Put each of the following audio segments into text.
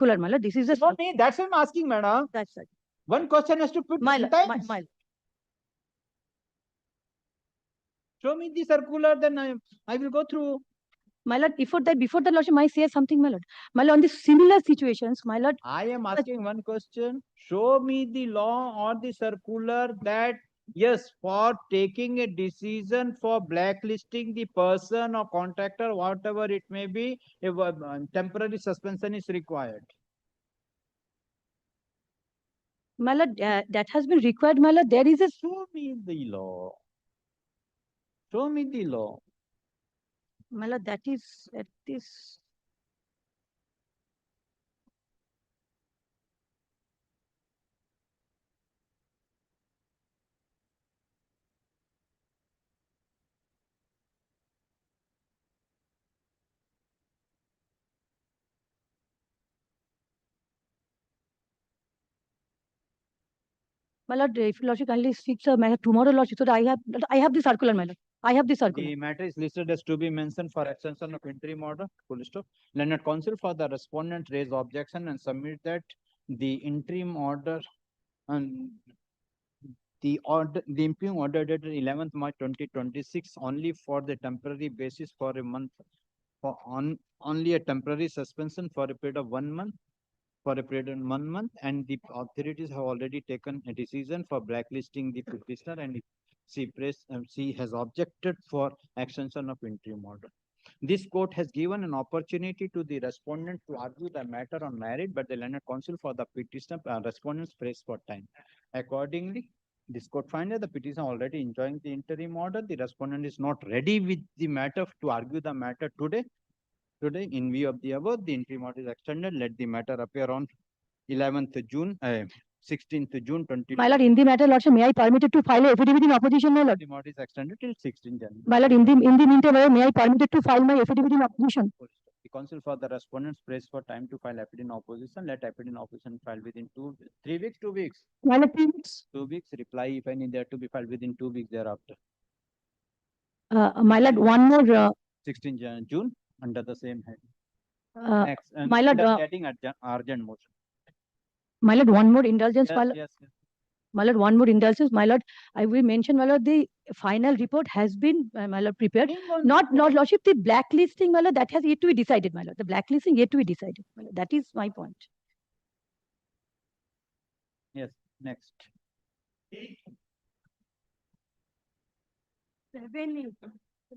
circular, my lord. This is a No, me, that's what I'm asking, madam. That's it. One question has to put My 10 lord, times. my lord. Show me the circular, then I will go through. My lord, before that, lordship, I say something, my lord. My lord, on the similar situations, my lord. I am asking one question. Show me the law or the circular that, yes, for taking a decision for blacklisting the person or contractor, whatever it may be, a temporary suspension is required. My lord, that has been required, my lord. There is a... Show me the law. Show me the law. My lord, that is at this... My lord, if lordship kindly speaks tomorrow, lordship, so I have the circular, my lord. I have the circular. The matter is listed as to be mentioned for extension of interim order. Full stop. Learned counsel for the respondent raise objection and submit that the interim order and the interim order dated 11th March 2026 only for the temporary basis for a month, for only a temporary suspension for a period of 1 month, for a period of 1 month, and the authorities have already taken a decision for blacklisting the petitioner, and she has objected for extension of interim order. This court has given an opportunity to the respondent to argue the matter on merit, but the learned counsel for the petitioner respondents pressed for time. Accordingly, this court finds that the petitioner already enjoying the interim order. The respondent is not ready with the matter to argue the matter today. Today, in view of the above, the interim order is extended. Let the matter appear on 11th June, 16th June 20. My lord, in the matter, lordship, may I permitted to file a affidavit in opposition, my lord? The order is extended till 16th January. My lord, in the meantime, may I permitted to file my affidavit in opposition? The counsel for the respondents prays for time to file affidavit in opposition. Let affidavit in opposition filed within 3 weeks, 2 weeks. My lord, 3 weeks. 2 weeks. Reply, if any, there to be filed within 2 weeks thereafter. My lord, one more... 16th June, under the same head. Next. My lord, getting urgent motion. My lord, one more indulgence. Yes. My lord, one more indulgence. My lord, I will mention, my lord, the final report has been, my lord, prepared. Not lordship, the blacklisting, my lord, that has yet to be decided, my lord. The blacklisting yet to be decided. My lord. That is my point. Yes, next. 7.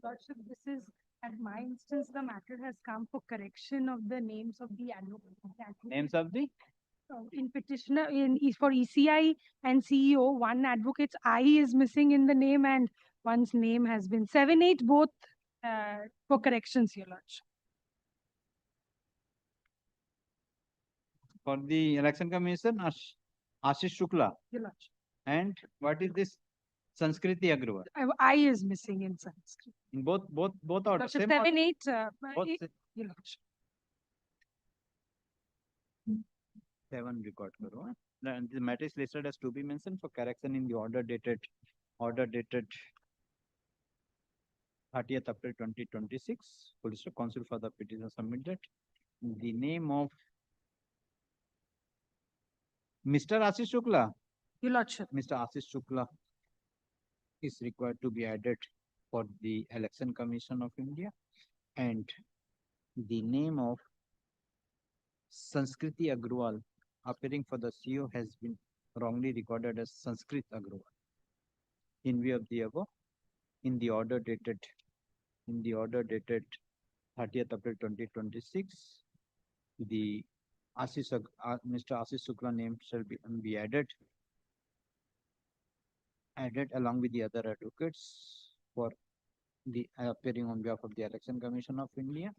Lordship, this is, at my instance, the matter has come for correction of the names of the advocates. Names of the? In petitioner, for ECI and CEO, one advocate's I is missing in the name and one's name has been 7, 8, both for corrections, Your Lordship. For the election commission, Ashish Shukla. Your Lordship. And what is this? Sanskriti Agrawal. I is missing in Sanskrit. In both are the same. 7, 8. Your Lordship. 7 record karo. The matter is listed as to be mentioned for correction in the order dated 30th April 2026. Police counsel for the petition submitted. The name of Mr. Ashish Shukla. Your Lordship. Mr. Ashish Shukla is required to be added for the Election Commission of India, and the name of Sanskriti Agrawal appearing for the CEO has been wrongly recorded as Sanskrit Agrawal. In view of the above, in the order dated 30th April 2026, the Mr. Ashish Shukla name shall be added along with the other advocates for the appearing on behalf of the Election Commission of India,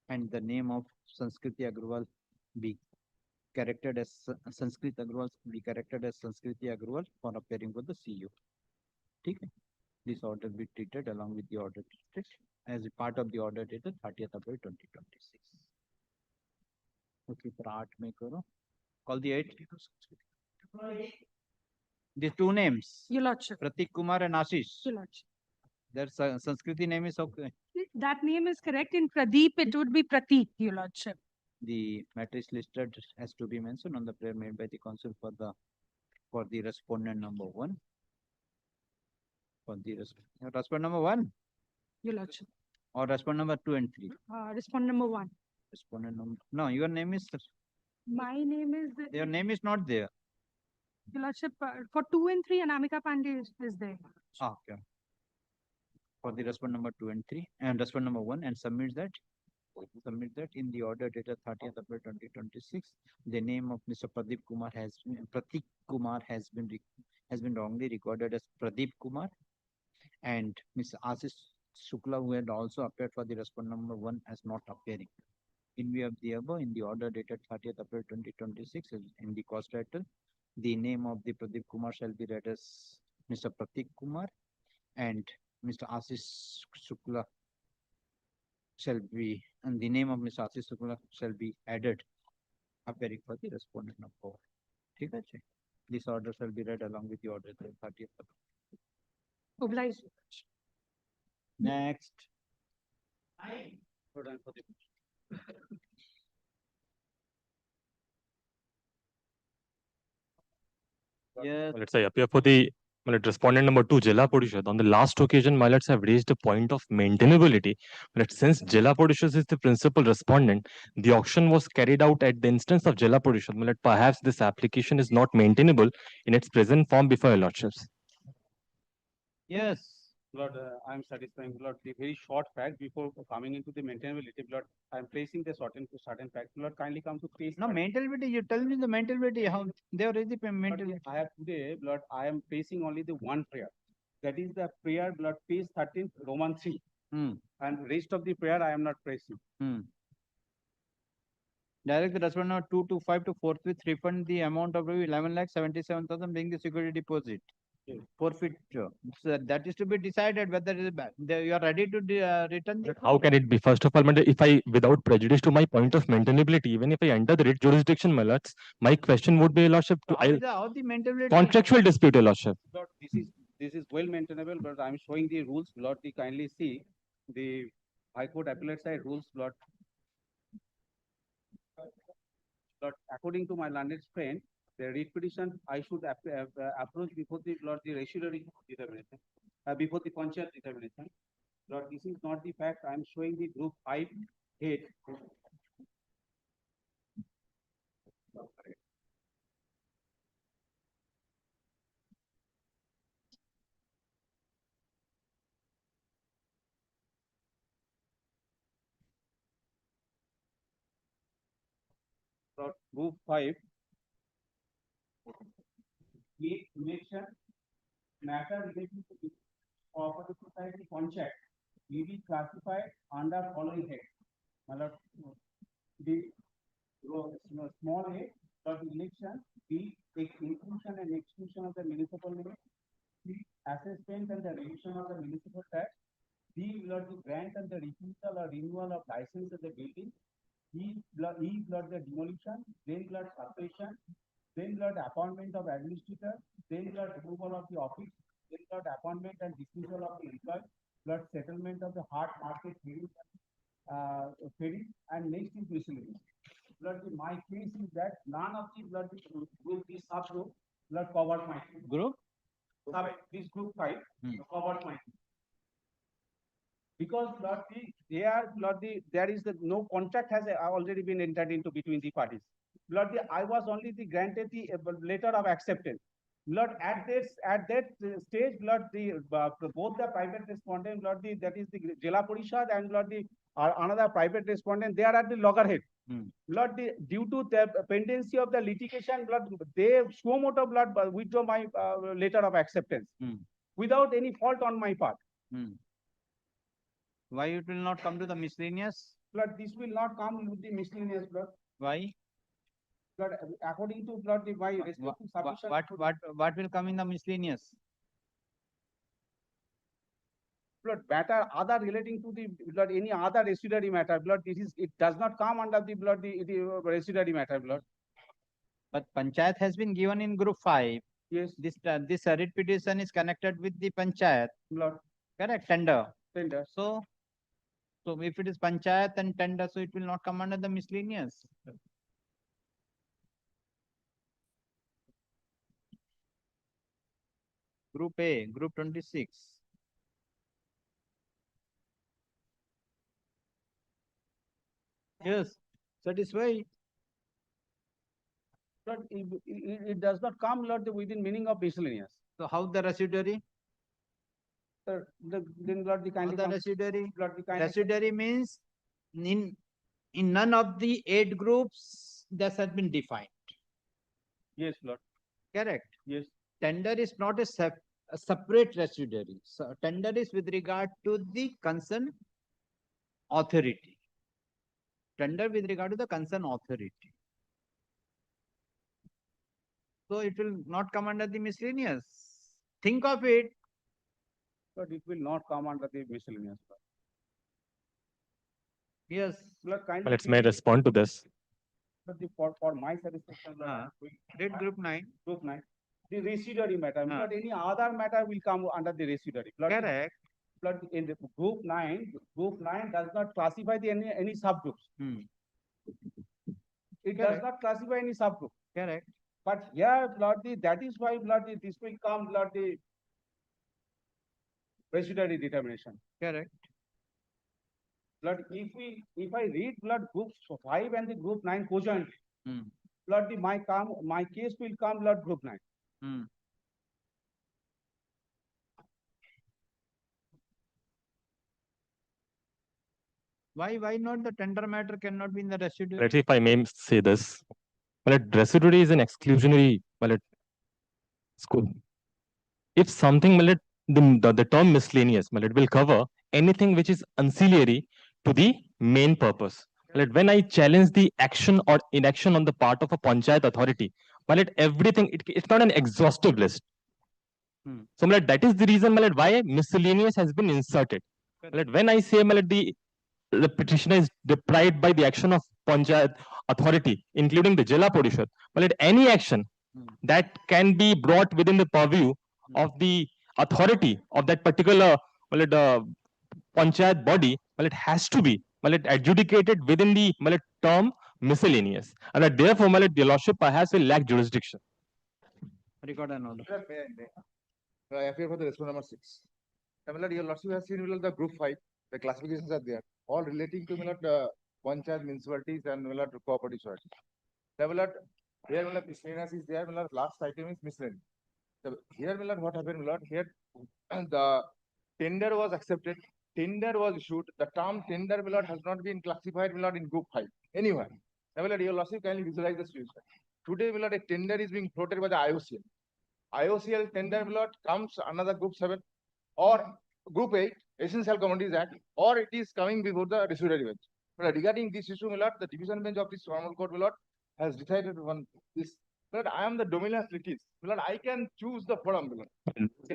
and the name of Sanskriti Agrawal be corrected as Sanskriti Agrawal for appearing with the CEO. Okay. This order be treated along with the order dated as a part of the order dated 30th April 2026. Okay, for 8 में करो. Call the 8. The 2 names. Your Lordship. Pratik Kumar and Ashish. Your Lordship. Their Sanskriti name is okay. That name is correct. In Pradeep, it would be Pratik, Your Lordship. the matrix listed has to be mentioned on the prayer made by the council for the respondent number 1. For the respondent number 1 Your Lordship. or respondent number 2 and 3. Respondent number 1. Respondent number, no, your name is, My name is your name is not there. Your Lordship. For 2 and 3, Anamika Pandey is there. Okay. For the respondent number 2 and 3 and respondent number 1 and submit that in the order dated 30th April 2026. The name of Mr. Pratik Kumar has been wrongly recorded as Pradeep Kumar, and Mr. Ashish Shukla, who had also appeared for the respondent number 1, as not appearing. In view of the above, in the order dated 30th April 2026, in the cause title, the name of the Pradeep Kumar shall be read as Mr. Pratik Kumar, and Mr. Ashish Shukla shall be, and the name of Mr. Ashish Shukla shall be added, appearing for the respondent number 4. ठीक है? This order shall be read along with the order till 30th April. Obliged. Next. Hold on for the Yes. Let's say appear for the respondent number 2, Jilla Parishad. On the last occasion, my lords have raised a point of maintainability. Since Jilla Parishad is the principal respondent, the auction was carried out at the instance of Jilla Parishad. Perhaps this application is not maintainable in its present form before your lordships. Yes. Lord, I am satisfying, Lord, the very short fact before coming into the maintainability, Lord, I am placing the certain fact. Lord, kindly come to page. No, maintainability, you tell me the maintainability, how they are raising the maintainability. I have today, Lord, I am placing only the one prayer. That is the prayer, Lord, page 13, Roman 3. And rest of the prayer I am not placing. Direct the respondent number 2 to 5 to forthwith refund the amount of 11,77,000 being the security deposit. Yes. Forfeit. So that is to be decided whether it is bad. You are ready to return the How can it be? First of all, if I, without prejudice to my point of maintainability, even if I enter the writ jurisdiction, my lords, my question would be, your lordship, how the maintainability? contractual dispute, your lordship. Lord, this is well maintainable, but I am showing the rules. Lord, the kindly see the High Court appellate side rules, Lord. Lord, according to my learned friend, the writ petition I should approach before the Lord the residuary determination, before the Panchayat determination. Lord, this is not the fact. I am showing the group 5 head. Lord, group 5. Make sure matter relating to the property society contract may be classified under following head. The small a, but election, B, inclusion and exclusion of the municipal limit, C, assessment and the reduction of the municipal tax, D, the grant and the refusal or renewal of license of the building, E, the demolition, then suppression, then appointment of administrator, then removal of the office, then appointment and dismissal of the employee, settlement of the hard market ferry, and next is miscellaneous. My case is that none of the group is subgroup covered my Group? This group 5 covered my because there is no contract has already been entered into between the parties. I was only granted the letter of acceptance. At that stage, both the private respondent, that is the Jilla Parishad and another private respondent, they are at the loggerhead. Due to the pendency of the litigation, they suo moto withdraw my letter of acceptance without any fault on my part. Why it will not come to the miscellaneous? This will not come with the miscellaneous. Why? According to what will come in the miscellaneous? Matter other relating to the any other residuary matter. It does not come under the the residuary matter. But Panchayat has been given in group 5. Yes. This writ petition is connected with the Panchayat. Correct, tender. Tender. So So if it is panchayat and tender, so it will not come under the miscellaneous. Group A, group 26. Yes, satisfy. But it does not come, Lord, within meaning of miscellaneous. So how the residuary? Sir, then Lord, the How kindly the come, residuary? Lord, the kindly. Residuary means in none of the 8 groups this has been defined. Yes, Lord, Correct. yes. Tender is not a separate residuary. So tender is with regard to the concerned authority. Tender with regard to the concerned authority. So it will not come under the miscellaneous. Think of it. But it will not come under the miscellaneous. Lord. Yes. Lord, kindly. Well, may I respond to this? For my satisfaction, Lord, Read group 9. group 9. The residuary matter, Ah. but any other matter will come under the residuary. Lord, Correct. Lord, in the group 9 does not classify the any subgroups. Hmm. It Correct. does not classify any subgroup. Correct. But here, Lord, that is why, Lord, this will come, Lord, the residuary determination. Correct. Lord, if I read, Lord, group 5 and the group 9 conjointly, Hmm. Lord, my case will come, Lord, group 9. Hmm. Why not the tender matter cannot be in the residuary? Let's see if I may say this. Well, residuary is an exclusionary school. If something, the term miscellaneous, it will cover anything which is ancillary to the main purpose. When I challenge the action or inaction on the part of a panchayat authority, everything, it's not an exhaustive list. Hmm. So that is the reason why miscellaneous has been inserted. When I say the petitioner is deprived by the action of panchayat authority, including the Jila Porishad, any action that can be brought within the purview of the authority of that particular panchayat body, it has to be adjudicated within the term miscellaneous, and therefore the lordship perhaps will lack jurisdiction. Record and order. I appear for the response number 6. Your lordship has seen the group 5. The classifications are there, all relating to panchayat, municipalities, and cooperative societies. Here miscellaneous is there. Last item is miscellaneous. Here what happened? Here the tender was accepted. Tender was issued. The term tender has not been classified in group 5 anywhere. Your lordship kindly visualize the situation. Today a tender is being floated by the IOCL. IOCL tender comes another group 7 or group 8 Essential Commodities Act, or it is coming before the residuary bench. Regarding this issue, the division bench of this formal court has decided on this. I am the dominant litigant. I can choose the forum. This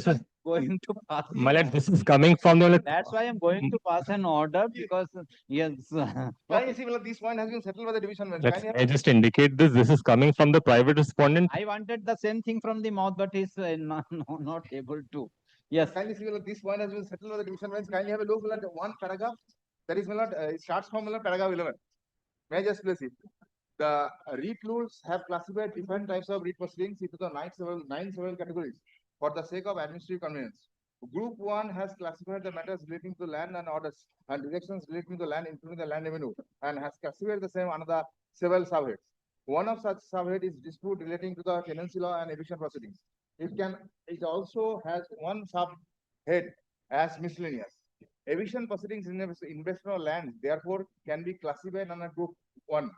is Going to pass. this is coming from the That's why I'm going to pass an order because yes. Can you see this point has been settled by the division bench? I just indicate this. This is coming from the private respondent. I wanted the same thing from the mouth, but he's not able to. Yes. Kindly see this point has been settled by the division bench. Kindly have a look at one paragraph. That is it starts from paragraph 11. May I just place it? The REIT rules have classified different types of REIT proceedings into the nine several categories for the sake of administrative convenience. Group 1 has classified the matters relating to land and orders and directions relating to the land, including the land revenue, and has classified the same under several subheads. One of such subhead is dispute relating to the tenancy law and eviction proceedings. It also has one subhead as miscellaneous. Eviction proceedings in investment of land, therefore, can be classified under Group 1.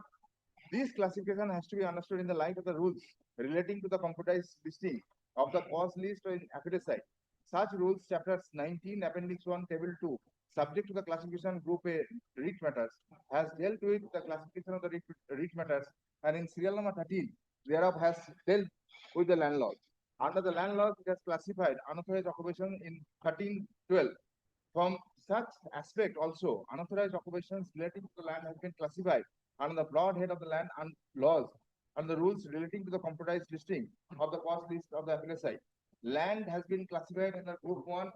This classification has to be understood in the light of the rules relating to the computerized listing of the cause list in affidavit site. Such rules, chapters 19, appendix 1, table 2, subject to the classification group A REIT matters, has dealt with the classification of the REIT matters, and in serial number 13, thereof has dealt with the land laws. Under the land laws, it has classified unauthorized occupation in 1312. From such aspect also, unauthorized occupations relating to the land has been classified under the broad head of the land and laws and the rules relating to the computerized listing of the cost list of the affiliate site. Land has been classified under Group 1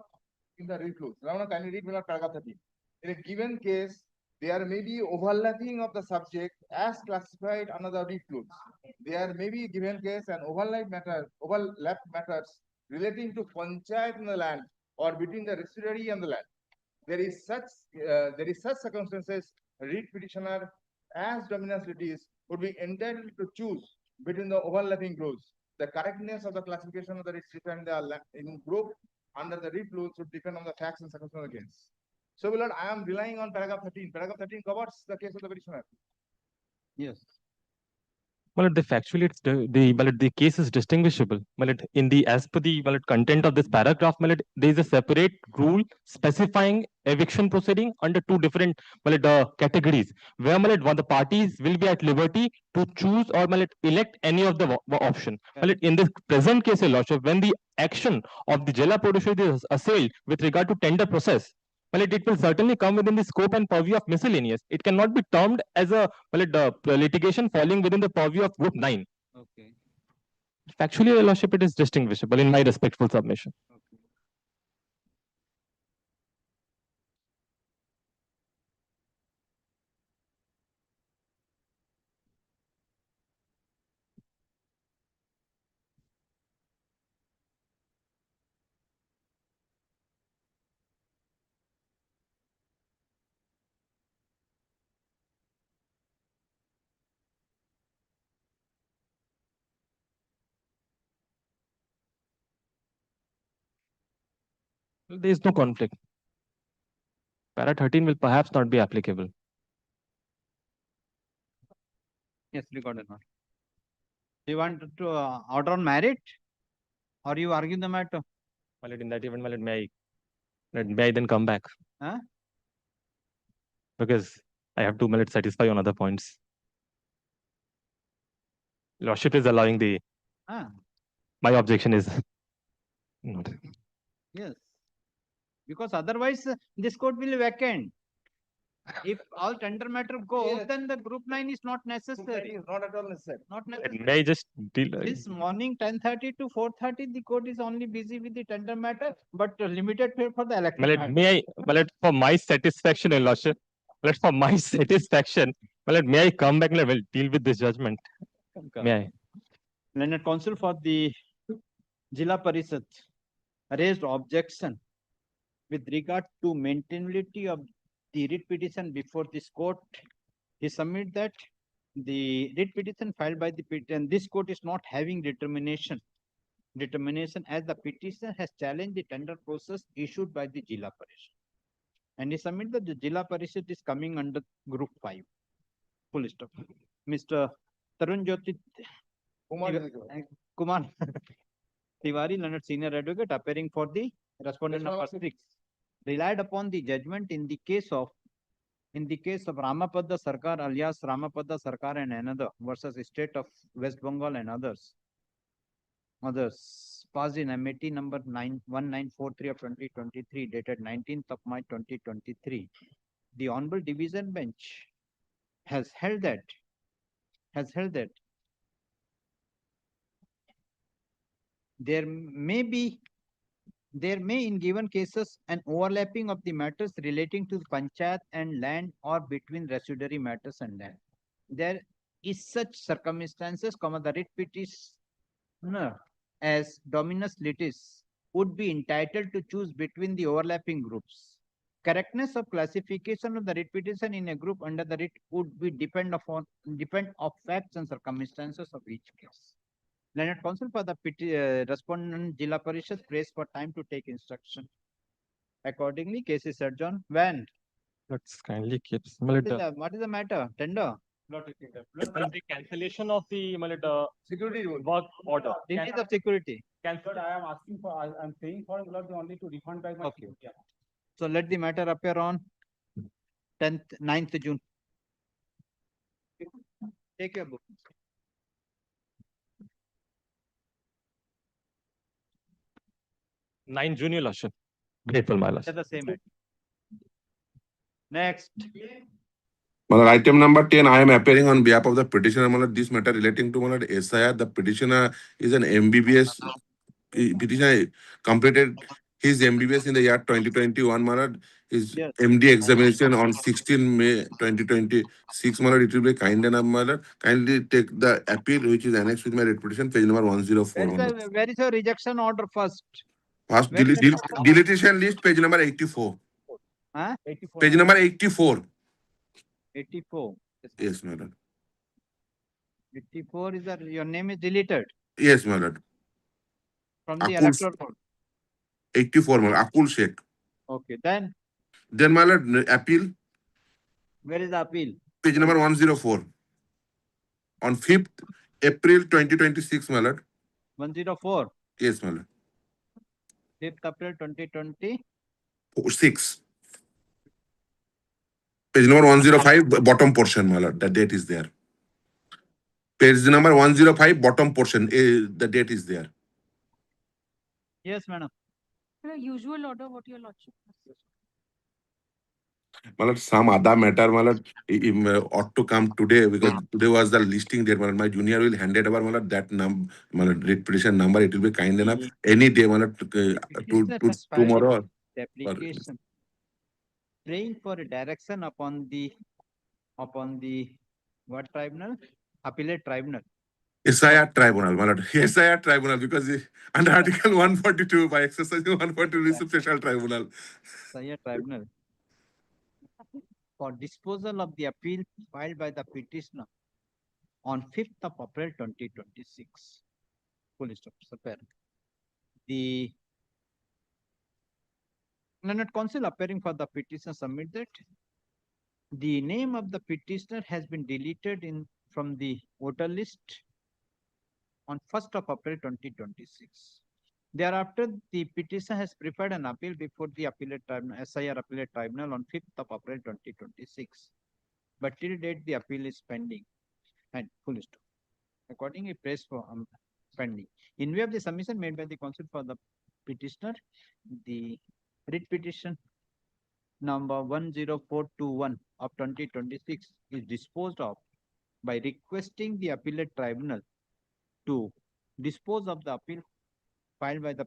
in the reflux. Now, kindly read paragraph 13. In a given case, there may be overlapping of the subject as classified under the reflux. There may be given case and overlap matters relating to panchayat in the land or between the residuary and the land. There is such circumstances, read petitioner as dominant litis would be entitled to choose between the overlapping groups. The correctness of the classification of the writ and the in group under the reflux would depend on the facts and circumstances of the case. So, my lord, I am relying on paragraph 13. Paragraph 13 covers the case of the petitioner. Yes. Well, factually, the case is distinguishable. Well, in the as per the content of this paragraph, well, there is a separate rule specifying eviction proceeding under two different categories, where the parties will be at liberty to choose or elect any of the option. Well, in this present case, Your Lordship, when the action of the Jela Producer is assailed with regard to tender process, well, it will certainly come within the scope and purview of miscellaneous. It cannot be termed as a litigation falling within the purview of Group 9. Okay. Factually, Your Lordship, it is distinguishable in my respectful submission. Okay. There is no conflict. Para 13 will perhaps not be applicable. Yes, recorded now. Do you want to order on merit or you argue the matter? Well, in that event, well, may I then come back? Huh? Because I have to satisfy on other points. Lordship is allowing the. My objection is not. Yes. Because otherwise this court will be vacant. If all tender matter goes, Yes. then the group 9 is not necessary. It is not at all necessary. Not necessary. May I just deal? This morning 10:30 to 4:30, the court is only busy with the tender matter, but limited for the election. May I, for my satisfaction, Your Lordship, for my satisfaction, may I come back and we'll deal with this judgment? May I? Learned counsel for the Jila Parishad raised objection with regard to maintainability of the writ petition before this court. He submitted that the writ petition filed by the petition, this court is not having determination as the petitioner has challenged the tender process issued by the Jila Parishad. And he submitted that the Jila Parishad is coming under group 5. Full stop. Mr. Tarun Jyoti Kumar Tiwari, learned senior advocate, appearing for the respondent number 6, relied upon the judgment in the case of Ramapada Sarkar alias Ramapada Sarkar and another versus State of West Bengal and others passed in MAT number 1943 of 2023, dated 19th of March 2023. The Honorable Division Bench has held that there may in given cases an overlapping of the matters relating to the panchayat and land or between residuary matters and land. There is such circumstances, the writ petitioner as dominus litis would be entitled to choose between the overlapping groups. Correctness of classification of the writ petition in a group under the writ would be depend of facts and circumstances of each case. Learned counsel for the respondent Jila Parishad prays for time to take instruction. Accordingly, case is adjourned. When? Let's kindly keep. What is the matter? Tender? The cancellation of the Security rule. work order. Release of security. Lord, I am asking for, I am paying for it, Lord, only to refund back my. Okay. So let the matter appear on 9th June. Take your book. 9 June, Your Lordship. Grateful, my Lordship. The same. Next. Well, item number 10, I am appearing on behalf of the petitioner. This matter relating to SIR. The petitioner is an MBBS petitioner, completed His MBBS in the year 2021, my lord. His Yes. MD examination on 16 May 2026, my lord. It will be kind enough, my lord. Kindly take the appeal which is annexed with my reputation, page number 104. Where is your rejection order first? First Where is deletion list, page number 84. Huh? Page number 84. 84. Yes, my lord. 84 is that your name is deleted Yes, my lord. from the Akul- electoral code. 84, my lord. Akul Sheikh. Okay, then Then, my lord, appeal, where is the appeal? page number 104. On 5th April 2026, my lord. 104. Yes, my lord. 5th April 2020. 6. Page number 105, bottom portion, my lord. The date is there. Page number 105, bottom portion. The date is there. Yes, madam. The usual order, what your lordship has. My lord, some other matter, my lord, ought to come today because today was the listing date. My lord, my junior will hand it over, my lord, that my lord, read petition number. It will be kind enough any day, my lord, to tomorrow. The application praying for a direction upon the what tribunal? Appellate tribunal. SIR tribunal, my lord. SIR tribunal because under Article 142 by exercising 142 is a special tribunal. SIR tribunal for disposal of the appeal filed by the petitioner on 5th of April 2026. Police officer pair. The learned counsel appearing for the petitioner submit that the name of the petitioner has been deleted from the voter list on 1st of April 2026. Thereafter, the petitioner has preferred an appeal before the appellate tribunal, SIR appellate tribunal on 5th of April 2026. But till date, the appeal is pending and full stop. Accordingly, praise for pending. In view of the submission made by the counsel for the petitioner, the writ petition number 10421 of 2026 is disposed of by requesting the appellate tribunal to dispose of the appeal filed by the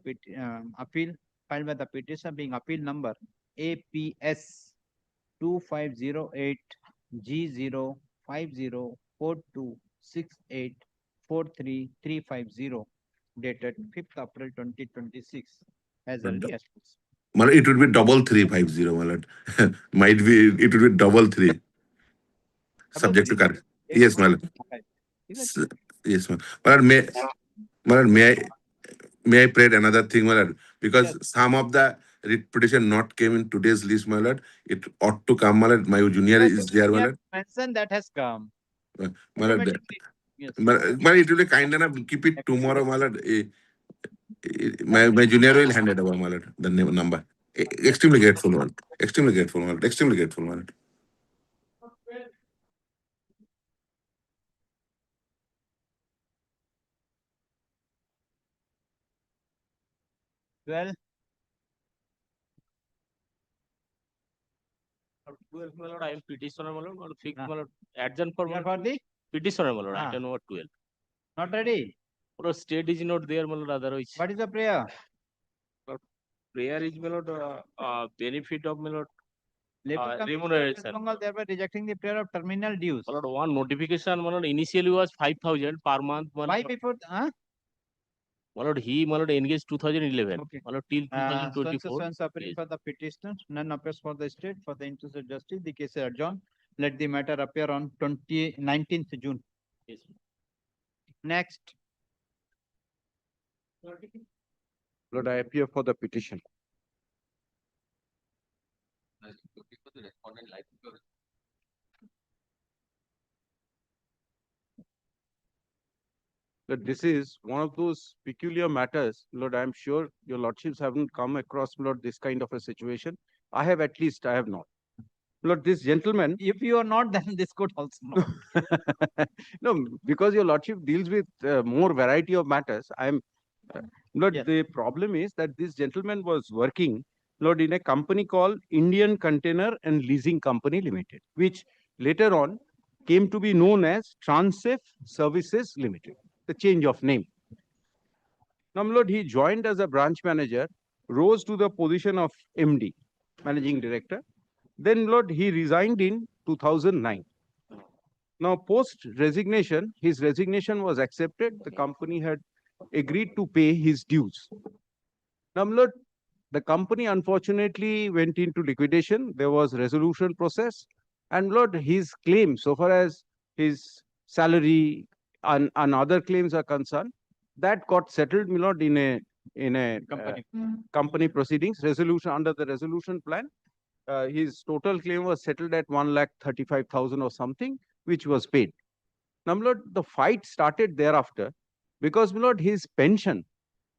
petitioner being appeal number APS 2508 G050426843 dated 5th April 2026 as early as possible. My lord, it would be 3350, my lord. Might be, it would be 33. Subject to correct. Yes, my lord. Yes, ma'am. My lord, may I pray another thing, my lord? Because some of the writ petition not came in today's list, my lord. It ought to come, my lord. My junior is there, my lord. Mention that has come. My lord, Automatically. Yes. my lord, it will be kind enough. Keep it tomorrow, my lord. My junior will hand it over, my lord. The number. Extremely grateful, my lord. Extremely grateful, my lord. Extremely grateful, my lord. Well, 12, my lord, I am petitioner, my lord, 6, my lord, adjourn for you my are for the petitioner, my lord, Ah. item number 12. not ready. My lord, state is not there, my lord, otherwise. What is the prayer? Prayer is, my lord, benefit of, my lord, Labor remuneration. West Bengal, thereby rejecting the prayer of terminal dues. My lord, one notification, my lord, initially was 5,000 per month, my Why lord. before? My lord, my lord, engaged 2011. Okay. My lord, till 2024. So appearing Yes. for the petitioner, none appears for the state for the interest of justice. The case is adjourned. Let the matter appear on 19th June. Yes. Next. Lord, I appear for the petition. That this is one of those peculiar matters, Lord, I am sure your lordships haven't come across, Lord, this kind of a situation. I have at least, I have not. Lord, this gentleman. If you are not, then this could also not. No, because your lordship deals with more variety of matters. I am, Lord, Yes. the problem is that this gentleman was working, Lord, in a company called Indian Container and Leasing Company Limited, which later on came to be known as Transaf Services Limited, the change of name. Now, Lord, he joined as a branch manager rose to the position of MD, Managing Director. Then, my lord, he resigned in 2009. Now, post resignation, his resignation was accepted. The company had agreed to pay his dues. Now, my lord, the company unfortunately went into liquidation. There was resolution process, and my lord, his claim, so far as his salary and other claims are concerned, that got settled, my lord, in a company proceedings resolution under the resolution plan. His total claim was settled at 1,35,000 or something, which was paid. Now, my lord, the fight started thereafter because, my lord, his pension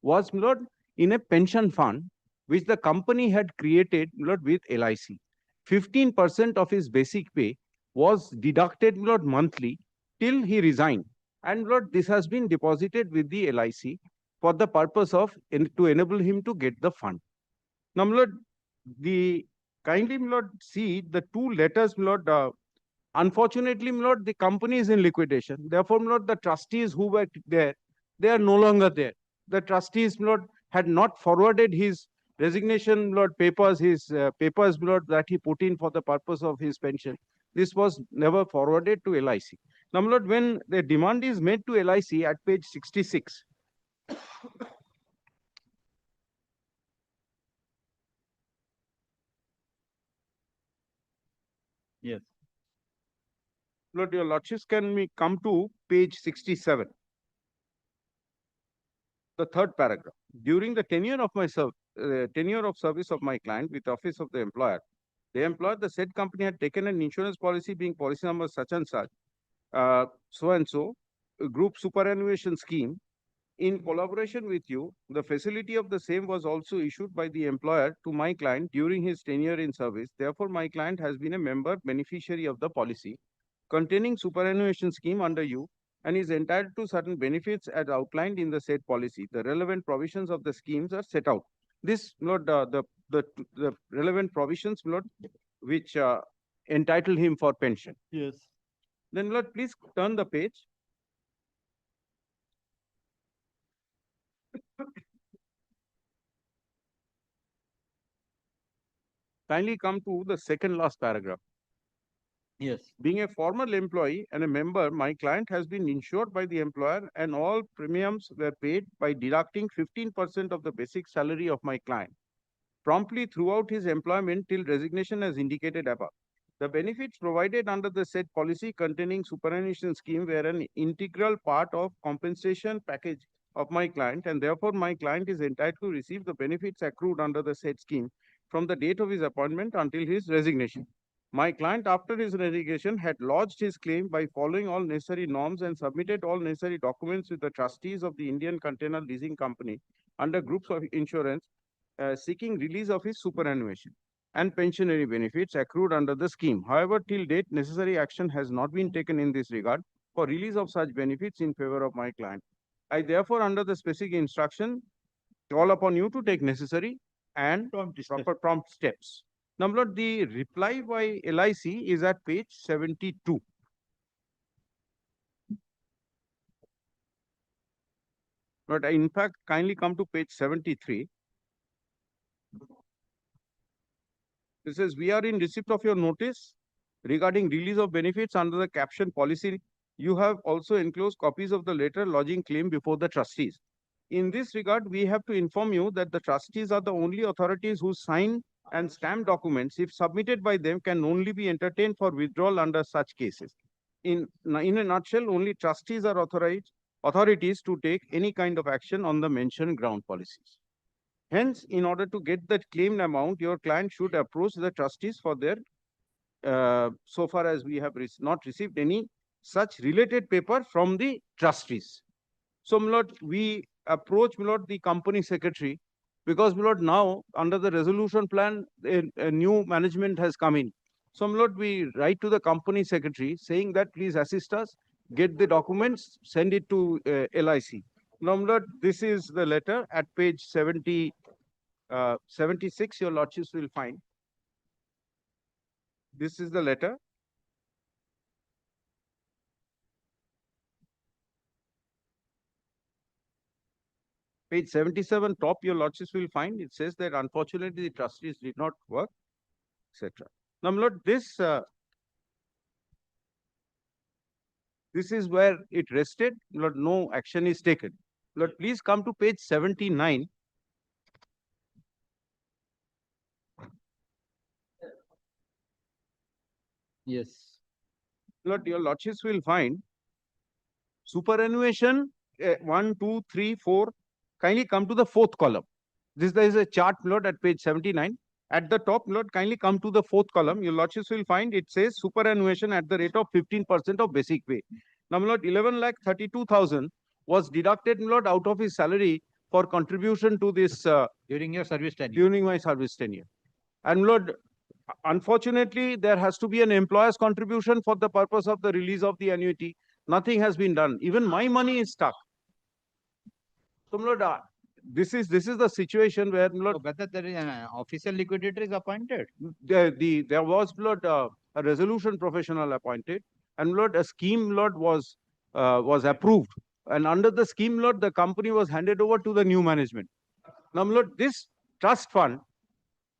was, my lord, in a pension fund which the company had created, my lord, with LIC. 15% of his basic pay was deducted, my lord, monthly till he resigned. And, my lord, this has been deposited with the LIC for the purpose of to enable him to get the fund. Now, my lord, kindly, my lord, see the two letters, my lord. Unfortunately, my lord, the company is in liquidation. Therefore, my lord, the trustees who were there, they are no longer there. The trustees, my lord, had not forwarded his resignation, my lord, papers, his papers, my lord, that he put in for the purpose of his pension. This was never forwarded to LIC. Now, my lord, when the demand is made to LIC at page 66, Yes. Lord, your lordships, can we come to page 67? The third paragraph. During the tenure of service of my client with office of the employer, the said company had taken an insurance policy being policy number such and such, so and so, group superannuation scheme. In collaboration with you, the facility of the same was also issued by the employer to my client during his tenure in service. Therefore, my client has been a member beneficiary of the policy containing superannuation scheme under you and is entitled to certain benefits as outlined in the said policy. The relevant provisions of the schemes are set out. This, Lord, the relevant provisions, Lord, which entitle him for pension. Yes. Then, Lord, please turn the page. Kindly come to the second last paragraph. Yes. Being a former employee and a member, my client has been insured by the employer and all premiums were paid by deducting 15% of the basic salary of my client promptly throughout his employment till resignation as indicated above. The benefits provided under the said policy containing superannuation scheme were an integral part of compensation package of my client, and therefore my client is entitled to receive the benefits accrued under the said scheme from the date of his appointment until his resignation. My client, after his resignation, had lodged his claim by following all necessary norms and submitted all necessary documents with the trustees of the Indian Container Leasing Company under groups of insurance, seeking release of his superannuation and pensionary benefits accrued under the scheme. However, till date, necessary action has not been taken in this regard for release of such benefits in favor of my client. I therefore, under the specific instruction, call upon you to take necessary and proper prompt steps. Now, Lord, the reply by LIC is at page 72. But in fact, kindly come to page 73. This says, we are in receipt of your notice regarding release of benefits under the caption policy. You have also enclosed copies of the letter lodging claim before the trustees. In this regard, we have to inform you that the trustees are the only authorities who sign and stamp documents, if submitted by them, can only be entertained for withdrawal under such cases. In a nutshell, only trustees are authorities to take any kind of action on the mentioned ground policies. Hence, in order to get that claimed amount, your client should approach the trustees for their, so far as we have not received any such related paper from the trustees. So, my lord, we approach, my lord, the company secretary, because, my lord, now under the resolution plan, a new management has come in. So, my lord, we write to the company secretary saying that please assist us, get the documents, send it to LIC. Now, my lord, this is the letter at page 76, your lordships will find. This is the letter. page 77 top, your lordships will find it says that unfortunately the trustees did not work, etc. Now, my lord, this is where it rested. Lord, no action is taken. Lord, please come to page 79. Yes. Lord, your lordships will find superannuation 1, 2, 3, 4. Kindly come to the fourth column. There is a chart, Lord, at page 79. At the top, Lord, kindly come to the fourth column. Your lordships will find it says superannuation at the rate of 15% of basic pay. Now, my lord, 11,32,000 was deducted, my lord, out of his salary for contribution to this During your service tenure. during my service tenure. And my lord, unfortunately, there has to be an employer's contribution for the purpose of the release of the annuity. Nothing has been done. Even my money is stuck. So, my lord, this is the situation where, my lord, So whether there is an official liquidator is appointed. there was, Lord, a resolution professional appointed, and Lord, a scheme, Lord, was approved, and under the scheme, Lord, the company was handed over to the new management. Now, Lord, this trust fund,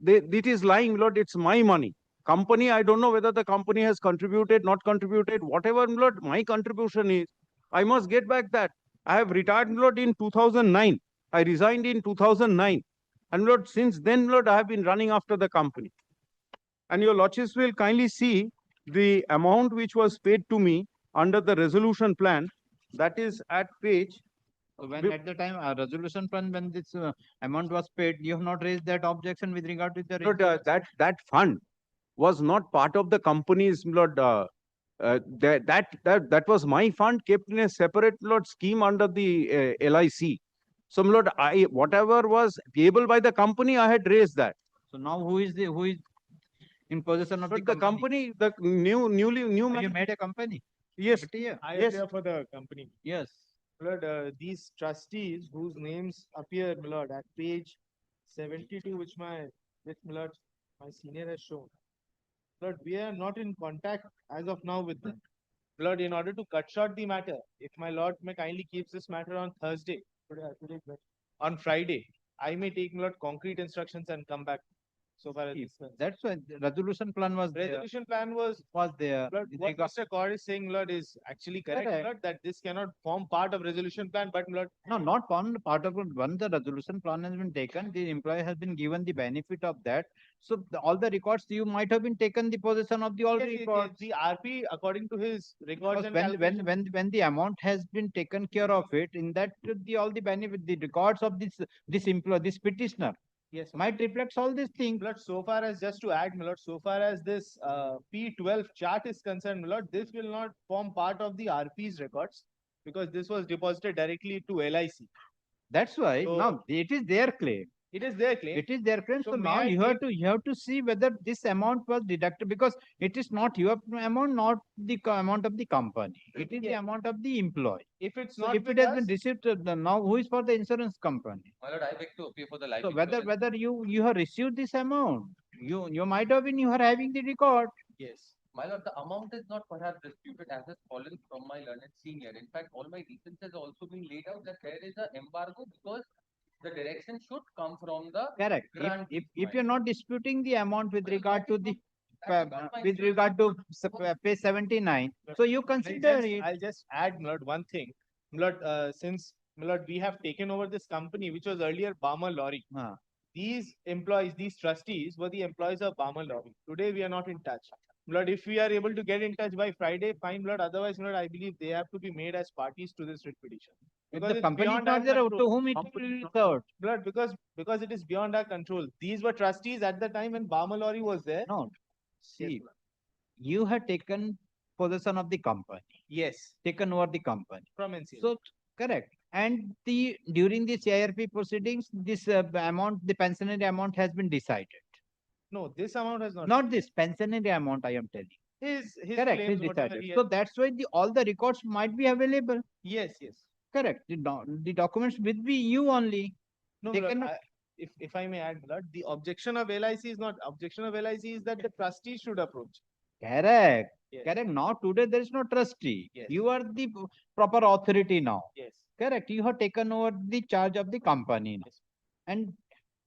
it is lying, Lord, it's my money. Company, I don't know whether the company has contributed, not contributed, whatever, Lord, my contribution is, I must get back that. I have retired, Lord, in 2009. I resigned in 2009. And Lord, since then, Lord, I have been running after the company. And your lordships will kindly see the amount which was paid to me under the resolution plan. That is at page. So when at the time resolution fund, when this amount was paid, you have not raised that objection with regard to the. Lord, that fund was not part of the company's, Lord. That was my fund kept in a separate, Lord, scheme under the LIC. So, Lord, whatever was payable by the company, I had raised that. So now who is in possession of But the the company, the new You man- made a company. yes, I yes. appear for the company. Yes. Lord, these trustees whose names appear, my lord, at page 72, which my senior has shown. Lord, we are not in contact as of now with them. Lord, in order to cut short the matter, if my lord may kindly keeps this matter on Thursday, on Friday, I may take, my lord, concrete instructions and come back. So far as this concerned. That's why the resolution plan was there. Resolution plan was, there. Lord, With what regard- Mr. Kaur is saying, Lord, is actually correct, Correct. Lord, that this cannot form part of resolution plan, but Lord, No, not part of it. When the resolution plan has been taken, the employee has been given the benefit of that. So all the records, you might have been taken the possession of the all yes, records. the RP, according to his records Because and when calculations. when the amount has been taken care of it, in that the all the benefit, the records of this employee, this petitioner Yes, might reflect all these things. Lord, so far as just to add, my lord, so far as this P12 chart is concerned, my lord, this will not form part of the RP's records because this was deposited directly to LIC. That's why So- now it is their claim. It is their claim. It is their claim. So So may now I you have to see whether this amount was deducted, because it is not your amount, not the amount of the company. It is the Yeah. amount of the employee. If it's So not if with it has been us, received, now who is for the insurance company? My lord, I beg to appear for the life So insurance. whether you have received this amount, you might have been, you are having the record. yes. My lord, the amount is not perhaps disputed as has fallen from my learned senior. In fact, all my reasons has also been laid out that there is an embargo because the direction should come from the Correct. grantee. If you're not disputing the amount with Well, regard that to is the that is not my with case. regard to page 79, so you consider it. I'll just add, my lord, one thing. My lord, since, my lord, we have taken over this company, which was earlier Barmer Lorry. Ah. These employees, these trustees were the employees of Barmer Lorry. Today, we are not in touch. Lord, if we are able to get in touch by Friday, fine, Lord. Otherwise, Lord, I believe they have to be made as parties to this writ petition. If Because the it's company is beyond not our there, control. to whom it will be served? Lord, because it is beyond our control. These were trustees at the time when Barmer Lorry was there. No. Yes, See, my lord. you had taken possession of the company, Yes, taken over the company. from NCL. So correct. And during the CIRP proceedings, this amount, the pensionary amount has been decided. No, this amount has not. Not this pensionary amount, I am telling. His Correct, claims, is whatever decided. he So has. that's why all the records might be available. Yes, yes. Correct. The documents will be you only. No, They my lord, cannot- if I may add, my lord, the objection of LIC is not objection of LIC is that the trustee should approach. Correct. Yes. Correct. Now today there is no trustee. Yes. You are the proper authority now. Yes. Correct. You have taken over the charge of the company. And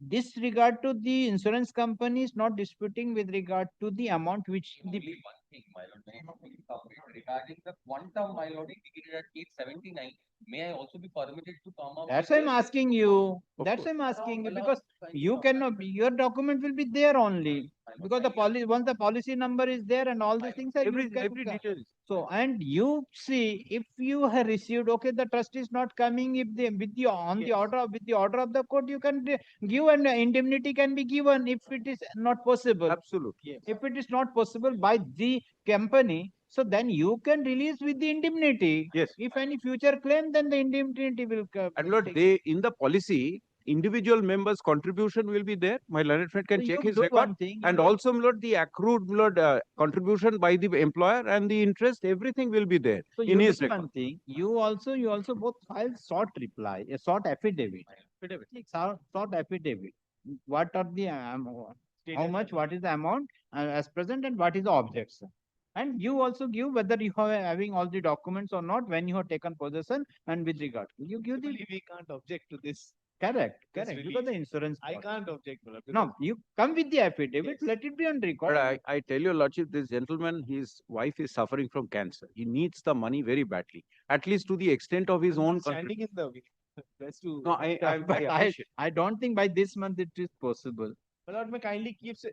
this regard to the insurance company is not disputing with regard to the amount which the Only one thing, my lord, when you submit regarding the quantum, my lord, indicated at page 79, may I also be permitted to come up? That's with why I'm this? asking you. Of That's course. why I'm asking you My lord, because kindly you come. cannot, your document will be there only. My lord, Because the kindly- policy, once the policy number is there and all these things are Every you can- detail. So, and you see, if you have received, okay, the trust is not coming, if they, with the, on the Yes. order, with the order of the court, you can give an indemnity can be given if it is not possible. Absolutely. If it is not possible by the company, so then you can release with the indemnity. Yes. If any future claim, then the indemnity will come. And Lord, they, in the policy, individual members' contribution will be there. My learned friend can So check you his do record. one thing, And you- also, Lord, the accrued, Lord, contribution by the employer and the interest, everything will be there So in you his do record. one thing, you also both file short reply, a short affidavit. Short affidavit. What are the, how much, what is the amount as present and what is the objection? And you also give whether you are having all the documents or not when you have taken possession and with regard. You give the, Principally, we can't object to this. correct, This because the release. insurance. I part. can't object, my lord. No, you come with the affidavit, Yes. let it be on record. But I tell you, Lordship, this gentleman, his wife is suffering from cancer. He needs the money very badly, at least to the extent of his I'm own not standing in the way. That's to. No, I But appreciate. I don't think by this month it is possible. My lord, may kindly keeps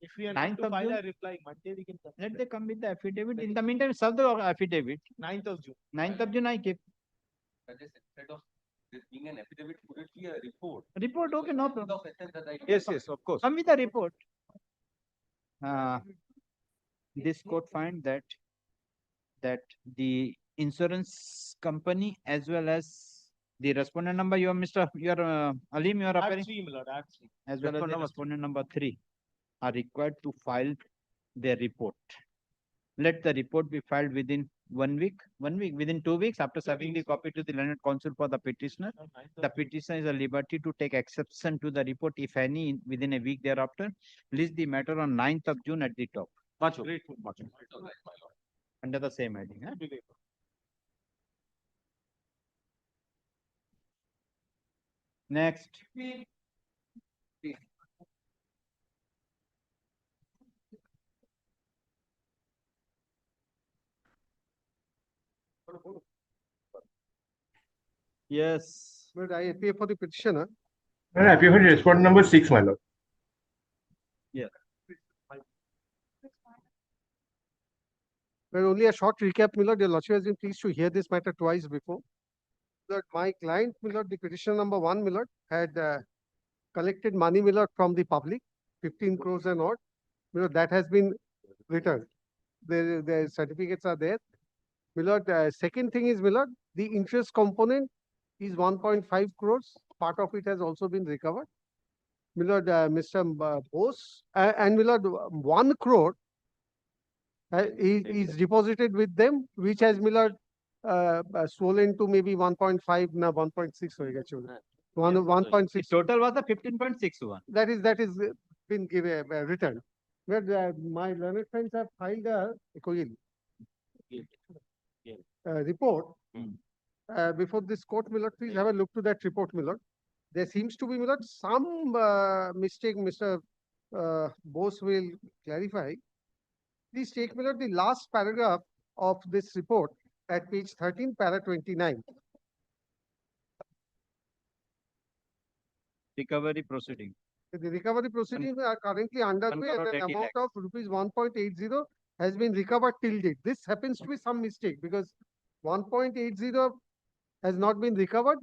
if we are 9th not to of file June? a reply Monday, we can. Let they come with the affidavit. In the meantime, serve the affidavit. 9th of June. 9th of June, I keep. Suggest instead of this being an affidavit, could it be a report? Report, okay, no Because problem. of essence that I- Yes, yes, of course. Come with the report. This court find that the insurance company as well as the respondent number, you are Mr. You are Alim, you are I have appearing, 3, my lord, I have 3. as well as the respondent number 3 are required to file their report. Let the report be filed within 1 week, within 2 weeks after serving the copy to the learned counsel for the petitioner. The petitioner is at liberty to take exception to the report, if any, within a week thereafter. List the matter on 9th of June at the top, Much Grateful. All right, my lord. under the same heading. Huh? Next. Yes. But I appear for the petitioner. I appear for respondent number 6, my lord. Well, only a short recap, Milord. Your Lordship has been pleased to hear this matter twice before. That my client, Milord, the petitioner number 1, Milord, had collected money, Milord, from the public, 15 crores and odd. Milord, that has been returned. The certificates are there. Milord, second thing is, Milord, the interest component is 1.5 crores. Part of it has also been recovered. Milord, Mr. Bose, and Milord, 1 crore is deposited with them, which has Milord swollen to maybe 1.5, now 1.6 हो गया चलो. 1.6. Total was the 15.61. That is been given returned. But my learned friends have filed a report before this court, Milord. Please have a look to that report, Milord. There seems to be, Milord, some mistake. Mr. Bose will clarify. Please take, Milord, the last paragraph of this report at page 13, para 29. Recovery proceeding. The recovery proceedings are currently underway and an 180 amount of rupees 1.80 has been recovered till date. This happens to be some mistake because 1.80 has not been recovered.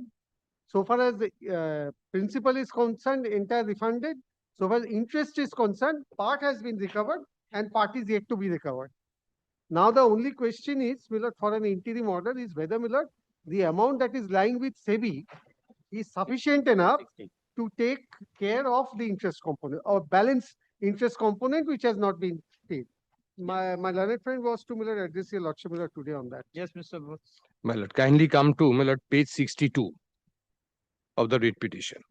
So far as the principal is concerned, entire refunded. So far as interest is concerned, part has been recovered and part is yet to be recovered. Now the only question is, Milord, for an interim order is whether, Milord, the amount that is lying with SEBI is sufficient enough to take care of the interest component or balance interest component which has not been paid. My learned friend was to, Milord, address your Lordship, Milord, today on that. Yes, Mr. Bose. My lord, kindly come to, my lord, page 62 of the writ petition.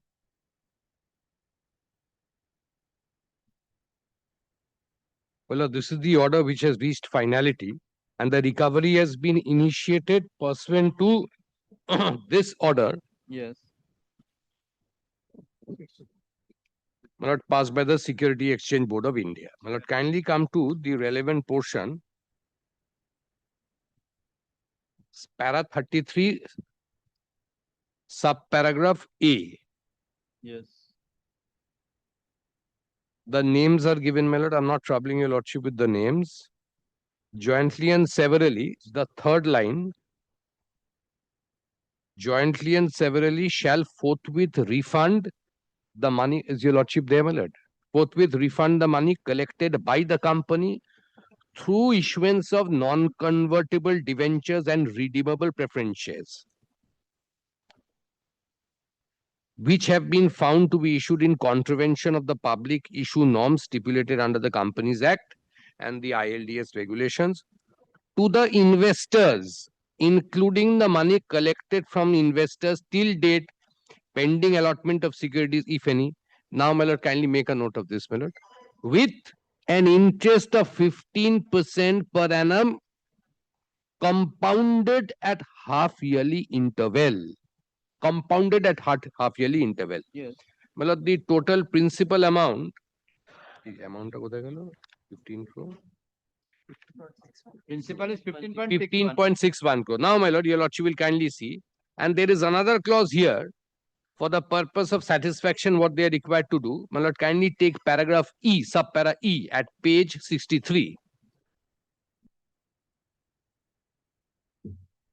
Well, this is the order which has reached finality and the recovery has been initiated pursuant to this order, Yes. my lord, passed by the Security Exchange Board of India. My lord, kindly come to the relevant portion. Para 33, subparagraph A. Yes. The names are given, my lord. I'm not troubling your lordship with the names. Jointly and severally, the third line. Jointly and severally shall forthwith refund the money. Is your lordship there, my lord? Forthwith refund the money collected by the company through issuance of non-convertible debentures and redeemable preference shares, which have been found to be issued in contravention of the public issue norms stipulated under the Companies Act and the ILDS regulations, to the investors, including the money collected from investors till date pending allotment of securities, if any. Now, my lord, kindly make a note of this, my lord. With an interest of 15% per annum compounded at half-yearly interval. Compounded at half-yearly interval. Yes. My lord, the total principal amount, the amount of 15 crore. Principal is 15.61. 15.61 crore. Now, my lord, your lordship will kindly see. And there is another clause here for the purpose of satisfaction what they are required to do. My lord, kindly take paragraph E, subpara E at page 63.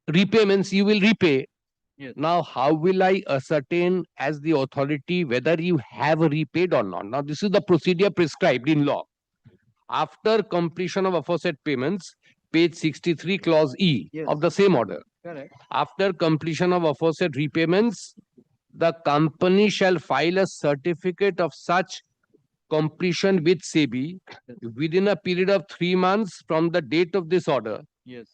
Repayments you will repay. Yes. Now, how will I ascertain as the authority whether you have repaid or not? Now, this is the procedure prescribed in law. After completion of aforesaid payments, page 63, clause E Yes. of the same order. Correct. After completion of aforesaid repayments, the company shall file a certificate of such completion with SEBI within a period of 3 months from the date of this order. Yes.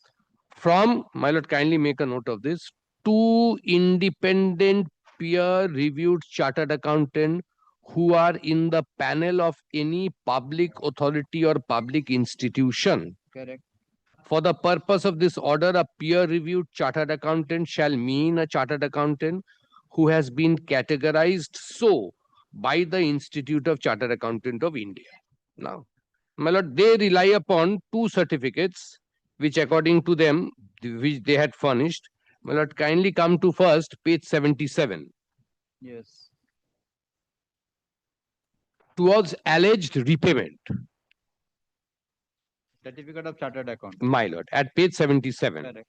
From, my lord, kindly make a note of this, 2 independent peer-reviewed chartered accountant who are in the panel of any public authority or public institution. Correct. For the purpose of this order, a peer-reviewed chartered accountant shall mean a chartered accountant who has been categorized so by the Institute of Chartered Accountant of India. Now, my lord, they rely upon 2 certificates, which according to them, which they had furnished. My lord, kindly come to first, page 77. Yes. Towards alleged repayment. Certificate of Chartered Account. My lord, at page 77. Correct.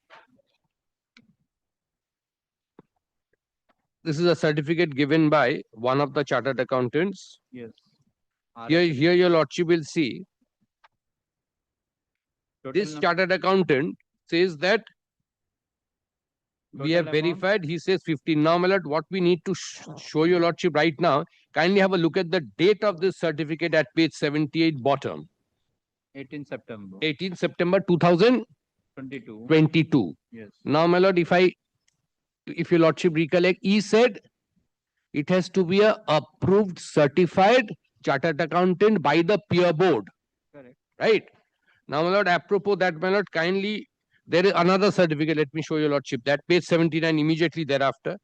This is a certificate given by one of the chartered accountants. Yes. Here your lordship will see. This chartered accountant says that we have verified, he says 15. Now, my lord, what we need to show your lordship right now, kindly have a look at the date of this certificate at page 78 bottom. 18 September. 18 September 2022. 22. Yes. Now, my lord, if your lordship recollect, he said it has to be a approved certified chartered accountant by the peer board. Correct. Right? Now, my lord, apropos that, my lord, kindly, there is another certificate. Let me show your lordship that page 79 immediately thereafter.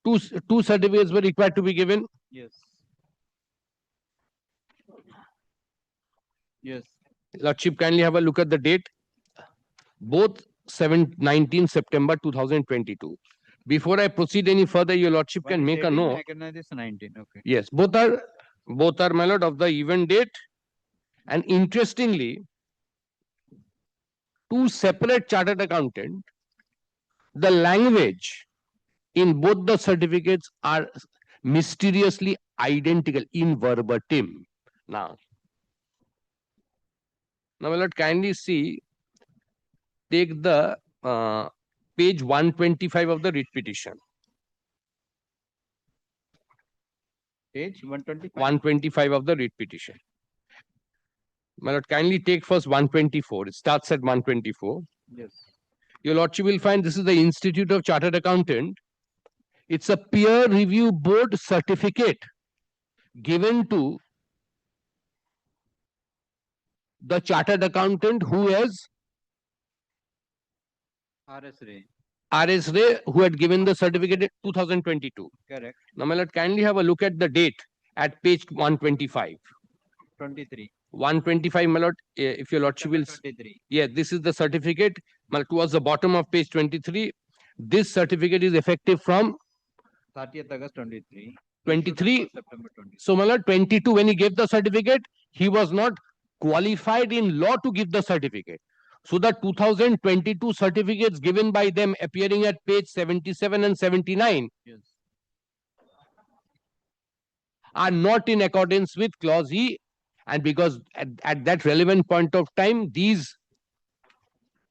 Two certificates were required to be given. Yes. Yes. Lordship, kindly have a look at the date. Both 19 September 2022. Before I proceed any further, your lordship can make a note. Recognize 19. Okay. Yes, both are, my lord, of the event date. And interestingly, 2 separate chartered accountants, the language in both the certificates are mysteriously identical in verbatim. Now, my lord, kindly see, take the page 125 of the writ petition. Page 125. 125 of the writ petition. My lord, kindly take first 124. It starts at 124. Yes. Your lordship will find this is the Institute of Chartered Accountant. It's a peer review board certificate given to the chartered accountant who has RS Ray. R.S. Ray, who had given the certificate in 2022. Correct. Now, my lord, kindly have a look at the date at page 125. 23. 125, my lord, if your lordship will. 23. Yeah, this is the certificate. My lord, towards the bottom of page 23. This certificate is effective from 30th August 23. 23. Issued on September 20. So, my lord, 22, when he gave the certificate, he was not qualified in law to give the certificate. So, the 2022 certificates given by them appearing at page 77 and 79 Yes. are not in accordance with clause E. And because at that relevant point of time, these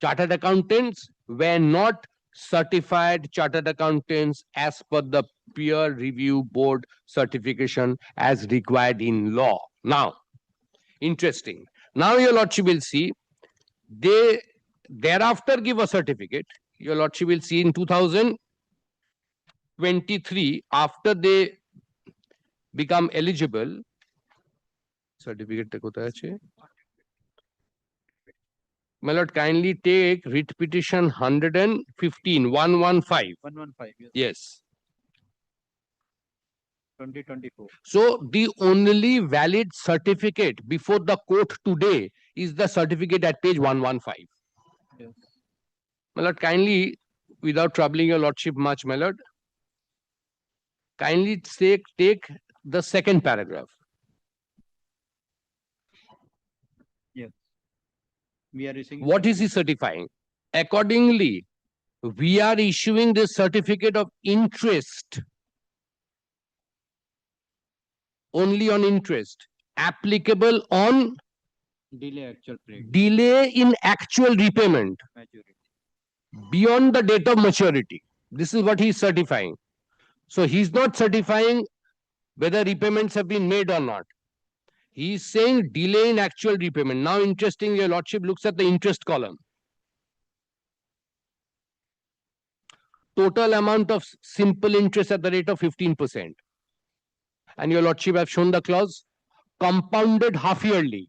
chartered accountants were not certified chartered accountants as per the peer review board certification as required in law. Now, interesting. Now, your lordship will see they thereafter give a certificate. Your lordship will see in 2023, after they become eligible, certificate my lord, kindly take writ petition 115, 115. 115. Yes. Yes. 2024. So the only valid certificate before the court today is the certificate at page 115. Yes. My lord, kindly, without troubling your lordship much, my lord, kindly take the second paragraph. Yes. We are issuing. What is he certifying? Accordingly, we are issuing this certificate of interest, only on interest, applicable on Delay actual payment. delay in actual repayment Maturity. beyond the date of maturity. This is what he is certifying. So he's not certifying whether repayments have been made or not. He is saying delay in actual repayment. Now, interesting, your lordship looks at the interest column. Total amount of simple interest at the rate of 15%. And your lordship have shown the clause, compounded half yearly.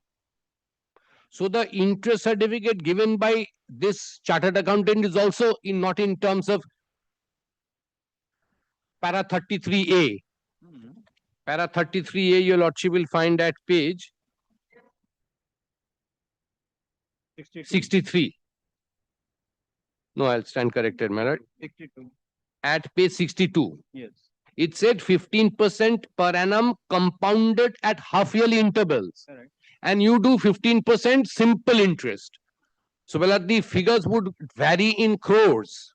So the interest certificate given by this chartered accountant is also not in terms of para 33A. Para 33A, your lordship will find at page 63. No, I'll stand corrected, my lord. 62. At page 62. Yes. It said 15% per annum compounded at half yearly intervals. Correct. And you do 15% simple interest. So, well, the figures would vary in crores.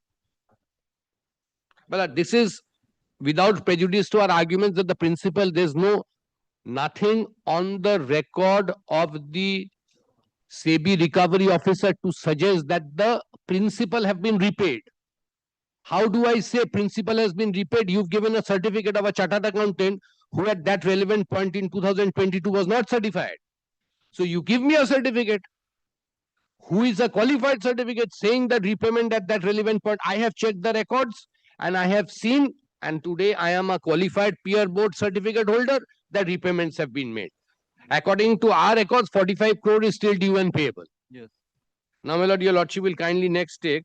Well, this is without prejudice to our arguments that the principle, there's nothing on the record of the SEBI recovery officer to suggest that the principal have been repaid. How do I say principal has been repaid? You've given a certificate of a chartered accountant who at that relevant point in 2022 was not certified. So you give me a certificate who is a qualified certificate saying that repayment at that relevant point. I have checked the records and I have seen, and today I am a qualified peer board certificate holder, that repayments have been made. According to our records, 45 crore is still due and payable. Yes. Now, my lord, your lordship will kindly next take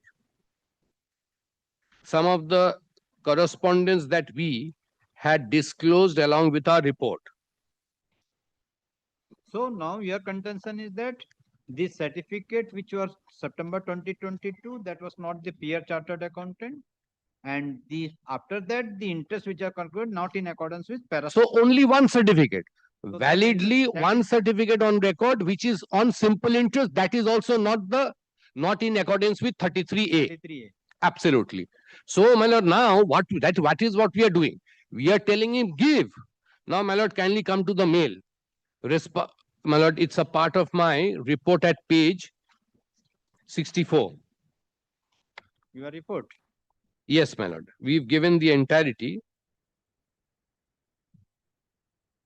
some of the correspondence that we had disclosed along with our report. So now your contention is that the certificate which was September 2022, that was not the peer chartered accountant, and the after that the interest which are concluded not in accordance with para. So only one certificate, So validly that one is- certificate on record, which is on simple interest. That is also not in accordance with 33A. 33A. Absolutely. So, my lord, now what is what we are doing? We are telling him give. Now, my lord, kindly come to the mail. My lord, it's a part of my report at page 64. Your report. Yes, my lord. We've given the entirety.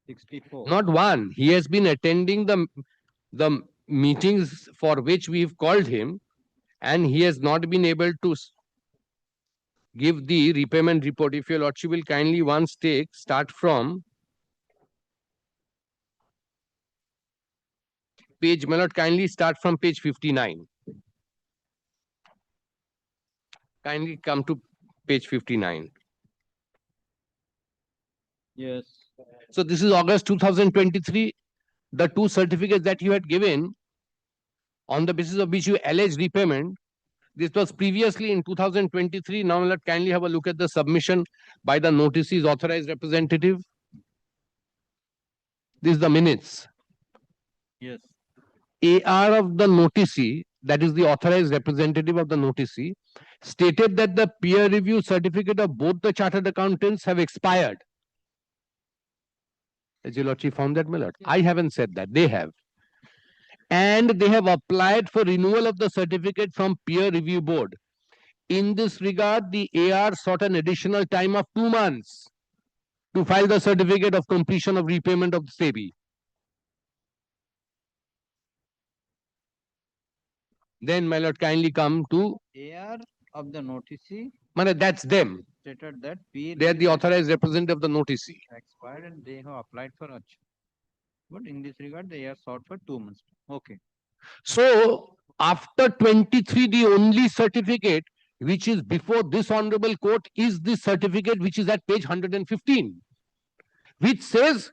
64. Not one. He has been attending the meetings for which we've called him, and he has not been able to give the repayment report. If your lordship will kindly once start from page, my lord, kindly start from page 59. kindly come to page 59. Yes. So this is August 2023. The two certificates that you had given on the basis of which you alleged repayment, this was previously in 2023. Now let's kindly have a look at the submission by the notices authorized representative. This is the minutes. Yes. AR of the noticee, that is the authorized representative of the noticee, stated that the peer review certificate of both the chartered accountants have expired. Has your lordship found that, my lord? I haven't said that. They have. And they have applied for renewal of the certificate from peer review board. In this regard, the AR sought an additional time of 2 months to file the certificate of completion of repayment of the SEBI. Then, my lord, kindly come to AR of the noticee that's them. stated that peer They are the review authorized representative of the noticee. expired and they have applied for a. But in this regard, they are sought for 2 months. Okay. So, after 23, the only certificate which is before this honorable court is the certificate which is at page 115, which says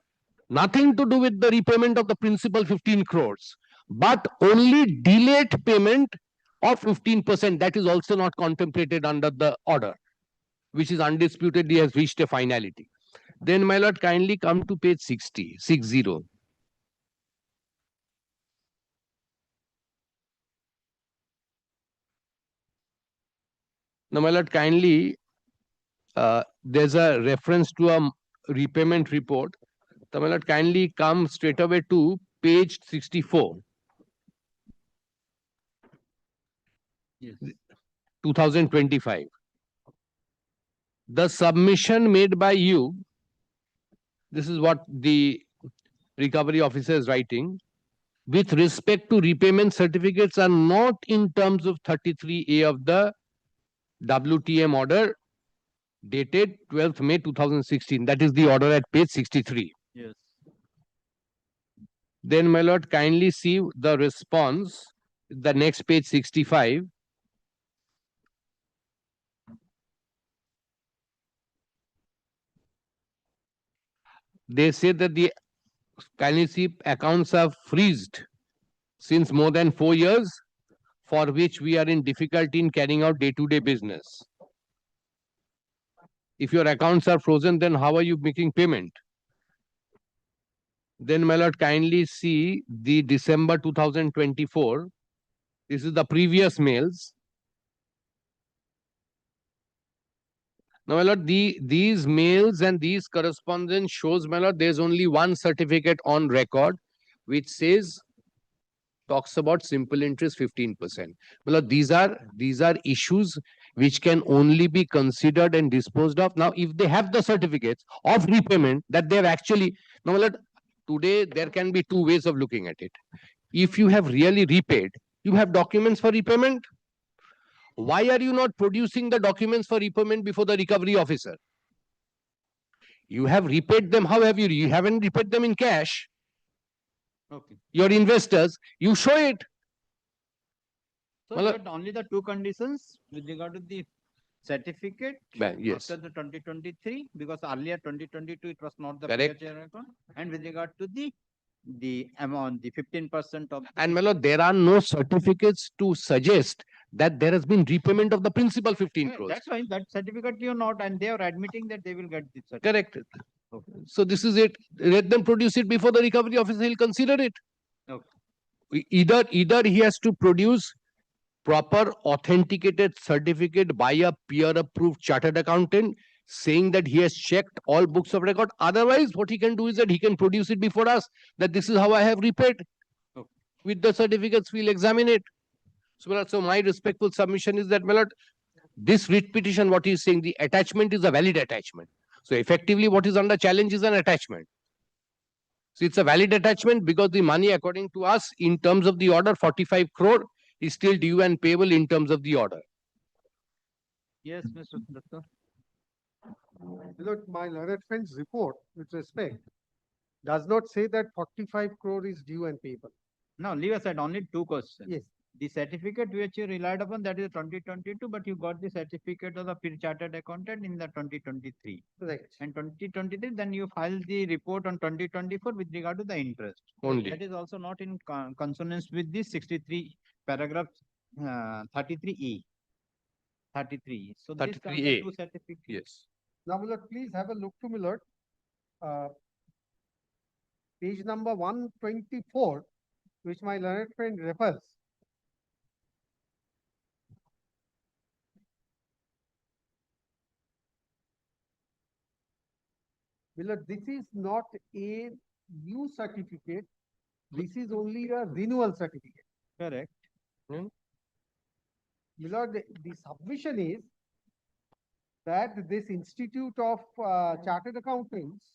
nothing to do with the repayment of the principal 15 crores, but only delayed payment of 15%. That is also not contemplated under the order, which is undisputedly has reached a finality. Then, my lord, kindly come to page 60. Now, my lord, kindly, there's a reference to a repayment report. So, my lord, kindly come straight away to page 64. Yes. 2025. The submission made by you, this is what the recovery officer is writing, with respect to repayment certificates are not in terms of 33A of the WTM order dated 12th May 2016. That is the order at page 63. Yes. Then, my lord, kindly see the response, the next page 65. They say that the kindly see accounts are freezed since more than 4 years, for which we are in difficulty in carrying out day-to-day business. If your accounts are frozen, then how are you making payment? Then, my lord, kindly see the December 2024. This is the previous mails. Now, my lord, these mails and these correspondence shows, my lord, there's only one certificate on record which says, talks about simple interest 15%. My lord, these are issues which can only be considered and disposed of. Now, if they have the certificates of repayment that they have actually, now, my lord, today there can be two ways of looking at it. If you have really repaid, you have documents for repayment. Why are you not producing the documents for repayment before the recovery officer? You have repaid them. How have you? You haven't repaid them in cash. Okay. Your investors, you show it. So Well, that only the two conditions with regard to the certificate yes. after the 2023, because earlier 2022 it was not the Correct. PHR account, and with regard to the amount, the 15% of. And, my lord, there are no certificates to suggest that there has been repayment of the principal 15 crores. That's why that certificate you not, and they are admitting that they will get this certificate. Correct. Okay. So this is it. Let them produce it before the recovery officer will consider it. Okay. Either he has to produce proper authenticated certificate by a peer-approved chartered accountant saying that he has checked all books of record. Otherwise, what he can do is that he can produce it before us, that this is how I have repaid. Okay. With the certificates, we'll examine it. So my respectful submission is that, my lord, this writ petition, what he is saying, the attachment is a valid attachment. So effectively, what is under challenge is an attachment. So it's a valid attachment because the money, according to us, in terms of the order, 45 crore is still due and payable in terms of the order. Yes, Mr. Datta. Look, my learned friend's report, with respect, does not say that 45 crore is due and payable. Now, leave aside only two questions. Yes. The certificate which you relied upon, that is 2022, but you got the certificate of the chartered accountant in the 2023. Right. And 2023, then you file the report on 2024 with regard to the interest. Only. That is also not in consonance with the 63 paragraph 33E. 33. So this comes 33A. to certificate. Yes. Now, Millard, please have a look to Millard. Page number 124, which my learned friend refers. Millard, this is not a new certificate. This is only a renewal certificate. Correct. Millard, the submission is that this Institute of Chartered Accountants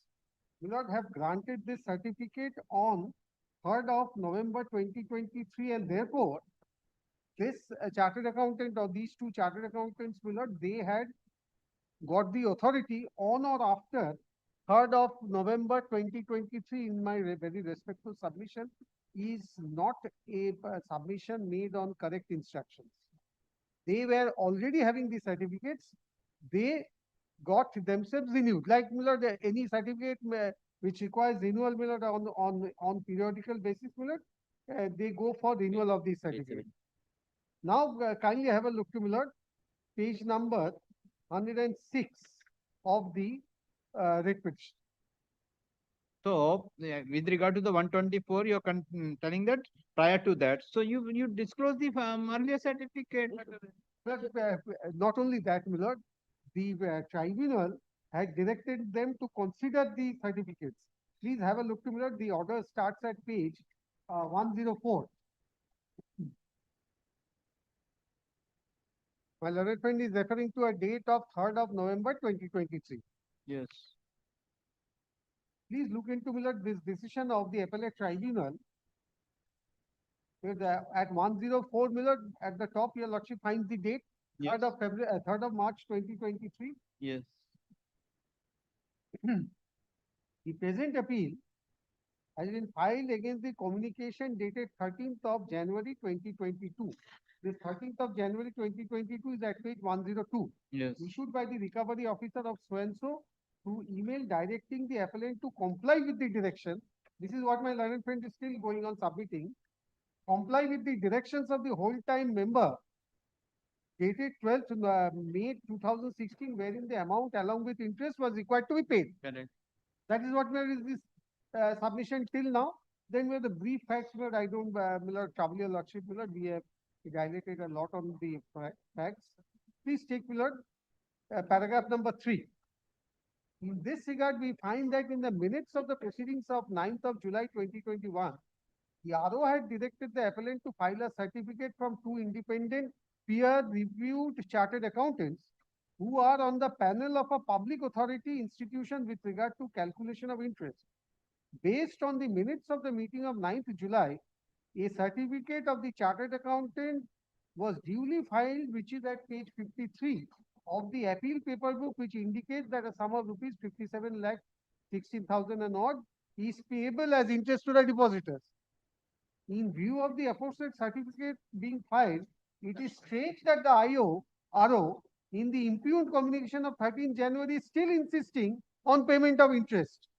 will not have granted this certificate on 3rd of November 2023, and therefore this chartered accountant or these two chartered accountants will not, they had got the authority on or after 3rd of November 2023. In my very respectful submission is not a submission made on correct instructions. They were already having the certificates. They got themselves renewed. Like Millard, any certificate which requires renewal, Millard, on periodical basis, Millard, they go for renewal of these certificates. Now, kindly have a look to Millard, page number 106 of the writ petition. So, with regard to the 124, you're telling that prior to that, so you disclose the earlier certificate. But, not only that, Millard, the tribunal had directed them to consider the certificates. Please have a look to Millard. The order starts at page 104. My learned friend is referring to a date of 3rd of November 2023. Yes. Please look into Millard this decision of the appellate tribunal. At 104, Millard, at the top, your lordship finds the date, 3rd of February, 3rd of March 2023. Yes. The present appeal has been filed against the communication dated 13th of January 2022. This 13th of January 2022 is at page 102. Yes. Issued by the recovery officer of so-and-so through email directing the appellant to comply with the direction. This is what my learned friend is still going on submitting. Comply with the directions of the whole time member dated 12th May 2016, wherein the amount along with interest was required to be paid. Correct. That is what is this submission till now. Then we have the brief facts, Millard. I don't, Millard, trouble your lordship, Millard. We have dilated a lot on the facts. Please take, Millard, paragraph number 3. In this regard, we find that in the minutes of the proceedings of 9th of July 2021, the RO had directed the appellant to file a certificate from two independent peer-reviewed chartered accountants who are on the panel of a public authority institution with regard to calculation of interest. Based on the minutes of the meeting of 9th July, a certificate of the chartered accountant was duly filed, which is at page 53 of the appeal paper book, which indicates that a sum of rupees 57,16,000 and odd is payable as interest to the depositors. In view of the aforesaid certificate being filed, it is strange that the RO in the impugned communication of 13 January is still insisting on payment of interest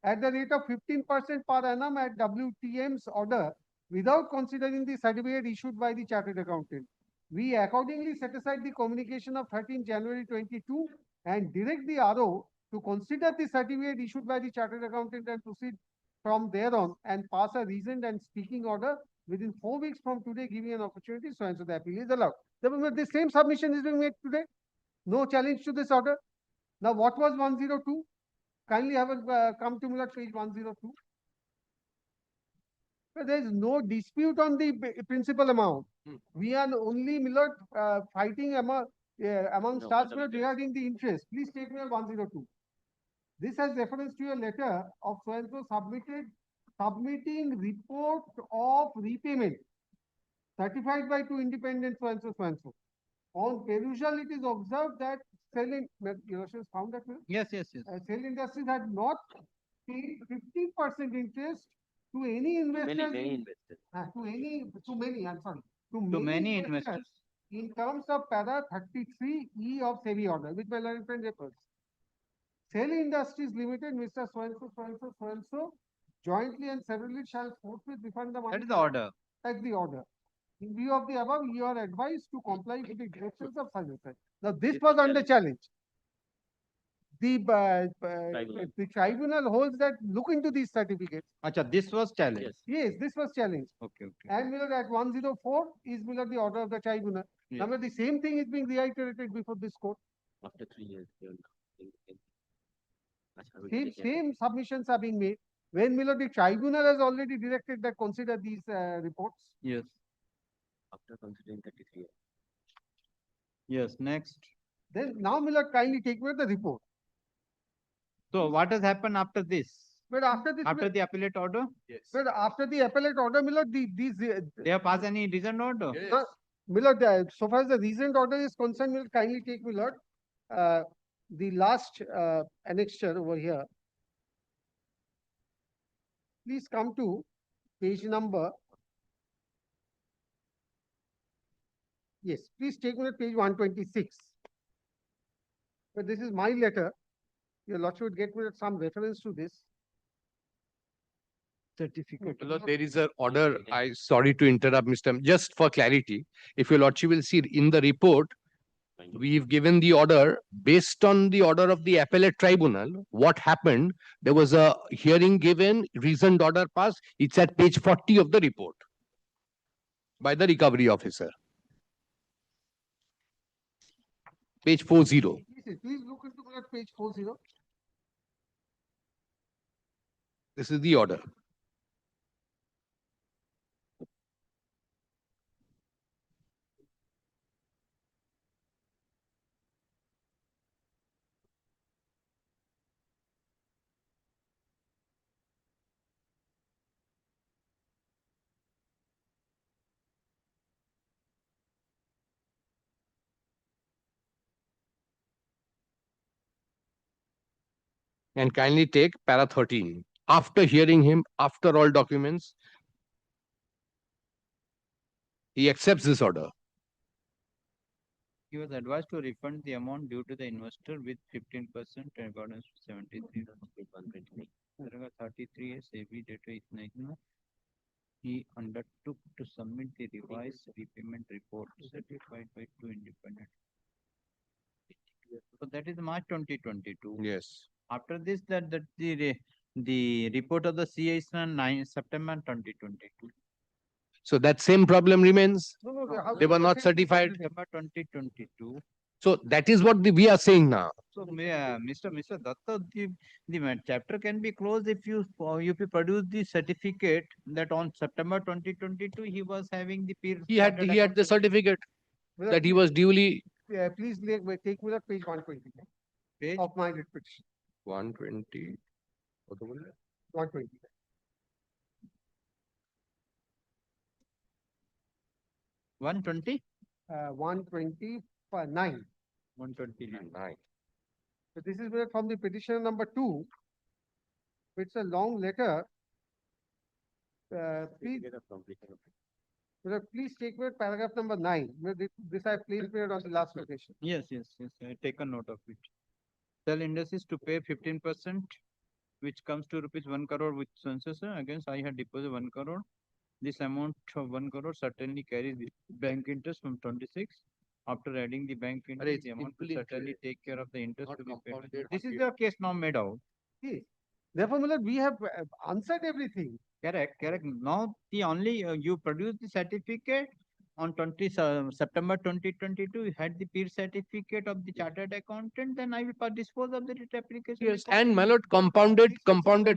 at the rate of 15% per annum at WTM's order without considering the certificate issued by the chartered accountant. We accordingly set aside the communication of 13 January 22 and direct the RO to consider the certificate issued by the chartered accountant and proceed from thereon and pass a reasoned and speaking order within 4 weeks from today, giving an opportunity, so and so the appeal is allowed. The same submission is being made today. No challenge to this order. Now, what was 102? Kindly have a come to me at page 102. There is no dispute on the principal amount. We are only, Millard, fighting among stars regarding the interest. Please take me on 102. This has reference to a letter of so-and-so submitting report of repayment certified by two independent so-and-so, so-and-so. On perusal, it is observed that found that? Yes. Cell Industries had not paid 15% interest to any investor. Many investors. To many, I'm sorry. to to many investors. in terms of para 33E of SEBI order, which my learned friend refers. Cell Industries Limited, Mr. So-and-so, so-and-so, so-and-so, jointly and severally shall forthwith refund the money. That is the order. That's the order. In view of the above, you are advised to comply with the directions of such effect. Now, this was under challenge. The tribunal holds that look into these certificates. Acha, this was challenged. Yes, this was challenged. Okay, okay. And at 104 is the order of the tribunal. Yes. Now, the same thing is being reiterated before this court. After 3 years. Same submissions are being made. When the tribunal has already directed that consider these reports. Yes. After considering 33 years. Yes, next. Then now kindly take me the report. So what has happened after this? But after this, After the appellate order? yes. But after the appellate order, They have passed any reasoned order? Yes. So far as the recent order is concerned, kindly take the last annexure over here. Please come to page number. Yes, please take me at page 126. But this is my letter. Your Lordship would get me some reference to this. Certificate. There is an order. Sorry to interrupt, Mr. Just for clarity, if your Lordship will see in the report, we've given the order based on the order of the appellate tribunal. What happened? There was a hearing given, reasoned order passed. It's at page 40 of the report by the recovery officer. Page 40. Please look into page 40. This is the order. And kindly take para 13. After hearing him, after all documents, he accepts this order. He was advised to refund the amount due to the investor with 15% in accordance with 73. 33 SAB data is 9. He undertook to submit the revised repayment report certified by 2 independent. So that is March 2022. Yes. After this, the report of the CA is on 9 September 2022. So that same problem remains. They were not certified. September 2022. So that is what we are saying now. So, Mr. Datta, the chapter can be closed if you produce the certificate that on September 2022 he was having the peer. He had the certificate that he was duly. Yeah, please take me to page 120 Page of my petition. 120. 120. 120? 129. 129. So this is from the petition number 2. It's a long letter. Please take me paragraph number 9. This I placed on the last location. Yes. I take a note of it. Cell Industries to pay 15%, which comes to rupees 1 crore with census against I had deposited 1 crore. This amount of 1 crore certainly carries the bank interest from 26. After adding the bank interest, the amount will certainly take care of the interest to be paid. This is the case now made out. Yes. Therefore, we have answered everything. Correct. Now, the only you produce the certificate on September 2022. You had the peer certificate of the chartered accountant. Then I will dispose of the writ application. Yes, and my lord, compounded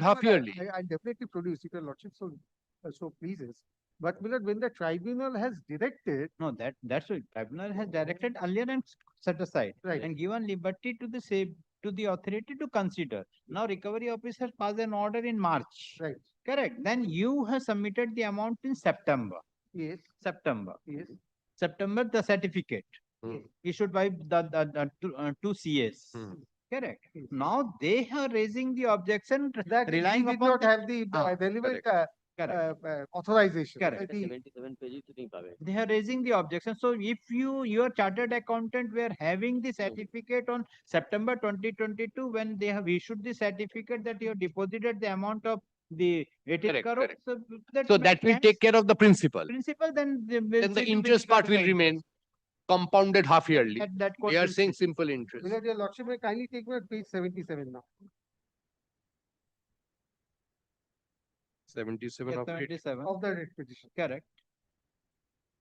half yearly. I definitely produce it, your lordship. So pleases. But when the tribunal has directed. No, that's what tribunal has directed earlier and set aside. Right. And given liberty to the authority to consider. Now recovery officer passed an order in March. Right. Correct. Then you have submitted the amount in September. Yes. September. Yes. September, the certificate issued by the two CS. Correct. Yes. Now they are raising the objection that relying did upon not have the relevant authorization. Correct. They are raising the objection. So if your chartered accountant were having the certificate on September 2022, when they have issued the certificate that you have deposited the amount of the 18 Correct, crore. correct. So So that will take care of the principal. then Then the interest part will remain compounded half yearly. That We are saying simple interest. Will your lordship may kindly take me at page 77 now. 77 of it. 77. Of the writ petition. Correct.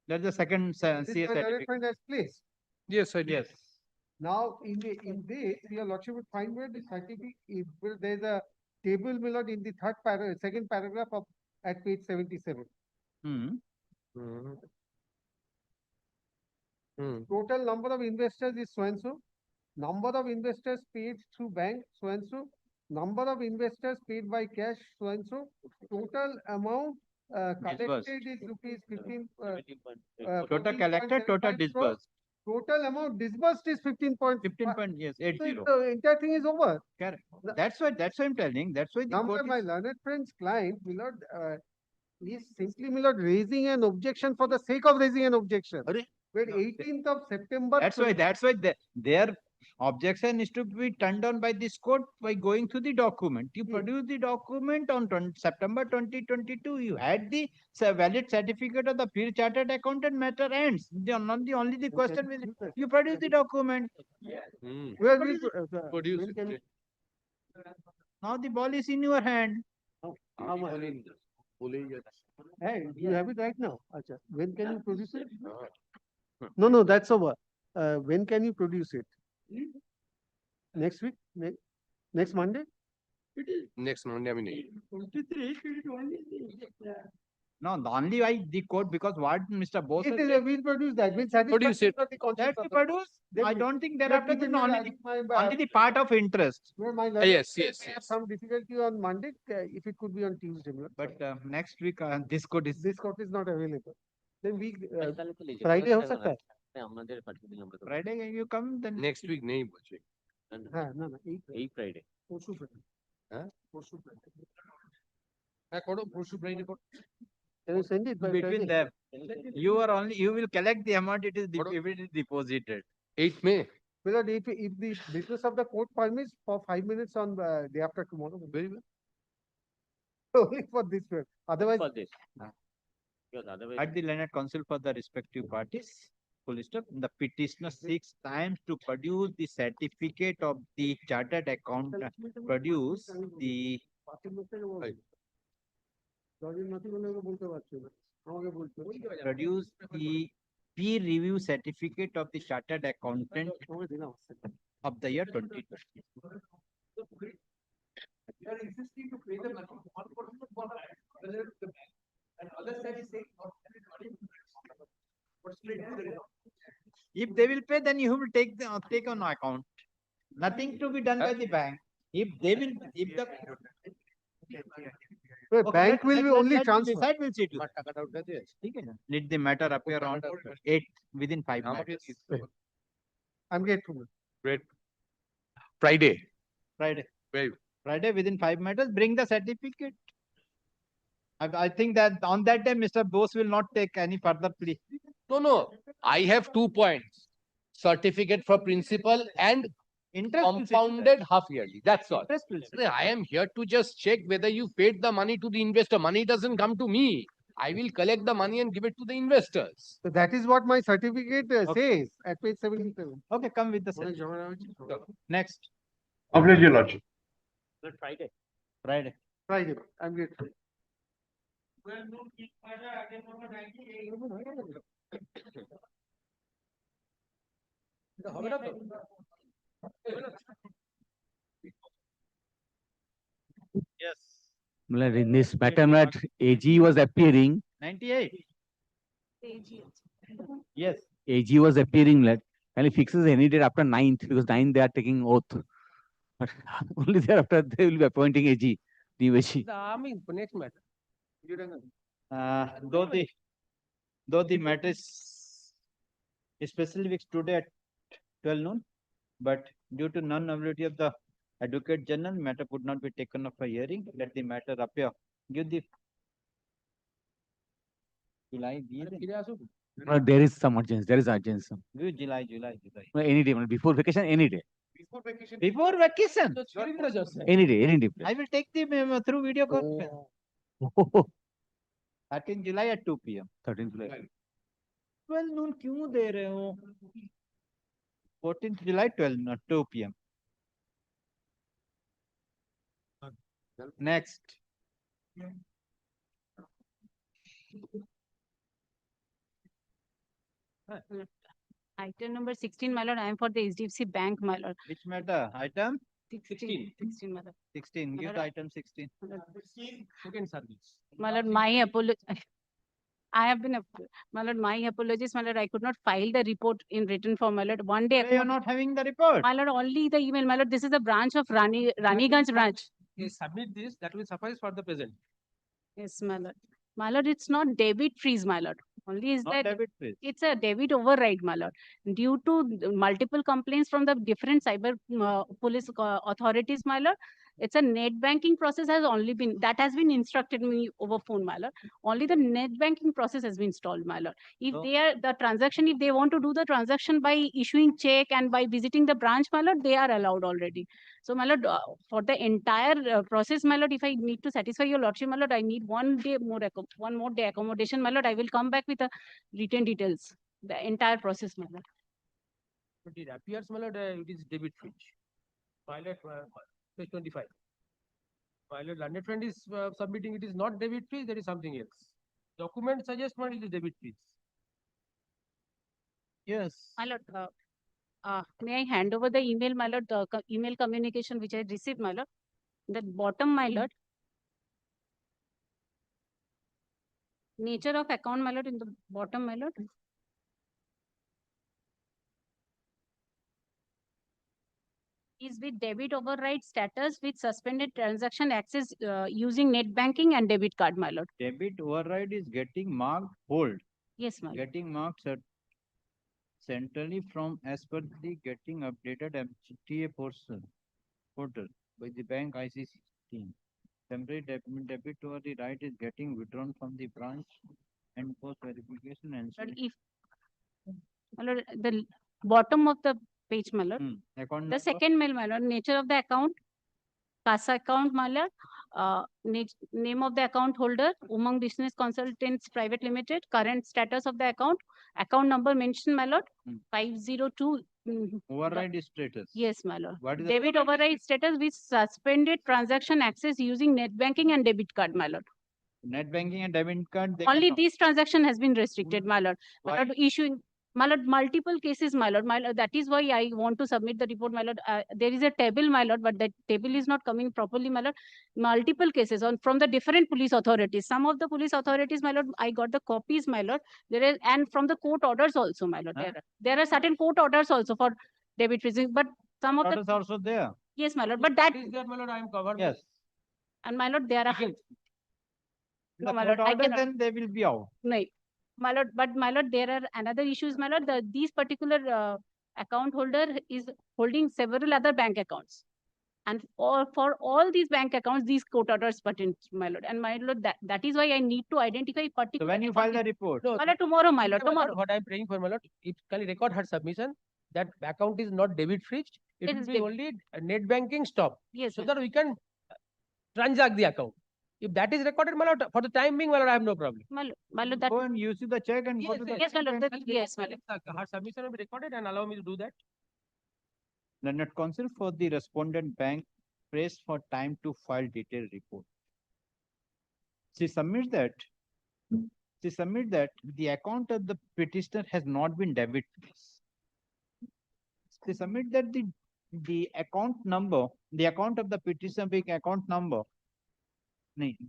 That's the second This CS my learned certificate. friend has placed. Yes, I did. Yes. Now, in this, your lordship would find where the certificate, there's a table, my lord, in the second paragraph of at page 77. Total number of investors is so and so. Number of investors paid through bank, so and so. Number of investors paid by cash, so and so. Total amount collected is rupees 15. Total collected, total disbursed. Total amount disbursed is 15.80. Yes, the entire thing is over. Correct. That's why I'm telling. That's why the Number court my is, learned friend's client, my lord, is simply, my lord, raising an objection for the sake of raising an objection. When 18th of September. That's why their objection is to be turned down by this court by going through the document. You produce the document on September 2022. You had the valid certificate of the peer chartered accountant, matter ends. Only the question is you produce the document. Where will Produce when it. Now the ball is in your hand. Hey, you have it right now. Acha. When can you produce it? No, that's over. When can you produce it? Next week? Next Monday? Next Monday, I mean. No, only why the court, because what Mr. Bose It has is, said, we'll produce that. We'll satisfy Produce it. the concept that of you the- produce. Then I we- don't think Let thereafter me then tell you, only the part of interest. Where my Yes, learned yes, have yes. some difficulty on Monday, if it could be on Tuesday. my lord. But next week this court is This court is not available. Then we, Friday हो सकता है? Friday. You come then. Next week, nahi bache. हाँ, no, 8 Friday. परसों Friday. Huh? परसों Friday. Friday. Can you send it by Between Friday? them, you will collect the amount. If it is deposited. 8 May. My lord, if the business of the court permits for 5 minutes on day after tomorrow. Very well. Only for this one. Otherwise, At the learned counsel for the respective parties, full stop. The petitioner seeks time to produce the certificate of the chartered account. Produce the produce the peer review certificate of the chartered accountant of the year 2020. You are insisting to pay the money, 1% of what whether the bank and other side is saying not money. What's the If they will pay, then you will take on account. Nothing to be done by the bank. If they will, if the bank will be only transfer. Decide will see to. Let the matter appear on 8 within 5 minutes. I'm grateful. Great. Friday. Friday. Very Friday within 5 minutes, bring the certificate. I think that on that day, Mr. Bose will not take any further plea. No. I have 2 points. Certificate for principal and Interest compounded half yearly. That's all. Interest will sit. I am here to just check whether you paid the money to the investor. Money doesn't come to me. I will collect the money and give it to the investors. So that is what my certificate says at page 77. Okay, come with the certificate. Next. Oblige your lordship. Friday. Friday. I'm grateful. Yes. In this matter, that AG was appearing. 98. Yes. AG was appearing, and he fixes any date after 9th, because 9th they are taking oath. But only thereafter they will be appointing AG, DVC. Next matter. Though the matter is especially fixed today at 12 noon, but due to non-availability of the Advocate General, matter could not be taken up for hearing. Let the matter appear. Give the July, There is some urgency. There is urgency. July. Any day, before vacation, any day. Before vacation. Any day, any day. I will take the through video conference. Oh. 13 July at 2 p.m. 13th July. 12 noon क्यों दे रहे हो? 14th July 12 not 2 p.m. Next. Item number 16, my lord, I am for the HDFC Bank, my lord. Which matter? Item 16, my lord. 16. Give the item 16. Second service. My lord, my apology. I have been, my lord, my apologies, my lord, I could not file the report in written form, my lord. One day, Why you are not having the report? my lord, only the email, my lord, this is the branch of Raniganj branch. Yes, submit this, that will suffice for the present. Yes, my lord. My lord, it's not debit freeze, my lord. Only is Not that debit freeze. it's a debit override, my lord. Due to multiple complaints from the different cyber police authorities, my lord, it's a net banking process has only been, that has been instructed me over phone, my lord. Only the net banking process has been installed, my lord. If So- they are the transaction, if they want to do the transaction by issuing check and by visiting the branch, my lord, they are allowed already. So, my lord, for the entire process, my lord, if I need to satisfy your lordship, my lord, I need one more day accommodation, my lord. I will come back with the written details, the entire process, my lord. But it appears, my lord, it is debit free. Pilot, page 25. Pilot landed friend is submitting, it is not debit free, there is something else. Document suggests what it is debit free. Yes. My lord, may I hand over the email, my lord, the email communication which I received, my lord? The bottom, my lord. Nature of account, my lord, in the bottom, my lord. Is with debit override status with suspended transaction access using net banking and debit card, my lord. Debit override is getting marked hold. Yes, my lord. Getting marked centrally from as per the getting updated MTA portal by the bank ICC team. Temporary debit override is getting withdrawn from the branch and post verification and But if, my lord, the bottom of the page, my lord. account The number? second mail, my lord, nature of the account, CASA account, my lord, name of the account holder, Umang Business Consultants Private Limited, current status of the account number mentioned, my lord, 502. Override status. Yes, my lord. What is the Debit override status with suspended transaction access using net banking and debit card, my lord. net banking and debit card? They Only cannot. this transaction has been restricted, my lord. My Why? lord, issuing, my lord, multiple cases, my lord. My lord, that is why I want to submit the report, my lord. There is a table, my lord, but that table is not coming properly, my lord. Multiple cases on from the different police authorities. Some of the police authorities, my lord, I got the copies, my lord. There is, and from the court orders also, my lord. Huh? There are certain court orders also for debit freezing, but some of Orders the also there. yes, my lord. But that Is there, my lord, I am covered. Yes. and my lord, there are no, my lord, I Order, cannot. then they will be out. No, my lord, but my lord, there are another issues, my lord. These particular account holder is holding several other bank accounts, and for all these bank accounts, these court orders pertain, my lord. And my lord, that is why I need to identify So particular. when you file the report? No, My lord, tomorrow, my lord, my lord, tomorrow. what I am praying for, my lord, it can record her submission that account is not debit free. It It will is be debit. only net banking stop. Yes, So my that we can transact the account. If that is recorded, my lord, for the time being, my lord, I have no problem. my lord, that Go and use the check and go to the. yes, my lord, yes, my lord. Her submission will be recorded and allow me to do that. Learned counsel for the respondent bank pressed for time to file detailed report. She submits that. She submits that the account of the petitioner has not been debit. She submits that the account number, the account of the petitioner being account number,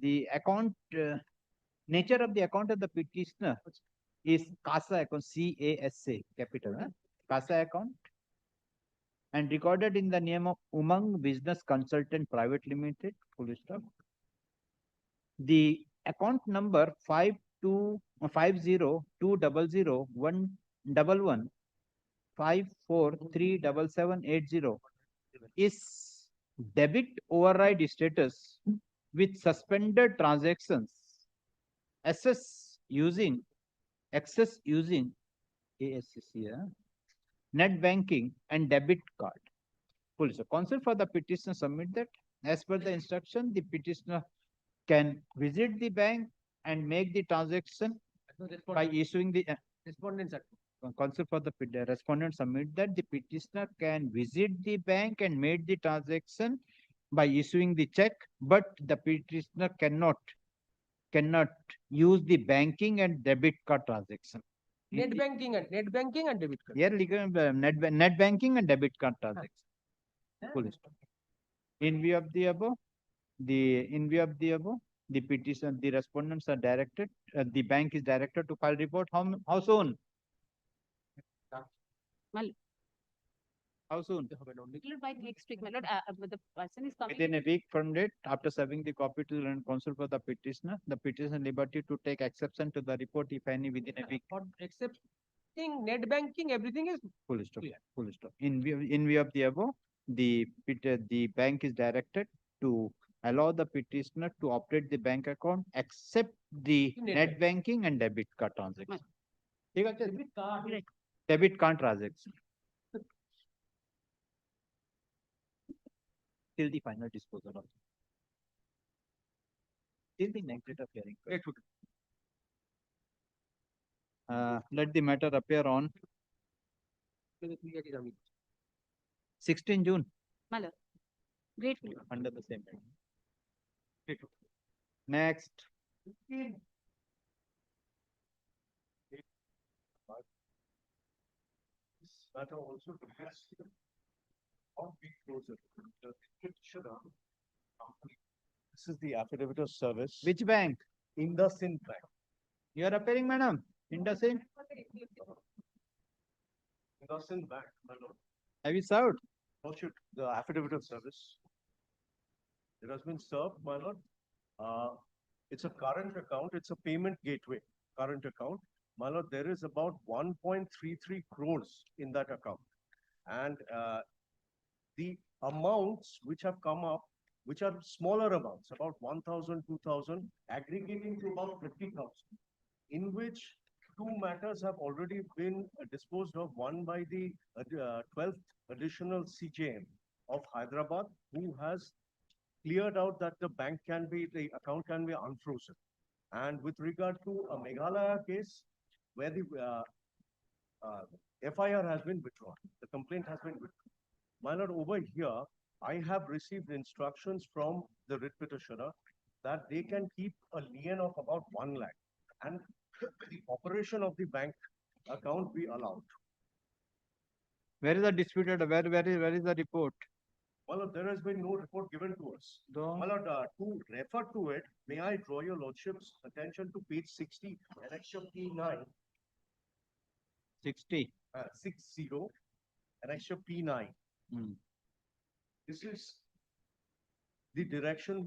the account nature of the account of the petitioner is CASA account, CASA capital, CASA account, and recorded in the name of Umang Business Consultant Private Limited, full stop. The account number 5250201154377780 is debit override status with suspended transactions access using access using ASCC, net banking and debit card. Full stop. Counsel for the petitioner submit that as per the instruction, the petitioner can visit the bank and make the transaction by issuing the Respondents are. counsel for the respondent submit that the petitioner can visit the bank and make the transaction by issuing the check, but the petitioner cannot use the banking and debit card transaction. Net banking and debit card. Here, net banking and debit card transaction. Full stop. In view of the above, the petition, the respondents are directed, the bank is directed to file report. How soon? Well, How soon? by next week, my lord, the person is coming. Within a week from date, after serving the copy to the counsel for the petitioner liberty to take exception to the report, if any, within a week. For accepting net banking, everything is Full stop. clear. Full stop. In view of the above, the bank is directed to allow the petitioner to operate the bank account except the net banking and debit card transaction. Debit card. Debit card transaction. Till the final disposal of. Till the next date of hearing. Let the matter appear on 16 June My lord, grateful. under the same heading. Next. This matter also has one big closer. The petitioner company. This is the affidavit of service. Which bank? IndusInd Bank. You are appearing, madam? IndusInd? IndusInd Bank, my lord. Have you served? Lordship, the affidavit of service. It has been served, my lord. It's a current account, it's a payment gateway, current account. My lord, there is about 1.33 crores in that account. And the amounts which have come up, which are smaller amounts, about 1,000, 2,000, aggregating to about 50,000, in which two matters have already been disposed of, one by the 12th additional CJM of Hyderabad, who has cleared out that the account can be unfrozen. And with regard to a Meghalaya case, where the FIR has been withdrawn, the complaint has been withdrawn. My lord, over here, I have received instructions from the writ petitioner that they can keep a lien of about 1 lakh, and the operation of the bank account be allowed. Where is the disputed? Where is the report? My lord, there has been no report given to us. My lord, to refer to it, may I draw your lordship's attention to page 60, annexure P9. 60. 60, annexure P9. This is the direction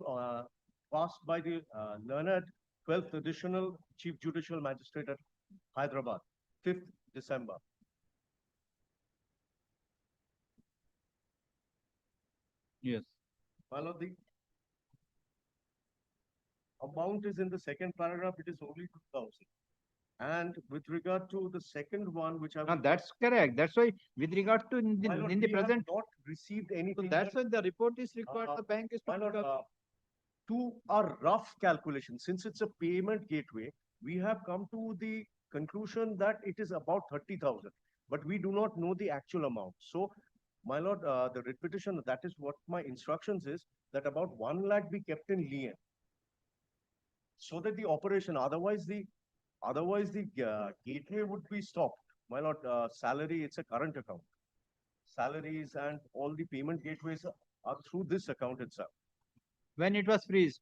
passed by the learned 12th additional Chief Judicial Magistrate at Hyderabad, 5th December. Yes. My lord, the amount is in the second paragraph, it is only 2,000. And with regard to the second one, which I've. No, that's correct. That's why with regard to in My lord, the we have present. not received anything. So that's why the report is required. The bank is to. My lord, to a rough calculation, since it's a payment gateway, we have come to the conclusion that it is about 30,000, but we do not know the actual amount. So, my lord, the writ petition, that is what my instructions is, that about 1 lakh be kept in lien, so that the operation, otherwise the gateway would be stopped. My lord, salary, it's a current account. Salaries and all the payment gateways are through this account itself. When it was freezed.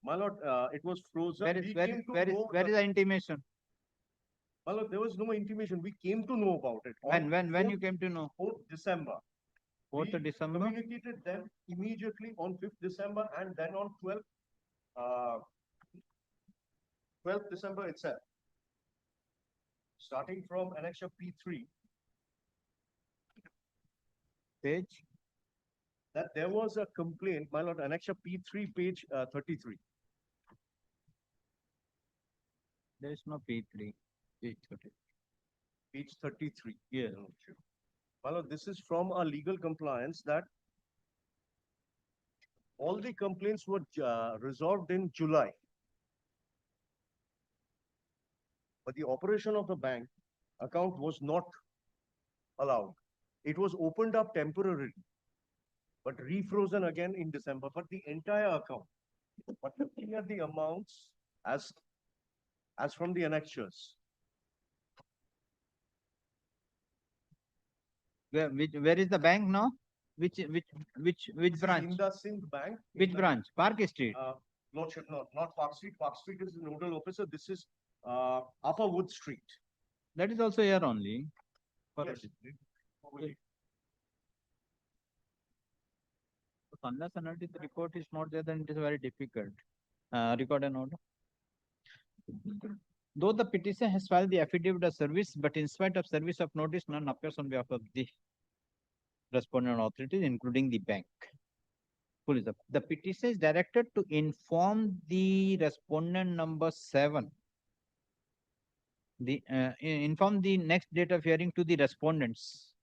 My lord, it was frozen. Where is the intimation? My lord, there was no intimation. We came to know about it. When you came to know? 4th December. 4th December. Communicated them immediately on 5th December, and then on 12th December itself. Starting from annexure P3. Page. That there was a complaint, my lord, annexure P3, page 33. There is no P3. Page 33. Yeah. Well, this is from our legal compliance that all the complaints were resolved in July. But the operation of the bank account was not allowed. It was opened up temporarily, but refrozen again in December, but the entire account. But looking at the amounts as from the annexures. Where is the bank now? Which branch? IndusInd Bank. Which branch? Park Street. Lordship, not Park Street. Park Street is the nodal officer. This is Upper Wood Street. That is also here only. Yes. Unless the report is not there, then it is very difficult. Record an order. Though the petition has filed the affidavit of service, but in spite of service of notice, none appears on behalf of the respondent authorities, including the bank. The petition is directed to inform the respondent number 7. Inform the next date of hearing to the respondents,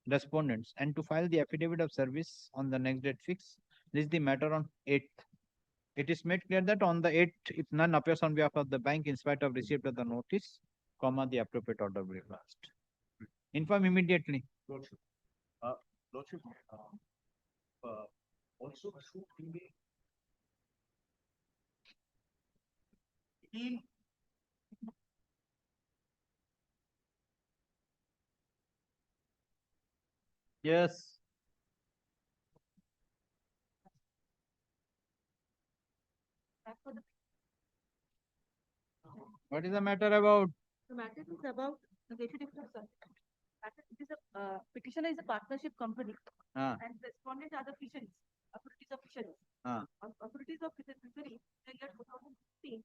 and to file the affidavit of service on the next date fixed. This is the matter on 8th. It is made clear that on the 8th, if none appears on behalf of the bank in spite of receipt of the notice, the appropriate order will be passed. Inform immediately. Lordship. Lordship. Also should be Yes. What is the matter about? The matter is about the petitioner is a partnership company and respondents are the fisheries, authorities of fisheries. Authorities of fisheries in the year 2016,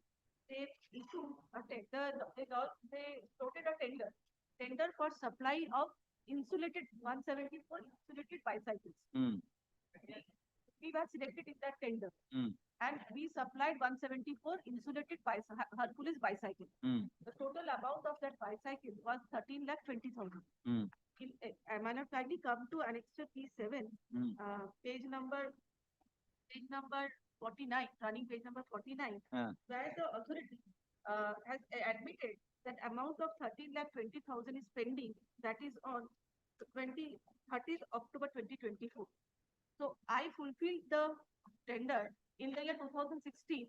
they issued a tender, they floated a tender for supply of insulated 174 insulated bicycles. We were selected in that tender. And we supplied 174 insulated Hercules bicycle. The total amount of that bicycle was 13,20,000. I might have kindly come to annexure P7, page number 49, running page number 49, where the authority has admitted that amount of 13,20,000 is pending. That is on 30th October 2024. So I fulfilled the tender in the year 2016,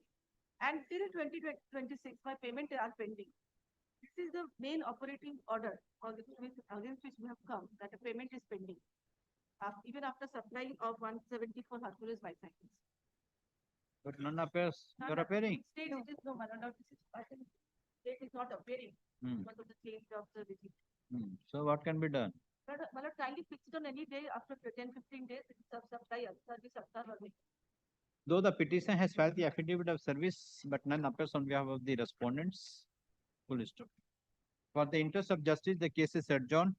and till 2026, my payment are pending. This is the main operating order against which we have come, that the payment is pending, even after supplying of 174 Hercules bicycles. But none appears. You are appearing. State it is no, Madam. State is not appearing because of the change of the regime. So what can be done? But kindly fix it on any day after 10-15 days. Supply service. Though the petition has filed the affidavit of service, but none appears on behalf of the respondents. Full stop. For the interest of justice, the case is adjourned.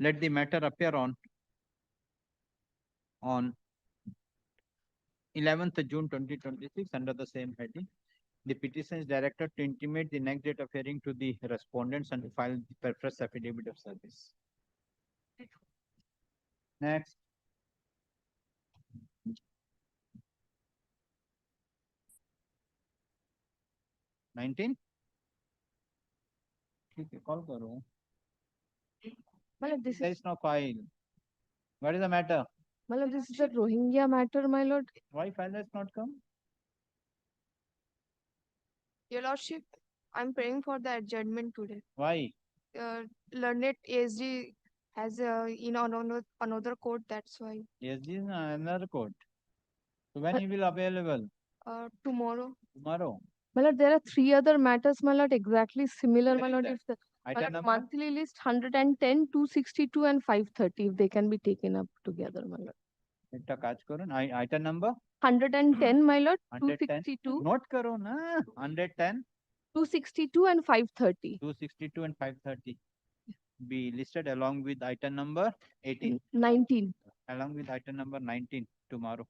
Let the matter appear on 11th June 2026 under the same heading. The petition is directed to intimate the next date of hearing to the respondents and to file the fresh affidavit of service. Next. Nineteen. Call karo. This There is no file. What is the matter? This is the Rohingya matter, my lord. Why file has not come? Your lordship, I'm praying for the adjournment today. Why? Learned ASG has another court, that's why. ASG is another court. So when he will available? Tomorrow. Tomorrow. My lord, there are 3 other matters, my lord, exactly similar, my lord. If the monthly list 110, 262 and 530, if they can be taken up together, my lord. Item number? 110, my lord, 110. 262. Note karo na. 110. 262 and 530. 262 and 530. Be listed along with item number 18. 19. Along with item number 19 tomorrow.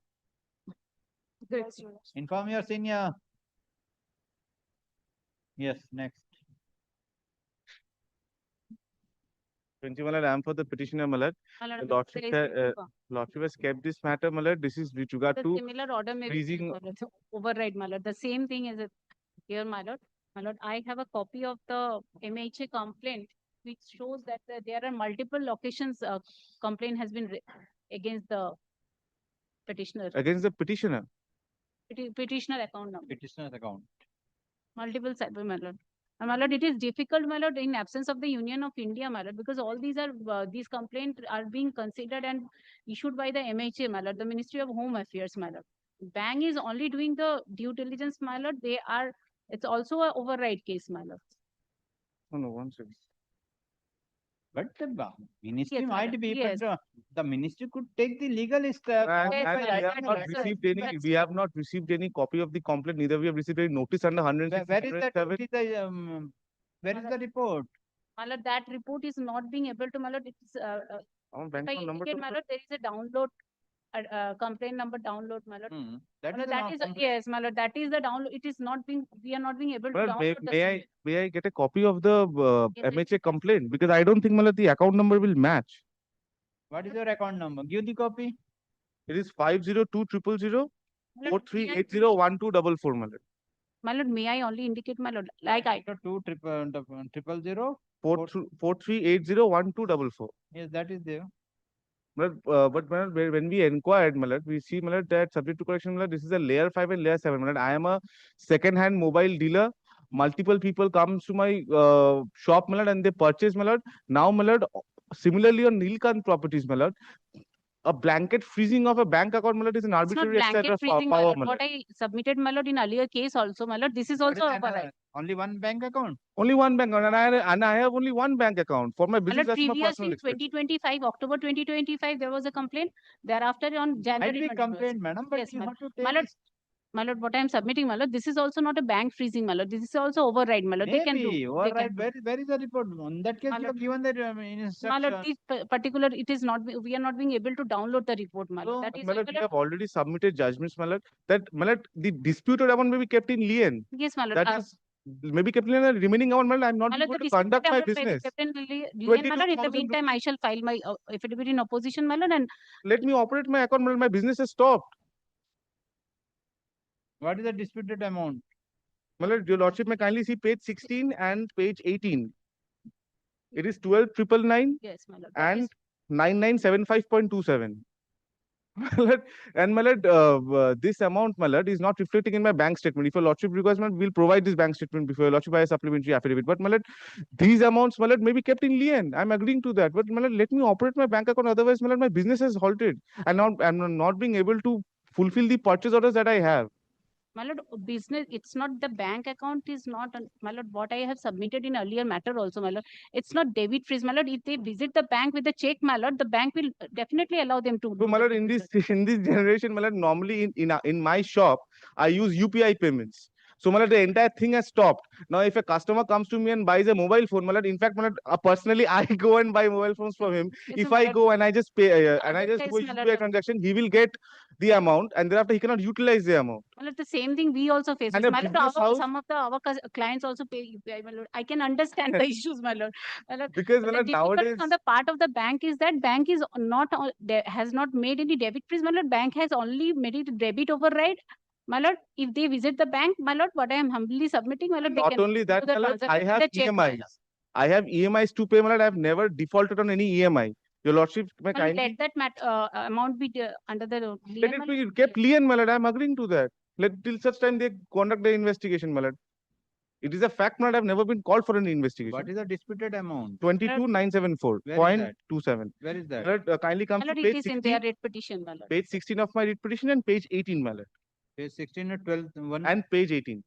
Great. Inform your senior. Yes, next. 20, my lord, I am for the petitioner, my lord. My lord, The Lordship, there is Lordship has kept this matter, my lord. This is with regard the to similar order may be freezing. my lord. So override, my lord. The same thing is here, my lord. My lord, I have a copy of the MHA complaint which shows that there are multiple locations complaint has been against the petitioner. Against the petitioner. Petitioner account number. Petitioner's account. Multiple cyber, my lord. And my lord, it is difficult, my lord, in absence of the Union of India, my lord, because all these are these complaints are being considered and issued by the MHA, my lord, the Ministry of Home Affairs, my lord. Bank is only doing the due diligence, my lord. It's also an override case, my lord. Oh, no, one second. But the ministry Yes, might madam. be, Yes. but the ministry could take the legal step. And Yes, we madam. have not That's received right. any, That's we have not received any copy of the complaint, neither we have received any notice under 106. Where is that? Where is the report? My lord, that report is not being able to, my lord, it's, On if bank I account number indicate, two, my lord, there is a download, complaint number download, my lord. That My is lord, that is, yes, my lord, that is the download. It is not being, we are not being able to Well, download the same. may I get a copy of the Yes, MHA complaint? Because I don't think, Malad, the account number will match. What is your account number? Give the copy. It is 502 My lord, 43801244, Malad. My lord, may I only indicate, my lord, like I, 20000. 43801244. Yes, that is there. But Malad, when we inquired, Malad, we see, Malad, that subject to correction, Malad, this is a layer 5 and layer 7. Malad, I am a second-hand mobile dealer. Multiple people comes to my shop, Malad, and they purchase, Malad. Now, Malad, similarly on Nilkant properties, Malad, a blanket freezing of a bank account, Malad, is an it's not arbitrary exercise blanket of freezing, my power, lord. Malad. What I submitted, my lord, in earlier case also, my lord, this is also override. Only one bank account. Only one bank account, and I have only one bank account for my My business. lord, That's my previously personal in expense. 2025, October 2025, there was a complaint. Thereafter on January. Might be 21st. complaint, madam, but Yes, you my have to my take lord, it. my lord, what I am submitting, my lord, this is also not a bank freezing, my lord. This is also override, my lord. They can do. Maybe, They override. can. Where is the report? In that case, My you lord, have given the my lord, instruction. this particular, it is not, we are not being able to download the report, my lord. So, That is, Malad, my we lord. have already submitted judgments, Malad, that Malad, the disputed amount may be kept in lien. Yes, my lord. That is maybe kept in the remaining amount, Malad. I'm not My able lord, to the conduct my disputed amount may be business. kept in lien, my lord. In the 22,000 meantime, I shall file my affidavit in opposition, my lord, and Let me operate my account, Malad. My business has stopped. what is the disputed amount? Malad, your lordship may kindly see page 16 and page 18. It is 12,999 yes, my lord. and 9975.27. And Malad, this amount, Malad, is not reflecting in my bank statement. If your lordship requires, Malad, we'll provide this bank statement before your lordship by a supplementary affidavit. But Malad, these amounts, Malad, may be kept in lien. I'm agreeing to that. But Malad, let me operate my bank account. Otherwise, Malad, my business has halted. And now I'm not being able to fulfill the purchase orders that I have. My lord, business, it's not the bank account is not, my lord, what I have submitted in earlier matter also, my lord, it's not debit freeze, my lord. If they visit the bank with the check, my lord, the bank will definitely allow them to. So, do Malad, the in business. this generation, Malad, normally in my shop, I use UPI payments. So, Malad, the entire thing has stopped. Now, if a customer comes to me and buys a mobile phone, Malad, in fact, Malad, personally, I go and buy mobile phones from him. Yes, If my I lord. go and I just pay and I Other just do case, a my UPI lord, transaction, he will get the amount, and thereafter he cannot utilize the amount. my lord, the same thing we also face. And a My lord, business house, some of the our clients also pay UPI, my lord. I can understand the issues, my lord. My lord, because but the Malad, difficulty nowadays, on the part of the bank is that bank is not has not made any debit freeze, my lord. Bank has only made it debit override. My lord, if they visit the bank, my lord, what I am humbly submitting, my lord, they not can only do that, the Malad, I transaction have with the check, my lord. EMIs. I have EMIs to pay, Malad. I have never defaulted on any EMI. Your lordship may My lord, kindly let that amount be under the let lien, it my be lord. kept lien, Malad. I'm agreeing to that. Let till such time they conduct the investigation, Malad. It is a fact, Malad. I've never been called for an investigation. What is the disputed amount? 22,974.27. Where is that? Malad, kindly My comes to lord, it page is in their 16, writ petition, my lord. page 16 of my writ petition and page 18, Malad. Page 16 or 12, And page 18.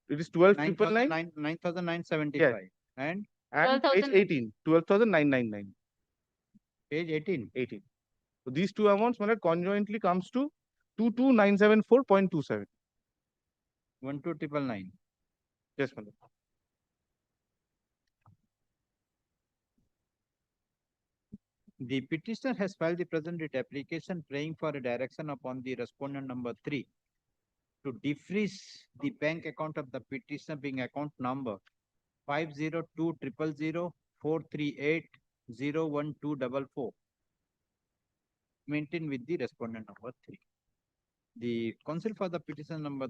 It is 12,999. 9,975. Yes. And And page 12,000. 18, 12,999. page 18. 18. So these two amounts, Malad, conjointly comes to 22,974.27. 12,999. Yes, Malad. The petitioner has filed the present writ application praying for a direction upon the respondent number 3 to defreeze the bank account of the petitioner being account number 502000438 01244 maintained with the respondent number 3. The counsel for the petition number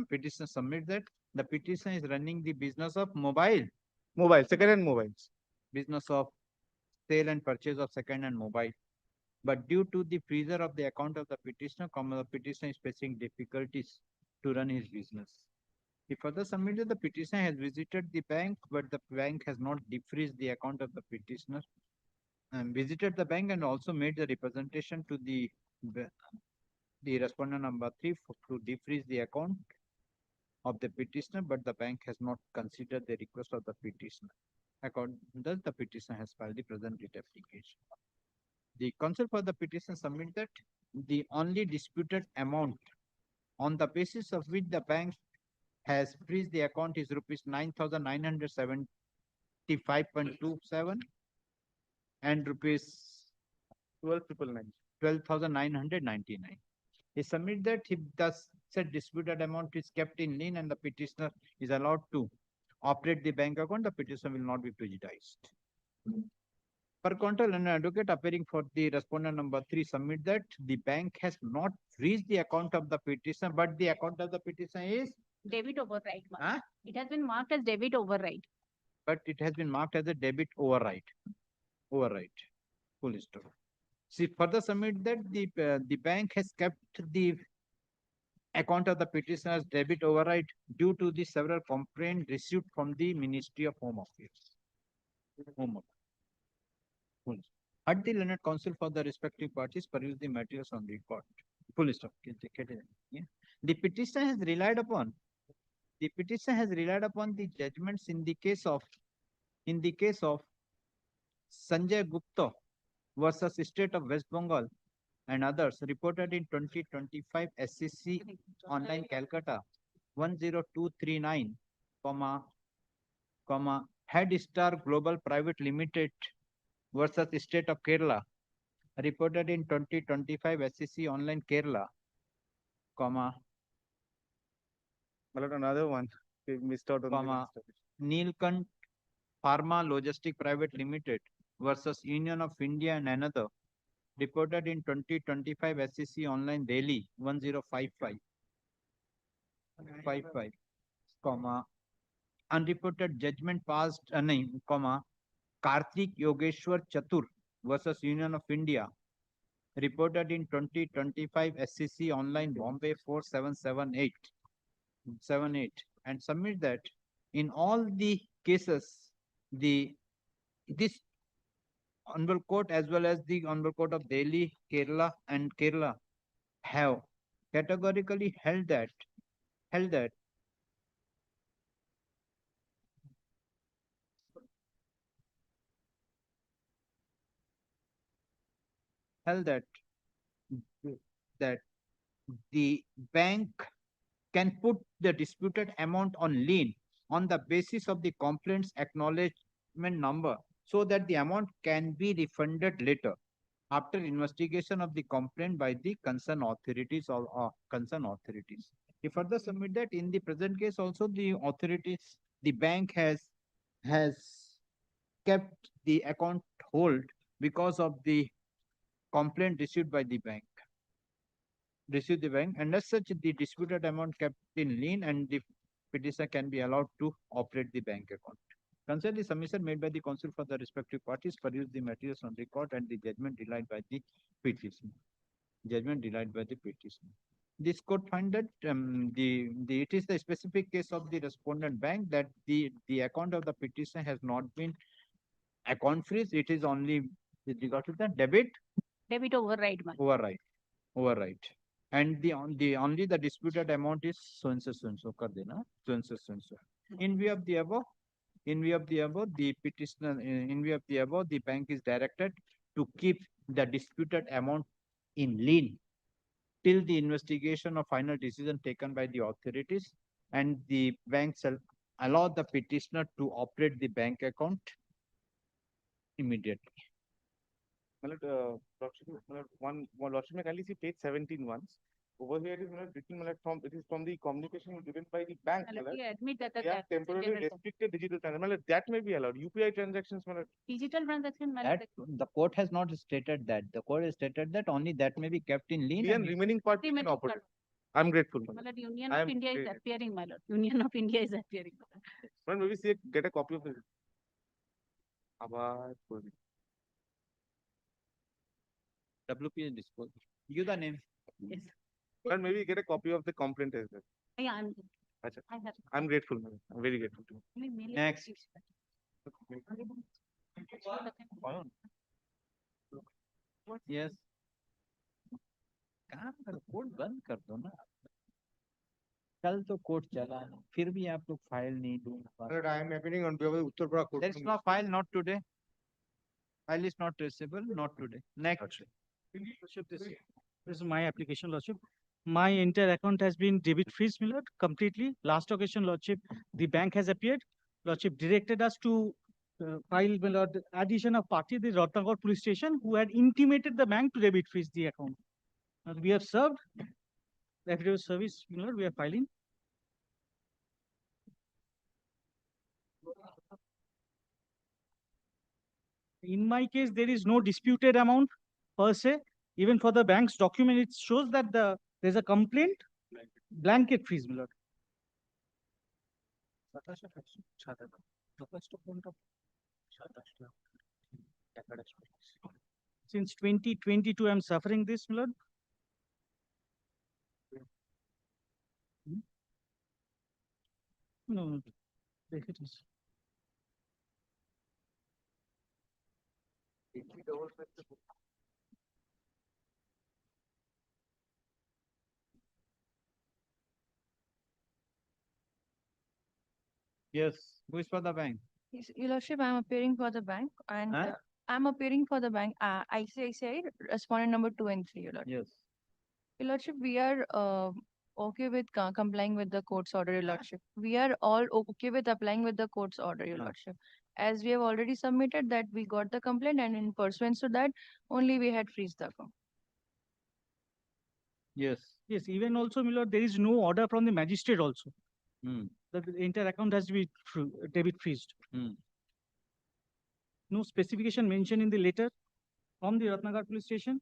petition submit that the petition is running the business of Mobile, second-hand mobiles. business of sale and purchase of second-hand mobile. But due to the freezer of the account of the petitioner, the petitioner is facing difficulties to run his business. He further submitted the petitioner has visited the bank, but the bank has not defreezed the account of the petitioner. And visited the bank and also made the representation to the respondent number 3 to defreeze the account of the petitioner, but the bank has not considered the request of the petitioner. Thus, the petitioner has filed the present writ application. The counsel for the petition submit that the only disputed amount on the basis of which the bank has freezed the account is rupees 9,975.27 and rupees 12,999. He submit that if the said disputed amount is kept in lien and the petitioner is allowed to operate the bank account, the petitioner will not be prejudiced. Per contra, an advocate appearing for the respondent number 3 submit that the bank has not freezed the account of the petitioner, but the account of the petitioner is Debit override. It has been marked as debit override. but it has been marked as a debit override. Full stop. See, further submit that the bank has kept the account of the petitioner as debit override due to the several complaints received from the Ministry of Home Affairs. At the learned counsel for the respective parties peruse the materials on record. Full stop. Yeah. The petitioner has relied upon the judgments in the case of Sanjay Gupta versus State of West Bengal and others reported in 2025 SCC online Calcutta 10239, Head Star Global Private Limited versus State of Kerala reported in 2025 SCC online Kerala, Another one. We missed out on Neelkant Pharma Logistic Private Limited versus Union of India and another reported in 2025 SCC online Delhi 1055, unreported judgment passed, Karthik Yogeshwar Chatur versus Union of India reported in 2025 SCC online Bombay 4778 and submit that in all the cases this Honorable Court as well as the Honorable Court of Delhi, Kerala have categorically held that the bank can put the disputed amount on lien on the basis of the complaint's acknowledgement number so that the amount can be refunded later after investigation of the complaint by the concerned authorities or concerned authorities. He further submit that in the present case also the bank has kept the account hold because of the complaint received by the bank. And as such the disputed amount kept in lien and the petitioner can be allowed to operate the bank account. Concern the submission made by the counsel for the respective parties peruse the materials on record and the judgment relied by the petitioner. This court find that it is the specific case of the respondent bank that the account of the petitioner has not been account freeze. It is only with regard to the debit override. Override. And only the disputed amount is so and so kar dena, so and so. In view of the above, the petitioner, the bank is directed to keep the disputed amount in lien till the investigation or final decision taken by the authorities, and the bank shall allow the petitioner to operate the bank account immediately. Lordship, may kindly see page 17 once. over here is written from, it is from the communication given by the bank. We admit that They are temporarily restricted digital transactions. That may be allowed. UPI transactions. Digital transaction. That the court has not stated that. The court has stated that only that may be kept in lien. And remaining part can operate. I'm grateful. Union of India is appearing, my lord. Union of India is appearing. Well, maybe see, get a copy of it. WP is disposed. Give the name. Yes. Well, maybe get a copy of the complaint as well. Yeah, I'm grateful, man. I'm very grateful to you. Next. Yes. काम करो, court बंद कर दो ना। कल तो court चला, फिर भी आप लोग फाइल नहीं दूंगा। I am appearing on behalf of Uttar Pradesh court. There is no file, not today. File is not traceable, not today. Next. This is my application, Lordship. My entire account has been debit freeze, my lord, completely. Last occasion, Lordship, the bank has appeared. Lordship directed us to file, my lord, addition of party, the Ratnagor police station, who had intimated the bank to debit freeze the account. We have served the affidavit service, my lord, we are filing. In my case, there is no disputed amount per se. Even for the bank's document, it shows that there's a complaint, blanket freeze, my lord. Since 2022, I'm suffering this, my lord. No, there it is. Yes, who is for the bank? Yes, Your Lordship, I'm appearing for the bank and Huh? I'm appearing for the bank. ICICI respondent number 2 and 3, Your Lordship. Yes. Your Lordship, we are okay with complying with the court's order, Your Lordship. We are all okay with applying with the court's order, Your Lordship. As we have already submitted that we got the complaint and in pursuance to that, only we had freezed the account. Yes. Yes, even also, my lord, there is no order from the magistrate also. The entire account has to be debit freezed. No specification mentioned in the letter from the Ratnagar police station.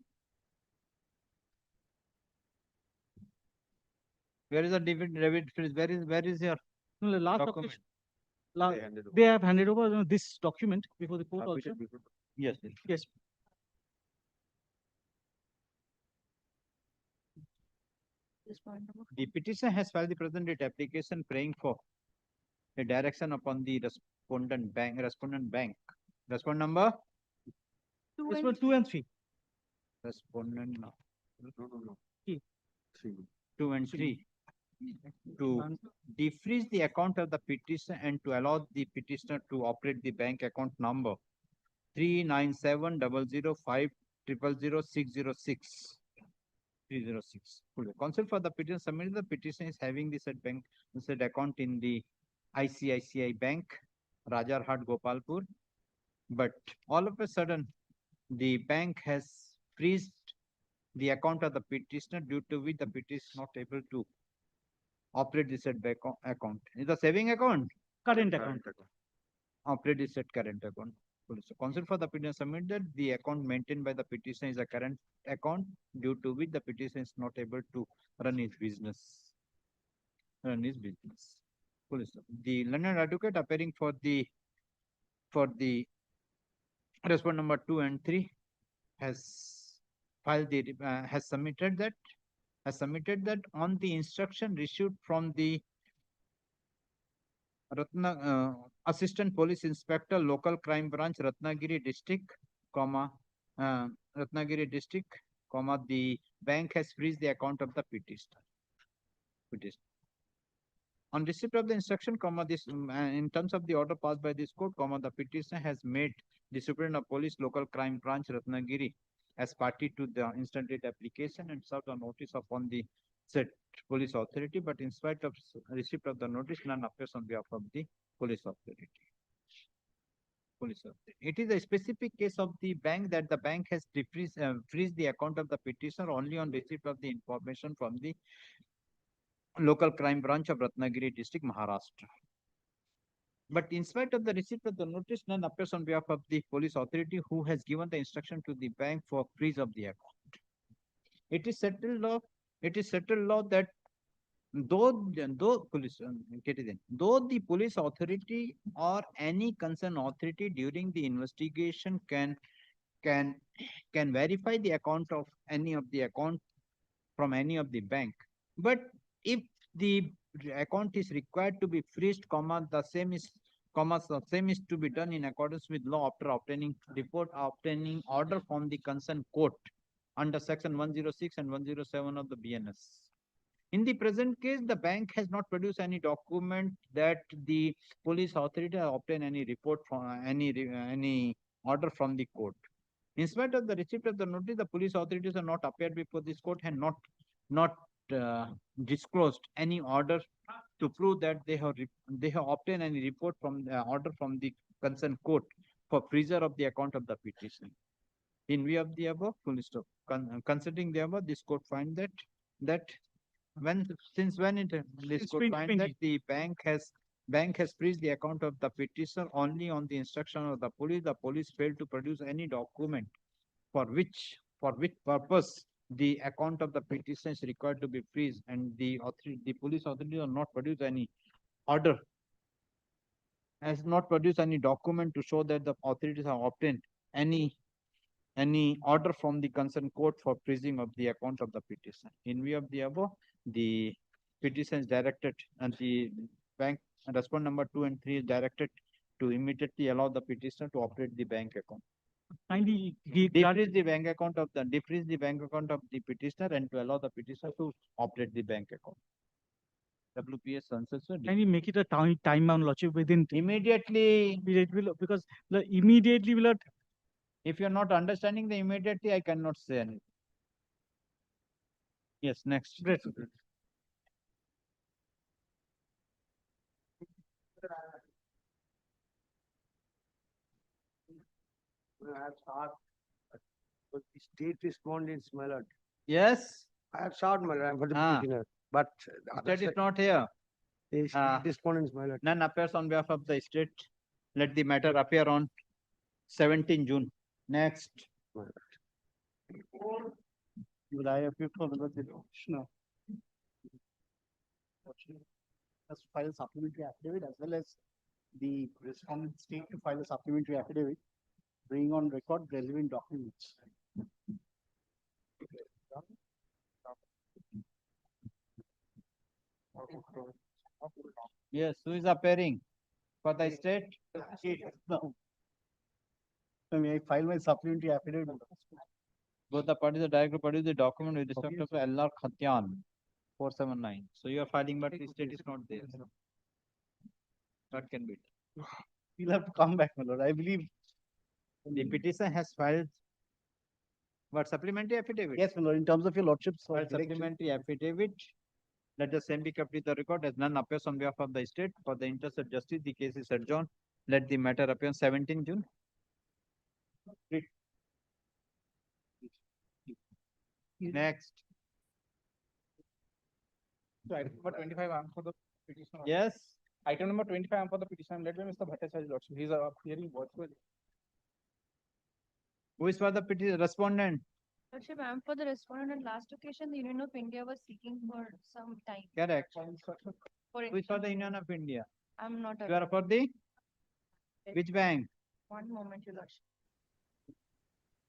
Where is the debit freeze? Where is your No, the last document? occasion, they have handed over this document before the court also. Yes. Yes. The petitioner has filed the present date application praying for a direction upon the respondent bank. Respondent number? 2 and 3. Respondent no. Three. 2 and 3. To defreeze the account of the petitioner and to allow the petitioner to operate the bank account number 39700500606. 306. Counsel for the petition submitted the petition is having the said bank said account in the ICICI Bank, Rajarhat, Gopalpur. But all of a sudden, the bank has freezed the account of the petitioner due to which the petitioner is not able to operate the said bank account. Is the saving account? Current account. Operate the said current account. So, counsel for the petitioner submitted the account maintained by the petitioner is a current account due to which the petitioner is not able to run his business. The learned advocate appearing for the respondent number 2 and 3 has filed the has submitted that on the instruction received from the Assistant Police Inspector, Local Crime Branch, Ratnagiri District, the bank has freezed the account of the petitioner. On receipt of the instruction, this in terms of the order passed by this court, the petitioner has made the Superintendent of Police, Local Crime Branch, Ratnagiri, as party to the instant date application and served a notice upon the said police authority, but in spite of receipt of the notice, none appears on behalf of the police authority. Police officer. It is a specific case of the bank that the bank has freeze the account of the petitioner only on receipt of the information from the local crime branch of Ratnagiri district, Maharashtra. But in spite of the receipt of the notice, none appears on behalf of the police authority who has given the instruction to the bank for freeze of the account. It is settled law that though the police authority or any concerned authority during the investigation can verify the account of any of the account from any of the bank, but if the account is required to be freezed, the same is to be done in accordance with law after obtaining order from the concerned court under section 106 and 107 of the BNS. In the present case, the bank has not produced any document that the police authority has obtained any report from any order from the court. In spite of the receipt of the notice, the police authorities have not appeared before this court and not disclosed any order to prove that they have obtained any report from order from the concerned court for freezer of the account of the petition. In view of the above, considering the above, this court find that the bank has freezed the account of the petitioner only on the instruction of the police failed to produce any document for which purpose the account of the petition is required to be freezed, and the police authority has not produced any order, has not produced any document to show that the authorities have obtained any order from the concerned court for freezing of the account of the petition. In view of the above, the petition is directed, and the bank response number 2 and 3 is directed to immediately allow the petitioner to operate the bank account. Kindly Defreeze the bank account of the petitioner and to allow the petitioner to operate the bank account. WPS answers. Can you make it a time bound, Lordship, within immediately? Because the immediately will not. If you're not understanding the immediately, I cannot say anything. Yes, next. Great. I have sought the state respondents, my lord. Yes. I have sought, my lord, for the petitioner, but State is not here. the state respondents, my lord. None appears on behalf of the state. Let the matter appear on 17 June. Next. Will I appear for the petitioner? Has to file a supplementary affidavit as well as the respondent state to file a supplementary affidavit, bring on record relevant documents. Yes, who is appearing for the state? No. So may I file my supplementary affidavit? Both the parties are directed to produce the document with respect to LR Khatyan 479. So you are filing, but the state is not there. That can be done. You'll have to come back, my lord. I believe the petition has filed what supplementary affidavit? Yes, my lord. In terms of your lordship's supplementary affidavit, let the same be kept with the record as none appears on behalf of the state. For the interest of justice, the case is adjourned. Let the matter appear on 17 June. Next. So item number 25, I'm for the petition. Yes. Item number 25, I'm for the petition led by Mr. Bhattacharya Lordship. He's appearing virtually. Who is for the petition respondent? Lordship, I'm for the respondent. On last occasion, the Union of India was seeking for some time. Correct. For Who is for the Union of India? I'm not You are for the which bank? One moment, Your Lordship.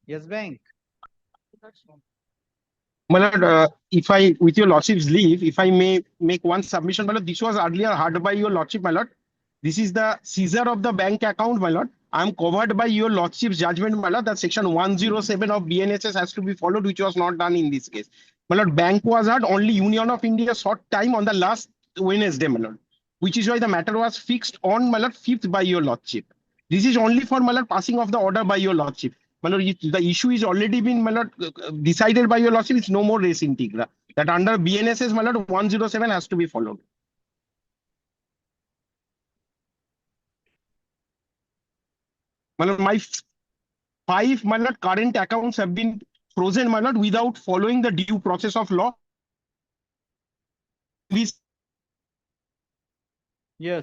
Yes, bank. My lord, if I, with your lordship's leave, if I may make one submission, my lord, this was earlier heard by your lordship, my lord. This is the seizure of the bank account, my lord. I am covered by your lordship's judgment, my lord, that section 107 of BNSS has to be followed, which was not done in this case. My lord, bank was heard, only Union of India sought time on the last Wednesday, my lord, which is why the matter was fixed on, my lord, 5th by your lordship. This is only for, my lord, passing of the order by your lordship. My lord, the issue is already been, my lord, decided by your lordship. It's no more res integra. That under BNSS, my lord, 107 has to be followed. my 5, my lord, current accounts have been frozen, my lord, without following the due process of law. Please. Yes.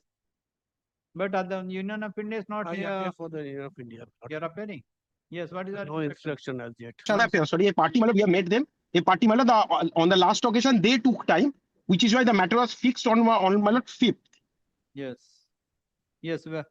But the Union of India is not I here. appear for the Union of India. You are appearing. Yes, what is that? No instruction as yet. Sorry, a party, my lord, we have met them. A party, my lord, on the last occasion, they took time, which is why the matter was fixed on my lord 5th. Yes. Yes, well,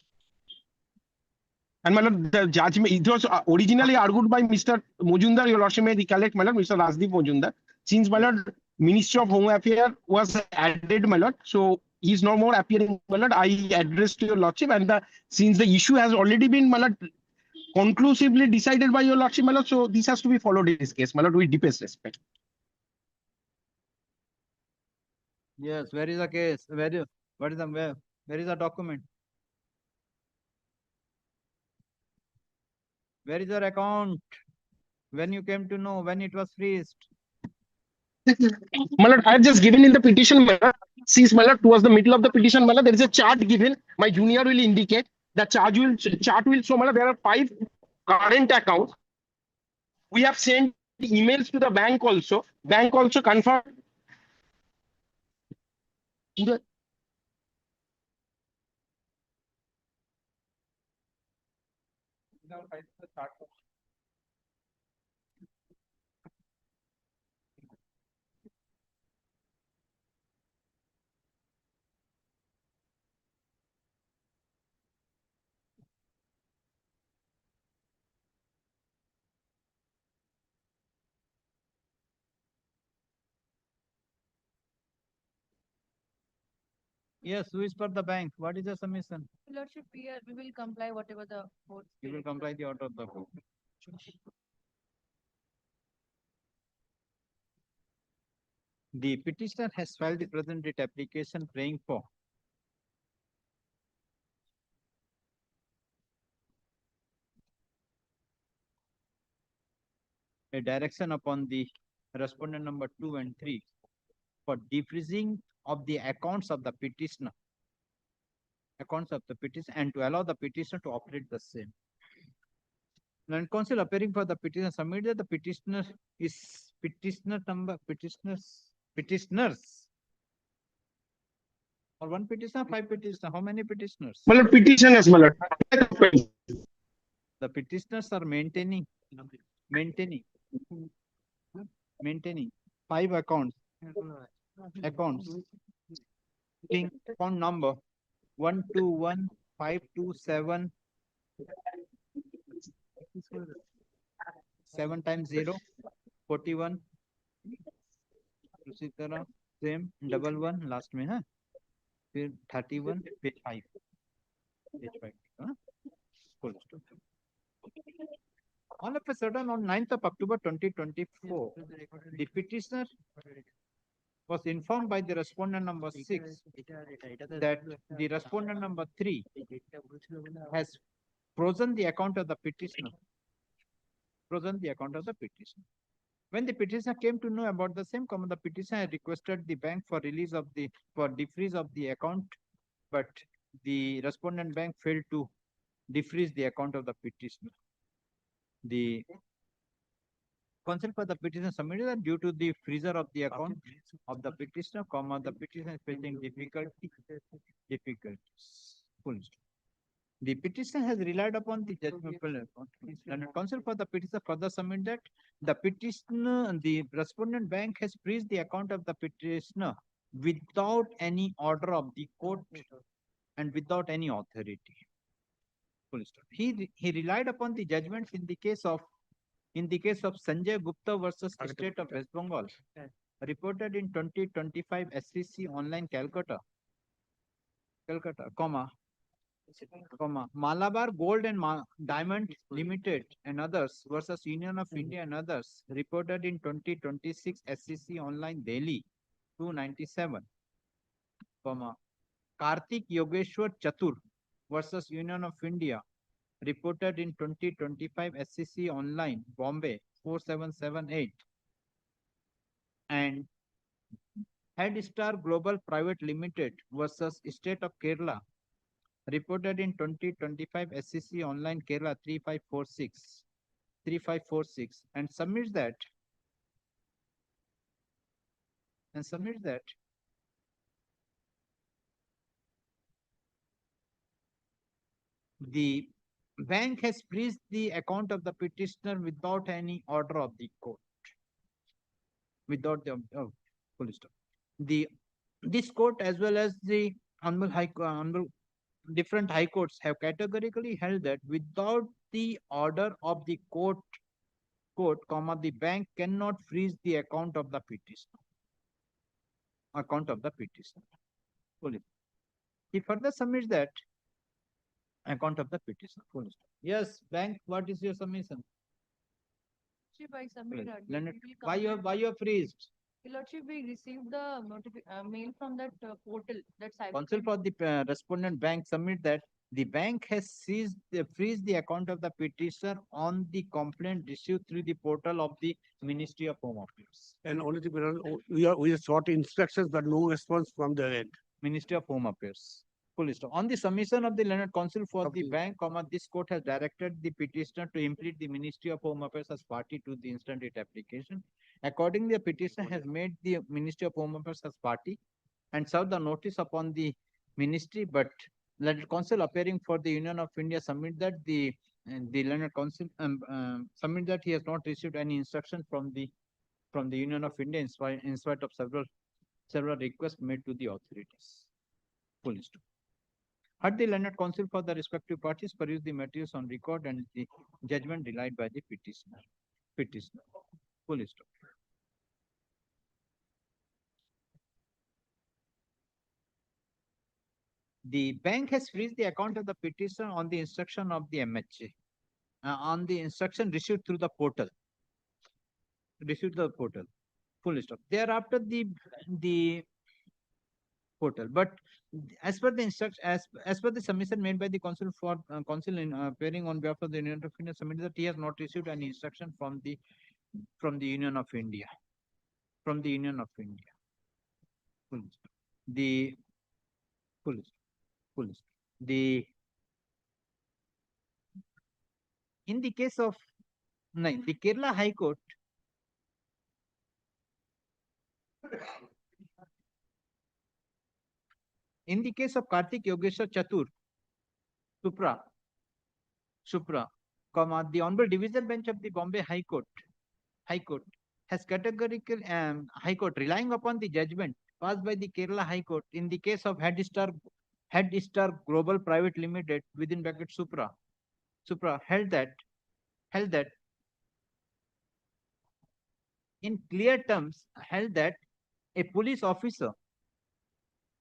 And my lord, the judgment, it was originally argued by Mr. Mojumdar, your lordship may recollect, my lord, Mr. Rajdeep Mojumdar. Since my lord, Ministry of Home Affairs was added, my lord, so he is no more appearing, my lord. I address to your lordship, and since the issue has already been, my lord, conclusively decided by your lordship, my lord, so this has to be followed in this case, my lord, with deepest respect. yes, where is the case? What is the where is the document? Where is your account? When you came to know when it was freezed? My lord, I have just given in the petition, my lord. Since my lord, towards the middle of the petition, my lord, there is a chart given. My junior will indicate the chart will show, my lord, there are 5 current accounts. We have sent emails to the bank also. Bank also confirmed. Yes, who is for the bank? What is the submission? Lordship, we will comply whatever the court. You will comply the order of the court. The petitioner has filed the present date application praying for a direction upon the respondent number 2 and 3 for defreezing of the accounts of the petitioner, and to allow the petitioner to operate the same. Land counsel appearing for the petitioner submitted that the petitioner is petitioners or one petitioner, 5 petitioner. How many petitioners? My lord, petitioners, my lord. The petitioners are maintaining 5 accounts. Account number 121,527 7 times 0 41 उसी तरह same 11 last में है फिर 31 page 5 full stop. All of a sudden on 9th of October 2024 the petitioner was informed by the respondent number 6 that the respondent number 3 has frozen the account of the petitioner. When the petitioner came to know about the same, the petitioner had requested the bank for defreeze of the account, but the respondent bank failed to defreeze the account of the petitioner. The counsel for the petitioner submitted that due to the freezer of the account of the petitioner, the petitioner is facing difficulties. Full stop. The petitioner has relied upon the judgment. And counsel for the petitioner further submit that the respondent bank has freezed the account of the petitioner without any order of the court and without any authority. Full stop. He relied upon the judgments in the case of Sanjay Gupta versus State of West Bengal, reported in 2025 SCC online Calcutta, Malabar Gold and Diamond Limited and others versus Union of India and others, reported in 2026 SCC online Delhi 297, Karthik Yogeshwar Chatur versus Union of India, reported in 2025 SCC online Bombay 4778, and Headstar Global Private Limited versus State of Kerala, reported in 2025 SCC online Kerala 3546 and submits that the bank has freezed the account of the petitioner without any order of the court. Without the full stop. This court as well as the different high courts have categorically held that without the order of the court, the bank cannot freeze the account of the petitioner. Full. He further submits that account of the petitioner. Full stop. Yes, bank, what is your submission? Lordship, I submitted earlier. Leonard, We will why you have freezed? Lordship, we received the mail from that portal, that cyber. Counsel for the respondent bank submit that the bank has freezed the account of the petitioner on the complaint received through the portal of the Ministry of Home Affairs. And only we sought instructions, but no response from their end. Ministry of Home Affairs. Full stop. On the submission of the learned counsel for the bank, this court has directed the petitioner to implead the Ministry of Home Affairs as party to the instant writ application. Accordingly, the petitioner has made the Ministry of Home Affairs as party and served the notice upon the ministry, but learned counsel appearing for the Union of India submit that the learned counsel submit that he has not received any instruction from the Union of India in spite of several requests made to the authorities. Full stop. Had the learned counsel for the respective parties peruse the materials on record and the judgment relied by the petitioner. Full stop. The bank has freezed the account of the petitioner on the instruction of the MHA, on the instruction received through the portal. Full stop. Thereafter, the portal. But as per the instruction, as per the submission made by the counsel for counsel in appearing on behalf of the Union of India, submitted that he has not received any instruction from the Union of India. Full stop. In the case of the Kerala High Court, in the case of Karthik Yogeshwar Chatur, Supra, the Honorable Division Bench of the Bombay High Court has categorical High Court relying upon the judgment passed by the Kerala High Court in the case of Headstar Global Private Limited within bracket Supra held that in clear terms a police officer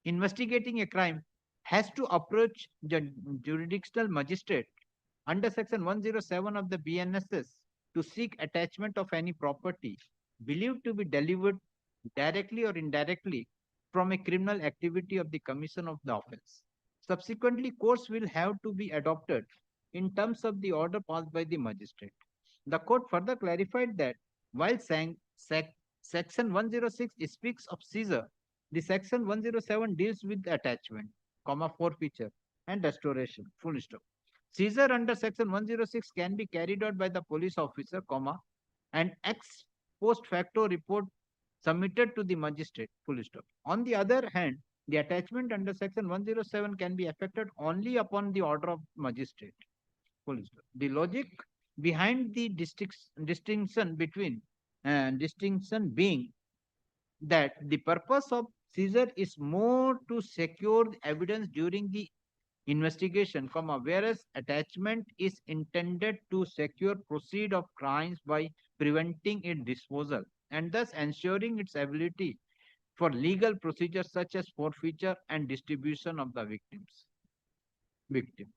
investigating a crime has to approach the jurisdictional magistrate under section 107 of the BNSS to seek attachment of any property believed to be delivered directly or indirectly from a criminal activity of the commission of the offense. Subsequently, course will have to be adopted in terms of the order passed by the magistrate. The court further clarified that while saying section 106 speaks of seizure, the section 107 deals with attachment, forfeiture and restoration. Full stop. Seizure under section 106 can be carried out by the police officer, and ex post facto report submitted to the magistrate. Full stop. On the other hand, the attachment under section 107 can be effected only upon the order of magistrate. Full stop. The logic behind the distinction being that the purpose of seizure is more to secure the evidence during the investigation, whereas attachment is intended to secure proceed of crimes by preventing its disposal and thus ensuring its ability for legal procedures such as forfeiture and distribution of the victim.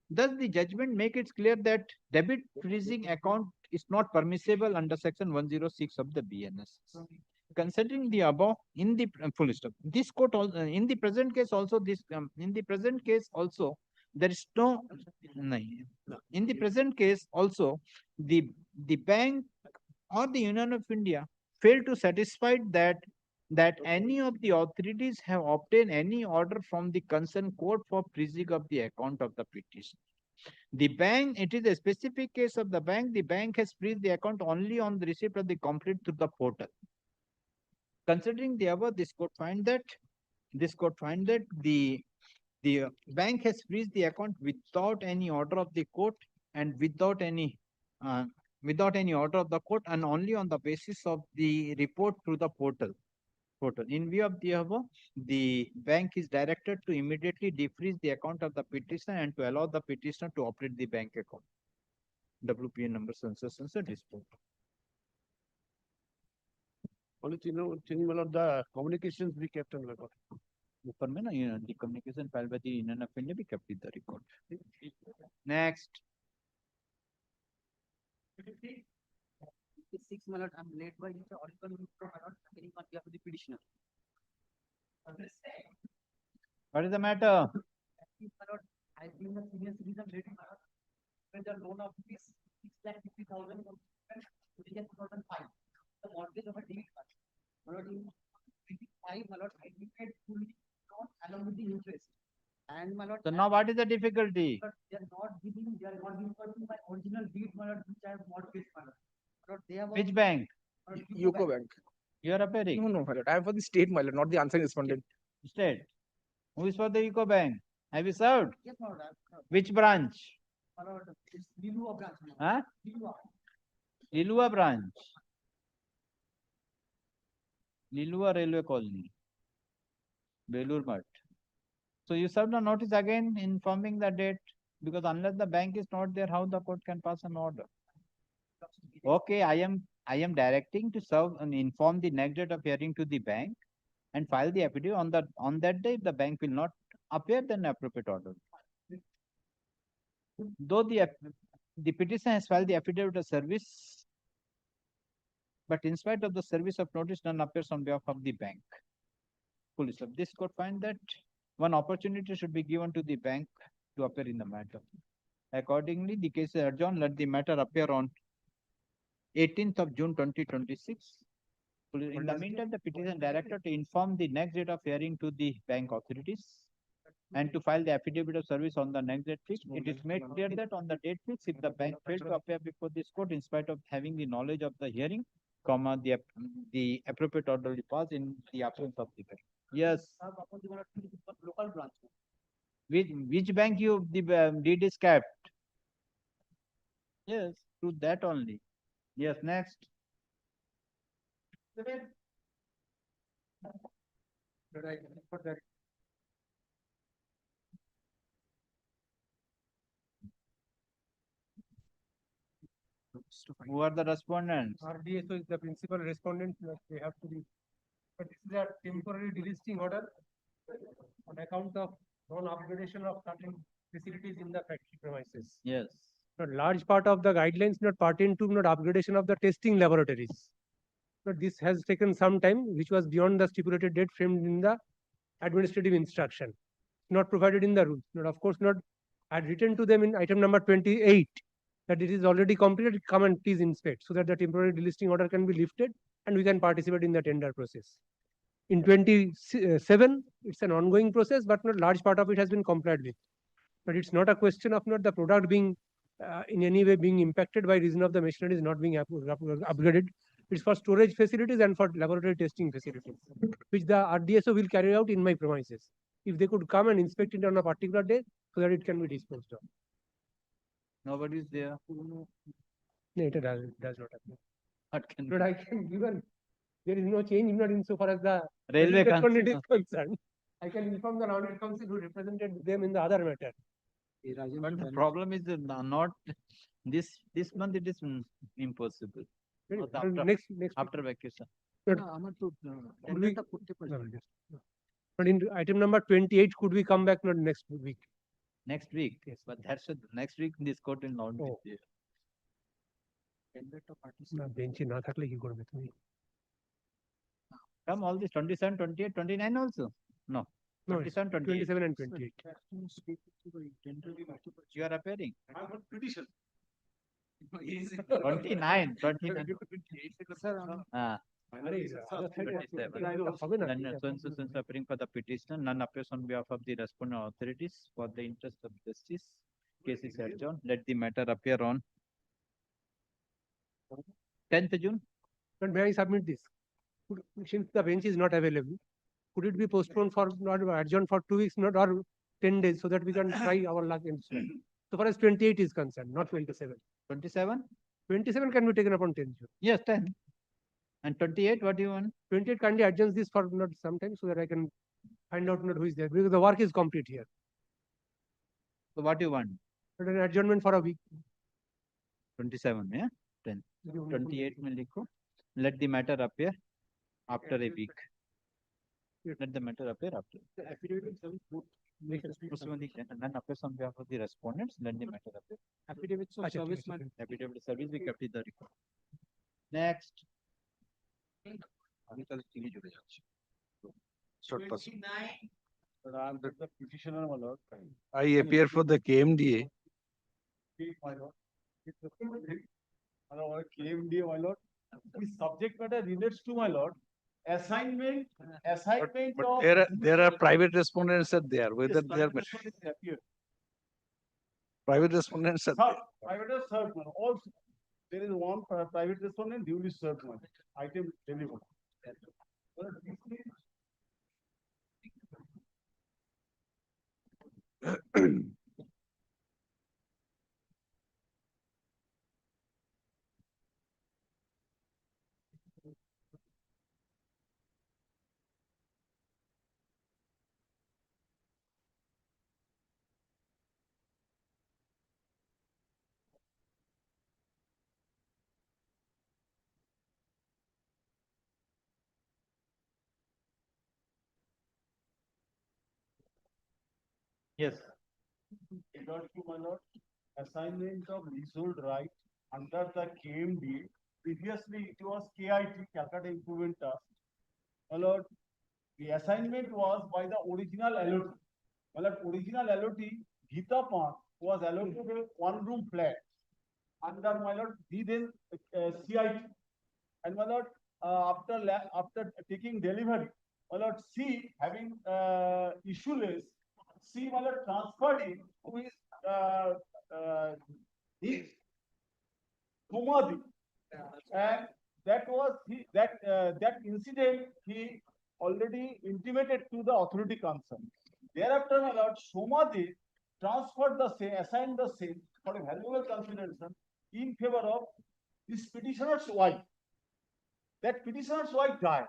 Thus, the judgment makes it clear that debit freezing account is not permissible under section 106 of the BNS. Considering the above, in the full stop, this court also in the present case also there is no. In the present case also the bank or the Union of India failed to satisfy that that any of the authorities have obtained any order from the concerned court for freezing of the account of the petition. The bank, it is a specific case of the bank has freezed the account only on the receipt of the complaint through the portal. Considering the above, this court find that the bank has freezed the account without any order of the court and without any order of the court, and only on the basis of the report through the portal. In view of the above, the bank is directed to immediately defreeze the account of the petitioner and to allow the petitioner to operate the bank account. WPN number sensor dispute. Only thing, the communications we kept on record. ऊपर में ना the communication filed by the Indian Affairs be kept in the record. Next. 6 my lord, I'm late by the oracle my lord, getting on behalf of the petitioner. What is the matter? My lord, I've been a senior citizen rating my lord, with the loan of this 6,50,000 2005. The mortgage of a debit card. My lord, in 25 my lord, I paid fully along with the interest. And my lord, So now what is the difficulty? they are not giving my original deed my lord, which I have mortgaged my lord. My lord, they have Which bank? UCO Bank. You are appearing? No, my lord. I am for the state, my lord, not the answering respondent. State. Who is for the UCO Bank? Have you served? Yes, my lord. Which branch? My lord, it's Lilua branch. Huh? Lilua. Lilua branch. Lilua Railway Colony. Belur Mutt. So you served a notice again informing the date, because unless the bank is not there, how the court can pass an order? Okay, I am directing to serve and inform the next date of hearing to the bank and file the affidavit on that day. If the bank will not appear, then appropriate order. Though the petitioner has filed the affidavit of service, but in spite of the service of notice, none appears on behalf of the bank. Police. This court find that one opportunity should be given to the bank to appear in the matter. Accordingly, the case is adjourned. Let the matter appear on 18th of June 2026. In the meantime, the petition directed to inform the next date of hearing to the bank authorities and to file the affidavit of service on the next date fixed. It is made clear that on the date fixed, if the bank failed to appear before this court in spite of having the knowledge of the hearing, the appropriate order will pass in the absence of the bank. Yes. Local branch. Which bank the deed is kept? Yes, to that only. Yes, next. Who are the respondents? RDSO is the principal respondent. They have to be. But this is a temporary delisting order on account of non-upgradation of certain facilities in the factory premises. Yes. Not large part of the guidelines not pertain to not upgradation of the testing laboratories. But this has taken some time, which was beyond the stipulated date framed in the administrative instruction. Not provided in the rules. Not, of course, not. I had written to them in item number 28 that it is already completed. Come and please inspect, so that the temporary delisting order can be lifted and we can participate in the tender process. In 27, it's an ongoing process, but not large part of it has been complied with. But it's not a question of not the product being in any way being impacted by reason of the machinery is not being upgraded. It's for storage facilities and for laboratory testing facilities, which the RDSO will carry out in my premises. If they could come and inspect it on a particular day, so that it can be disposed of. Nobody is there. No, it does not happen. What can But I can given there is no change, not insofar as the Railway correspondent is concerned. I can inform the rounded council who represented them in the other matter. But the problem is not this month. It is impossible. After vacation. But in item number 28, could we come back not next week? Next week, yes. But that's next week. This court will not be there. Bench na thakle ki korbe tumi. Come all this 27, 28, 29 also? No. No, 27, 28. 27 and 28. You are appearing? I'm on petition. 29, 29. Sir, Since appearing for the petitioner, none appears on behalf of the respondent authorities for the interest of justice. Case is adjourned. Let the matter appear on 10th June. But may I submit this? Since the bench is not available, could it be postponed for, not adjourned for 2 weeks, not or 10 days, so that we can try our luck elsewhere? So far as 28 is concerned, not 27. 27? 27 can be taken upon 10 June. Yes, 10. And 28, what do you want? 28 kindly adjourns this for not some time so that I can find out not who is there, because the work is complete here. So what do you want? But an adjournment for a week. 27, yeah? 10. 28 will equal. Let the matter appear after a week. Let the matter appear after. The affidavit None appears on behalf of the respondents. Let the matter appear. affidavits of service. Affidavit of service, we kept it the record. Next. Short person. But I am the petitioner, my lord. I appear for the KMDA. My lord. My lord, KMDA, my lord. The subject matter relates to, my lord, assignment But of. there are private respondents are there, whether Yes, they are private respondents appear. private respondents are there. Private is served, my lord. Also, there is one private respondent duly served, my lord. Item delivered. Yes. Regard to, my lord, assignment of leasehold right under the KMD. Previously, it was KIT, Calcutta Improvement Trust. My lord, the assignment was by the original allotee. My lord, original allotee, Gita Pan, was allocated a one-room flat under, my lord, the then CIT. And my lord, after taking delivery, my lord, C having issueless, C, my lord, transferred it to his Kumadi. And that was that incident he already intimated to the authority concerned. Thereafter, my lord, Somadi transferred the same, assigned the same for a valuable consideration in favor of this petitioner's wife. That petitioner's wife died.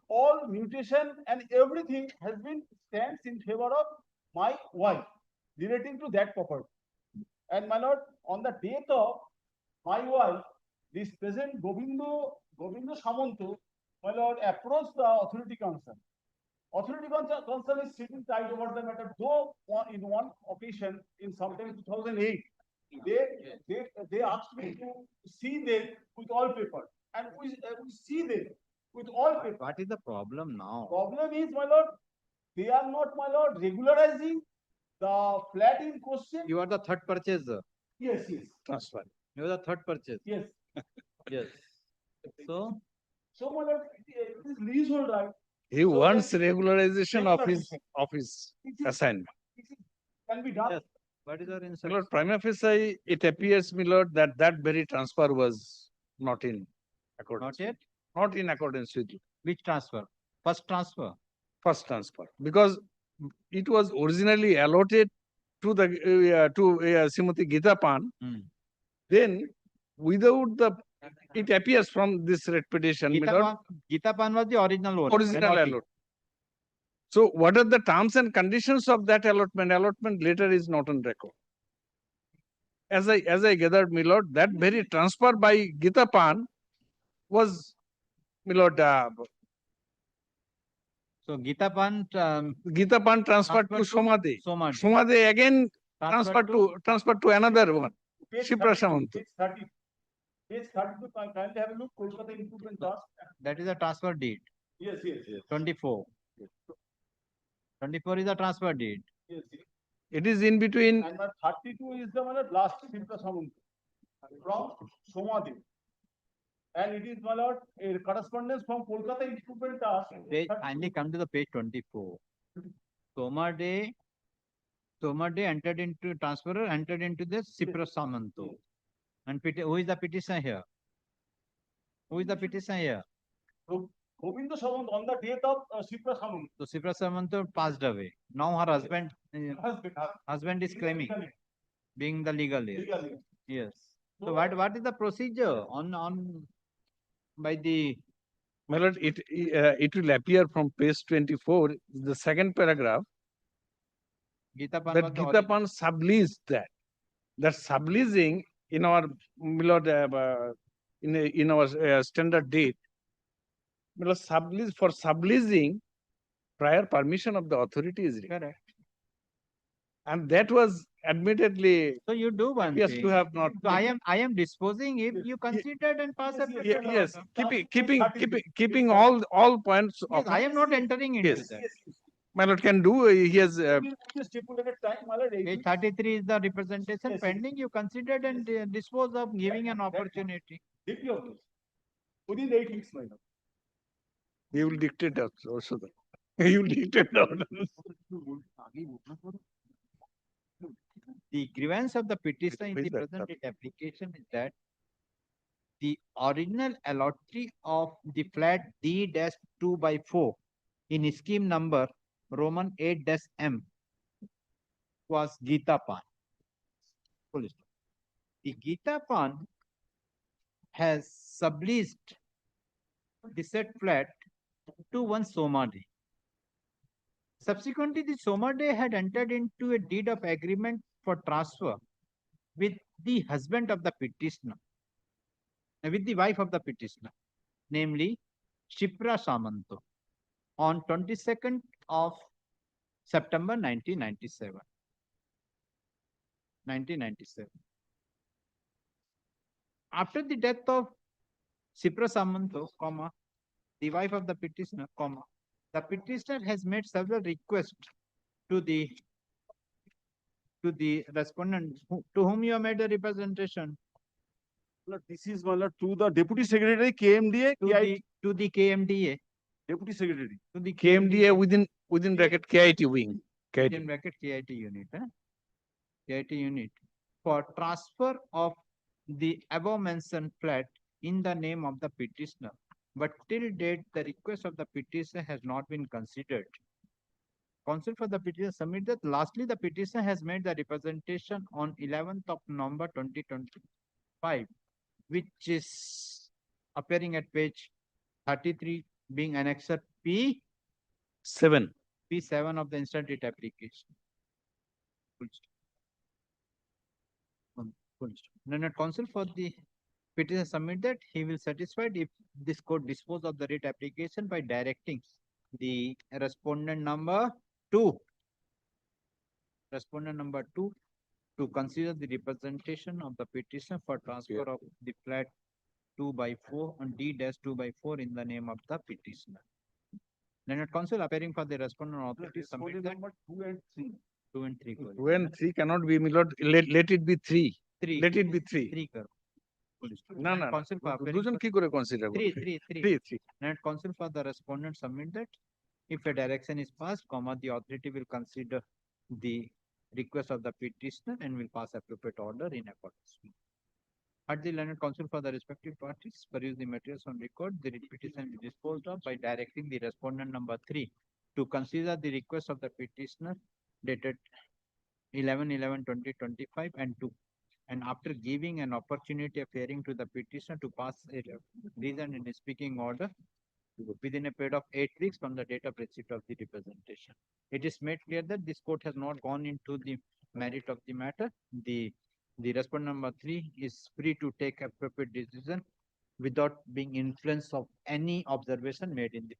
All mutation and everything has been stands in favor of my wife relating to that property. And my lord, on the death of my wife, this present Govindo Samanto, my lord, approached the authority concerned. Authority concern is sitting tight over the matter, though in one occasion in sometime 2008, they asked me to see them with all paper, and we see them with all paper. What is the problem now? Problem is, my lord, they are not, my lord, regularizing the flat in question. You are the third purchaser. Yes, yes. Transfer. You are the third purchase. Yes. Yes. So, my lord, it is leasehold right. He wants regularization of his assignment. Can be done. yes. What is our My instruction? lord, prima facie, it appears, my lord, that very transfer was not in accordance. Not yet? Not in accordance with Which transfer? First transfer. first transfer, because it was originally allotted to the Srimati Gita Pan. Then, without it appears from this writ petition, my lord, Gita Pan was the original one. original allotment. So, what are the terms and conditions of that allotment? Allotment later is not on record. As I gathered, my lord, that very transfer by Gita Pan was, my lord, So Gita Pan transferred to Somade. Somade again transferred to another one. Shipra Samanto. Page 30. Page 32, kindly have a look, Kolkata Improvement Trust. That is a transfer deed. Yes, yes. 24. 24 is a transfer deed. Yes, yes. It is in between. And 32 is the one last Shipra Samanto from Somadev. and it is, my lord, a correspondence from Kolkata Improvement Trust. Kindly come to the page 24. Somade entered into transferor, entered into the Cyprus Samanto. And who is the petitioner here? Who is the petitioner here? Govinda Samant on the death of Sipra Samant. So Cyprus Samanto passed away. Now her husband is claiming, being the legal heir. Yes. So what is the procedure on by the My lord, it will appear from page 24, the second paragraph, Gita Pan that was the Gita Pan subleased that. That subleasing in our, my lord, in our standard date, my lord, for subleasing, prior permission of the authority is required. Correct. And that was admittedly So you do one appears thing. to have not. So I am disposing if you considered and pass a Yes, keeping all points Yes, of. I am not entering into Yes. that. My lord can do, he has, Stipulated time, my lord, 8 Page 33 is the representation pending. You considered and dispose of giving an opportunity. DP office. Within 8 weeks, my lord. he will dictate also. He will dictate the order. The grievance of the petitioner in Who is the that? present date application is that the original allotee of the flat D-2/4 in scheme number Roman 8-M was Gita Pan. Full stop. The Gita Pan has subleased the said flat to one Somade. Subsequently, the Somade had entered into a deed of agreement for transfer with the husband of the petitioner, with the wife of the petitioner, namely Shipra Samanto, on 22nd of September 1997. After the death of Shipra Samanto, the wife of the petitioner, the petitioner has made several requests to the respondent to whom you have made a representation. This is, my lord, to the Deputy Secretary, KMDA, To the KMDA. Deputy Secretary. To the KMDA within bracket KIT wing. Within bracket KIT unit. KIT unit for transfer of the above mentioned flat in the name of the petitioner. But till date, the request of the petitioner has not been considered. Counsel for the petitioner submitted. Lastly, the petitioner has made the representation on 11th of November 2025, which is appearing at page 33, being annexed P7 of the instant writ application. Then counsel for the petitioner submit that he will satisfied if this court dispose of the writ application by directing the respondent number 2. Respondent number 2 to consider the representation of the petitioner for transfer of the flat 2/4 on D-2/4 in the name of the petitioner. Learned counsel appearing for the respondent authority submit that. 2 and 3. 2 and 3. 2 and 3 cannot be, my lord. Let it be 3. 3. Let it be 3. 3 karo. No. Counsel for appearing Duজন কি করে consider করবে? 3. Learned counsel for the respondent submit that if a direction is passed, the authority will consider the request of the petitioner and will pass appropriate order in accordance with. At the learned counsel for the respective parties, peruse the materials on record, the petition is disposed of by directing the respondent number 3 to consider the request of the petitioner dated 11/11/2025 and after giving an opportunity of hearing to the petitioner to pass a reason in a speaking order within a period of 8 weeks from the date of receipt of the representation. It is made clear that this court has not gone into the merit of the matter. The respondent number 3 is free to take appropriate decision without being influenced of any observation made in the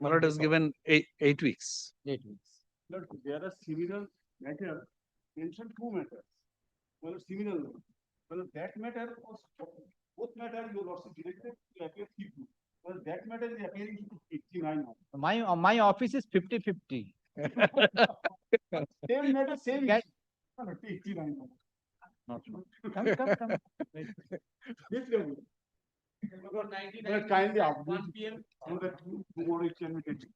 My lord has given 8 weeks. 8 weeks. Lord, there are similar matter, mentioned 2 matters. Well, similar. Well, that matter was, both matter your lordship directed to appear 3. Well, that matter is appearing to 89 now. My office is 50-50. Same matter, same. Get- 89 now. Come. This level. But kindly update 1 PM. so that tomorrow it can be taken.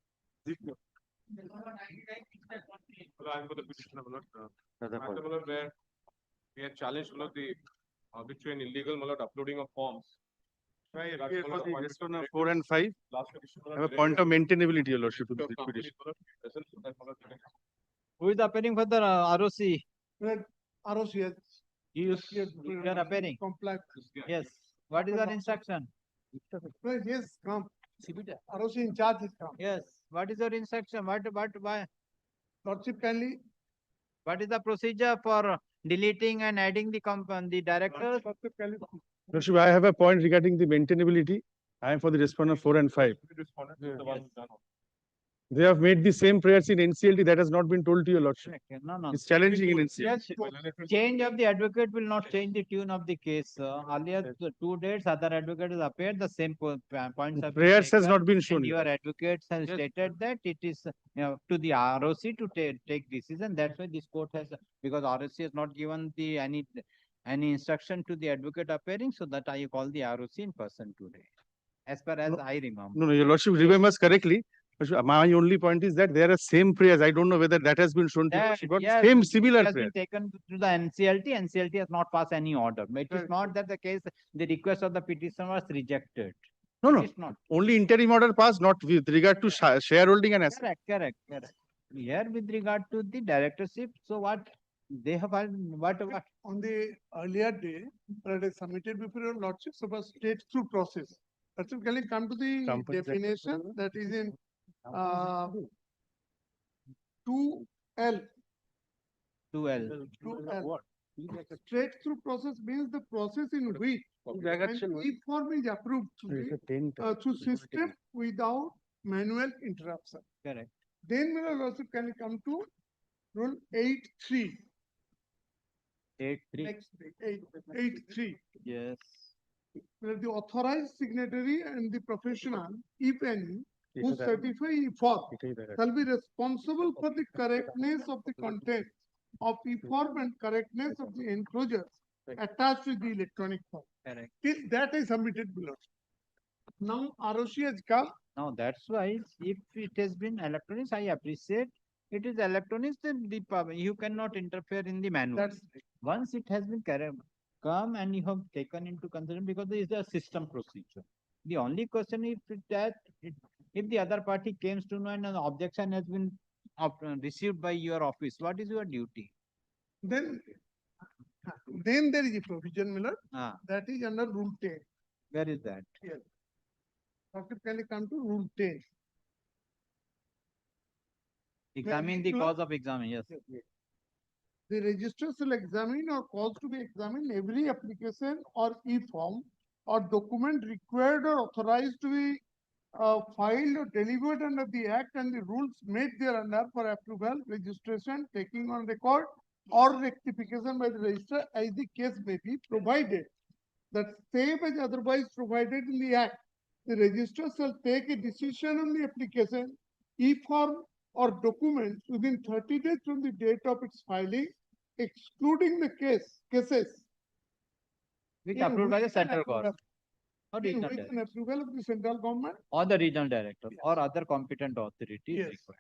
I'm for the petitioner, where we had challenged the arbitrary and illegal uploading of forms. Right, for the respondent 4 and 5, have a point of maintainability, Your Lordship, to the petition. Who is appearing for the ROC? ROC, yes. You are appearing. Comply. Yes. What is your instruction? Yes, come. ROC in charge is come. Yes. What is your instruction? Why? Lordship kindly. What is the procedure for deleting and adding the directors? Lordship, I have a point regarding the maintainability. I am for the respondent 4 and 5. They have made the same prayers in NCLT that has not been told to Your Lordship. No. It's challenging in NCLT. Yes, change of the advocate will not change the tune of the case. Earlier, 2 dates, other advocate has appeared, the same points have been Prayers has taken, not been and shown. your advocates have stated that it is to the ROC to take decision. That's why this court has, because ROC has not given the any instruction to the advocate appearing, so that I call the ROC in person today. As far as I remember. No, Your Lordship remembers correctly. My only point is that there are same prayers. I don't know whether that has been shown to Your Lordship, but same similar has prayers. been taken to the NCLT. NCLT has not passed any order. It is not that the case, the request of the petitioner was rejected. No. It's not. Only interim order passed, not with regard to shareholding and asset. Correct. Here with regard to the directorship, so what they have, what? On the earlier day, that is submitted before Your Lordship, so was straight through process. That's it. Can you come to the definition that is in 2L. 2L. Straight through process means the process in which e-form is approved through system without manual interruption. Correct. Then Your Lordship, can you come to rule 8.3. 8.3. 8.3. Yes. Where the authorized signatory and the professional, if any, who certify e-form shall be responsible for the correctness of the content of e-form and correctness of the enclosures attached with the electronic form. Correct. Till that is submitted below. Now ROC has come. Now that's why if it has been electronics, I appreciate it is electronics, then you cannot interfere in the manual. Once it has been come and you have taken into consideration, because there is a system procedure. The only question is if the other party comes to know and an objection has been received by your office, what is your duty? Then there is a provision, Miller, that is under Rule 10. Where is that? Yes. Can you come to Rule 10? Examine the cause of examine, yes. The registrar shall examine or cause to be examined every application or e-form or document required or authorized to be filed or delivered under the Act and the rules made thereunder for approval, registration, taking on record, or rectification by the registrar as the case may be, provided that same as otherwise provided in the Act. The registrar shall take a decision on the application, e-form, or documents within 30 days from the date of its filing, excluding the cases which approved by the central government or in regional which director an approval of the central government or the regional director or other competent authority is required.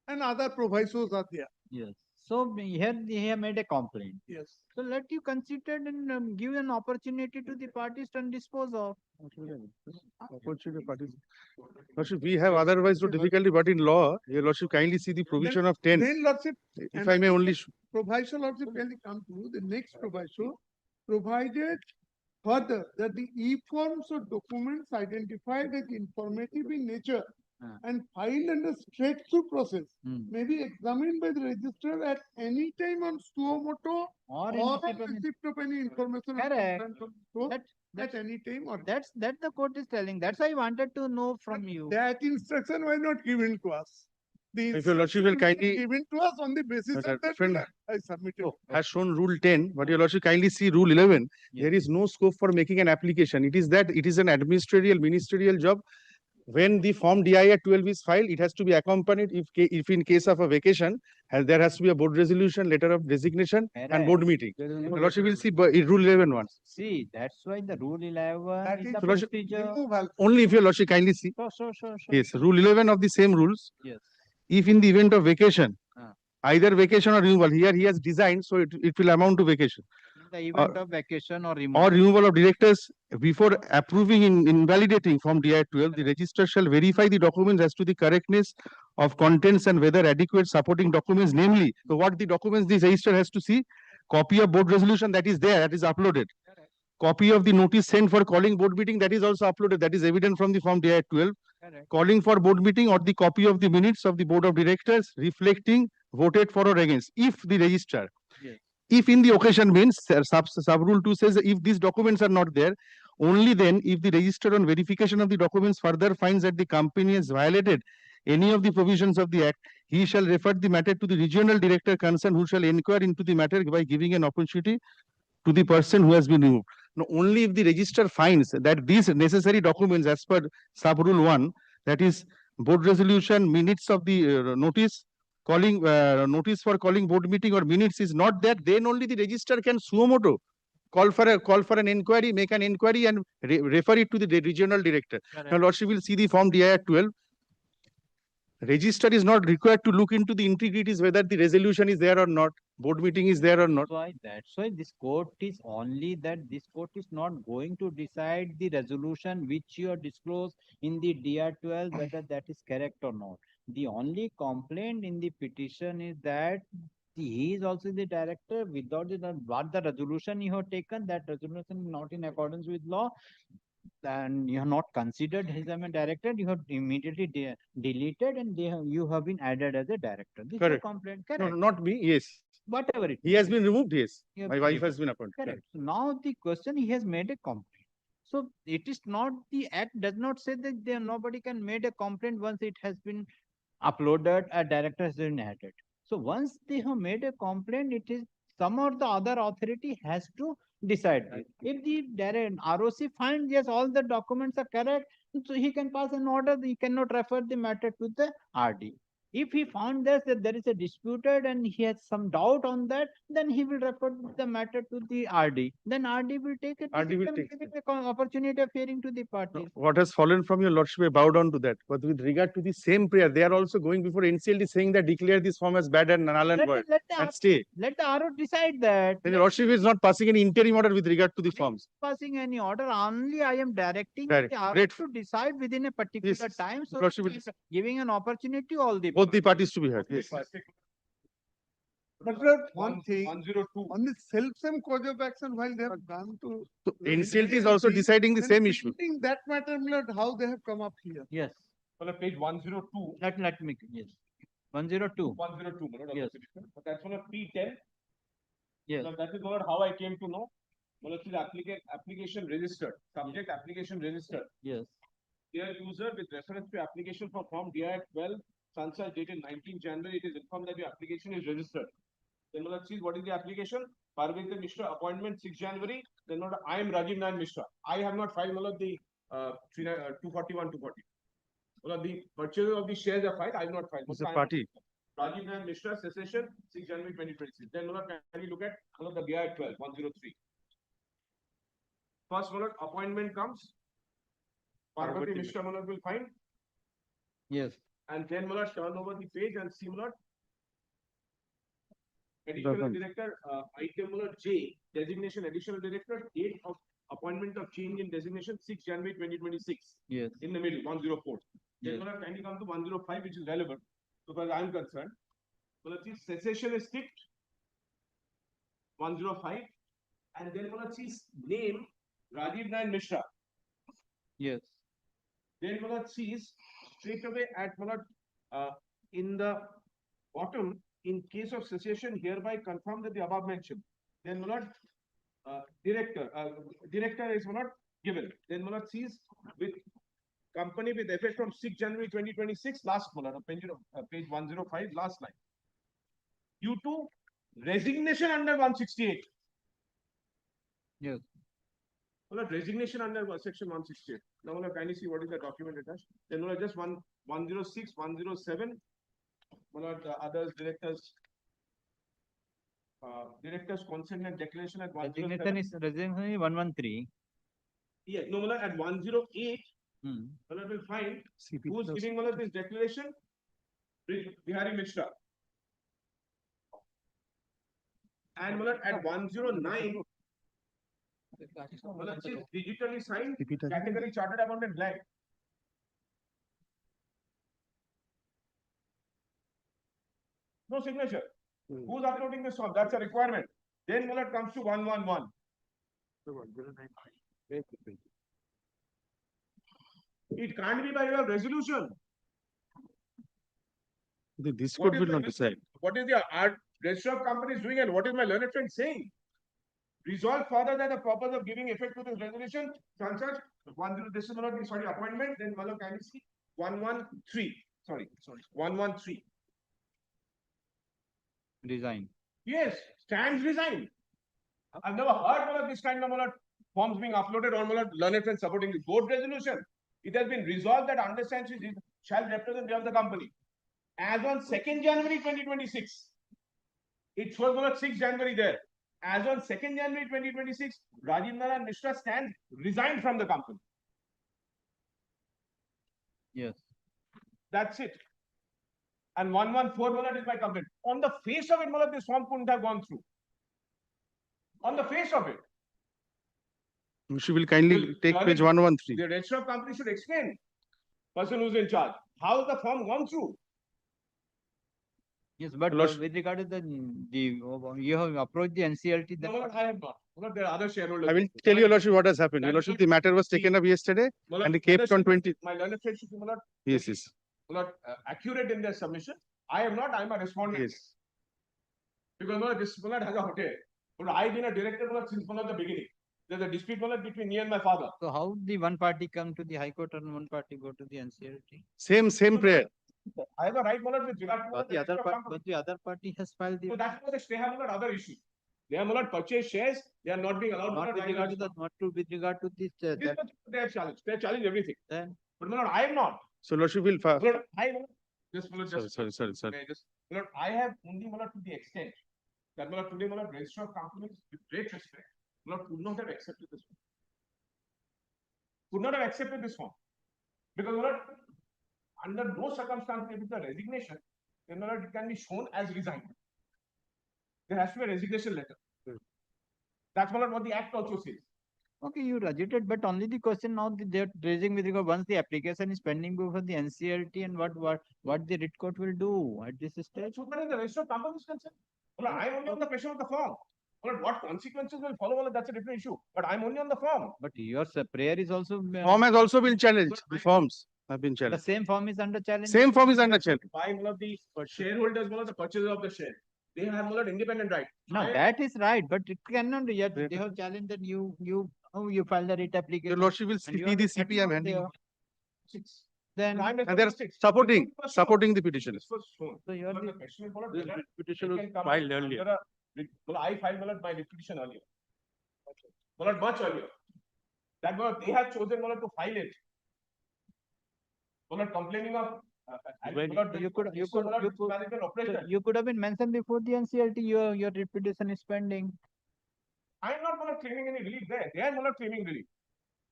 and other provisos are there. Yes. So here he have made a complaint. Yes. So let you consider and give an opportunity to the parties to dispose of. Lordship, we have otherwise no difficulty, but in law, Your Lordship, kindly see the provision of 10. Then Lordship, If I may only. proviso Lordship, can you come to the next proviso, provided further that the e-forms or documents identified as informative in nature and filed under straight-through process may be examined by the registrar at any time on suo motu or receipt of any information Correct. at any time. Or that the court is telling. That's why I wanted to know from you. That instruction was not given to us. The If Your Lordship will kindly. given to us on the basis of that I submitted. Has shown Rule 10, but Your Lordship kindly see Rule 11. There is no scope for making an application. It is that it is an administrative ministerial job. when the Form DIA 12 is filed, it has to be accompanied if in case of a vacation, there has to be a board resolution, letter of designation and board meeting. Your Lordship will see Rule 11 once. See, that's why the Rule 11 That is is the Your Lordship, procedure. only if your Lordship kindly see. Sure. Yes, Rule 11 of the same rules. Yes. If in the event of vacation, Ah. either vacation or removal, here he has designed, so it will amount to vacation. In the event of vacation or removal. Or removal of directors, before approving invalidating Form DI 12, the registrar shall verify the documents as to the correctness of contents and whether adequate supporting documents, namely, so what the documents the registrar has to see, copy of board resolution that is there, that is uploaded. Copy of the notice sent for calling board meeting, that is also uploaded, that is evident from the Form DI 12. Correct. Calling for board meeting or the copy of the minutes of the board of directors reflecting voted for or against, if the registrar. Yes. If in the occasion means sub rule 2 says if these documents are not there, only then if the registrar on verification of the documents further finds that the company has violated any of the provisions of the act, he shall refer the matter to the regional director concerned, who shall inquire into the matter by giving an opportunity to the person who has been removed. Now, only if the registrar finds that these necessary documents as per sub rule 1, that is board resolution, minutes of the notice for calling board meeting or minutes is not there, then only the registrar can suo moto call for an inquiry, make an inquiry and refer it to the regional director. Correct. Now, Lordship will see the Form DI 12. Registrar is not required to look into the integrities, whether the resolution is there or not, board meeting is there or not. That's why this court is only that this court is not going to decide the resolution which you have disclosed in the DR 12, whether that is correct or not. The only complaint in the petition is that he is also the director without what the resolution you have taken, that resolution is not in accordance with law. And you have not considered him as a director, you have immediately deleted and you have been added as a director. This is a Correct. complaint. No, Correct. not me, yes. Whatever it He has been removed, yes. Yeah, My wife has been appointed. Correct. So now the question, he has made a complaint. So it is not, the act does not say that nobody can make a complaint once it has been uploaded, a director has been added. So once they have made a complaint, it is some or the other authority has to decide this. If the ROC finds yes, all the documents are correct, so he can pass an order, he cannot refer the matter to the RD. If he found that there is a disputed and he has some doubt on that, then he will refer the matter to the RD. Then RD will take it. RD will take the opportunity of hearing to the parties. What has fallen from your Lordship, I bow down to that. But with regard to the same prayer, they are also going before NCLT saying that declare this form as bad and null and void and stay. Let the RO decide that. Then your Lordship is not passing any interim order with regard to the forms. Passing any order, only I am directing Correct. the RO Great. to decide within a particular Yes. time. So Lordship will- giving an opportunity to all the Both the parties to be heard. Yes. But sir, one thing, 102. on the self-same cause of action, while they have gone to. So NCLT is also deciding the same issue. Presenting that matter, my lord, how they have come up here. Yes. Well, page 102. Let me, yes. 102. 102, my lord, of the Yes. petition. But that's on a P10. Yes. So that is my lord, how I came to know. Well, it's the application registered, subject application registered. Yes. Dear user, with reference to application for Form DI 12, Sunset dated 19 January, it is informed that your application is registered. Then let's see what is the application. Parvendra Mishra appointment 6 January. Then I am Rajiv Nayan Mishra. I have not filed the 241 240. The purchase of the shares are filed. I have not filed. It's a party. Rajiv Nayan Mishra cessation 6 January 2026. Then can we look at the DI 12 103. First appointment comes. Parvati Mishra will find. Yes. And then turn over the page and see additional director, item J, designation additional director, date of appointment of change in designation 6 January 2026. Yes. In the middle, 104. Yes. Then kindly come to 105, which is relevant, so far as I am concerned. So let's see, cessation is ticked. 105. And then let's see name Rajiv Nayan Mishra. Yes. Then let's see straight away at in the bottom, in case of cessation, hereby confirm that the above mentioned. Then director is given. Then sees with company with effect from 6 January 2026, last page 105, last line. Due to resignation under 168. Yes. Resignation under section 168. Now, my lord, kindly see what is the document attached. Then, my lord, just 106, 107. My lord, the others, directors. Director's consent and declaration at 107. Resignation is 113. Yeah, no, my lord, at 108. My lord will find who's giving my lord this declaration. Bihari Mishra. And my lord, at 109. My lord, is digitally signed. Category chartered accountant blank. No signature. Who's uploading this form? That's a requirement. Then when it comes to 111. It can't be by your resolution. This What court is will the- not decide. What is the register of companies doing and what is my learned friend saying? Resolve further that the purpose of giving effect to this resolution, such this is not sorry appointment. Then Malo can you see 113. Sorry, 113. Resign. Yes, stands resign. I've never heard of this kind of forms being uploaded on learned friends supporting the board resolution. It has been resolved that understands shall represent the company. As on 2nd January 2026, it shows 6 January there. As on 2nd January 2026, Rajiv Naran Mishra stands resigned from the company. Yes. That's it. And 114 is my complaint. On the face of it, this form couldn't have gone through. On the face of it. She will kindly take page 113. The register of company should explain. Person who's in charge. How has the form gone through? Yes, but with regard to the you have approached the NCLT. No, I have not. There are other shareholders. I will tell your lordship what has happened. Your lordship, the matter was taken up yesterday and it kept on 20. My learned friend should be Yes, yes. accurate in their submission. I am not. I am a respondent. Yes. Because this has a hotel. I've been a director since the beginning. There's a dispute between me and my father. So how the one party come to the High Court and one party go to the NCLT? Same prayer. I have a right with regard to But the other party has filed the. So that's why they have other issues. They have not purchased shares. They are not being allowed. Not with regard to that. Not to with regard to this. They have challenged. They have challenged everything. Then. But I am not. So lordship will file. Sorry. I have only to the extent that today register of companies with great respect could not have accepted this form. Could not have accepted this form. Because under no circumstance with the resignation, it can be shown as resigned. There has to be a resignation letter. That's what the act also says. Okay, you rejected, but only the question now they're raising with regard once the application is pending before the NCLT and what the writ court will do at this stage. So far as the register of companies concerned, I am only on the question of the form. What consequences will follow? That's a different issue. But I'm only on the form. But your prayer is also. Form has also been challenged. The forms have been challenged. The same form is under challenge. Same form is under challenge. By one of the shareholders, one of the purchasers of the share. They have independent right. No, that is right, but it cannot. Yet they have challenged that you filed the writ application. Your lordship will see the CPM handling. Then and they are supporting the petition. So your petition was filed earlier. I filed my petition earlier. Much earlier. That they have chosen to file it. Complaining of. You could have been mentioned before the NCLT. Your petition is pending. I am not claiming any relief there. They are not claiming relief,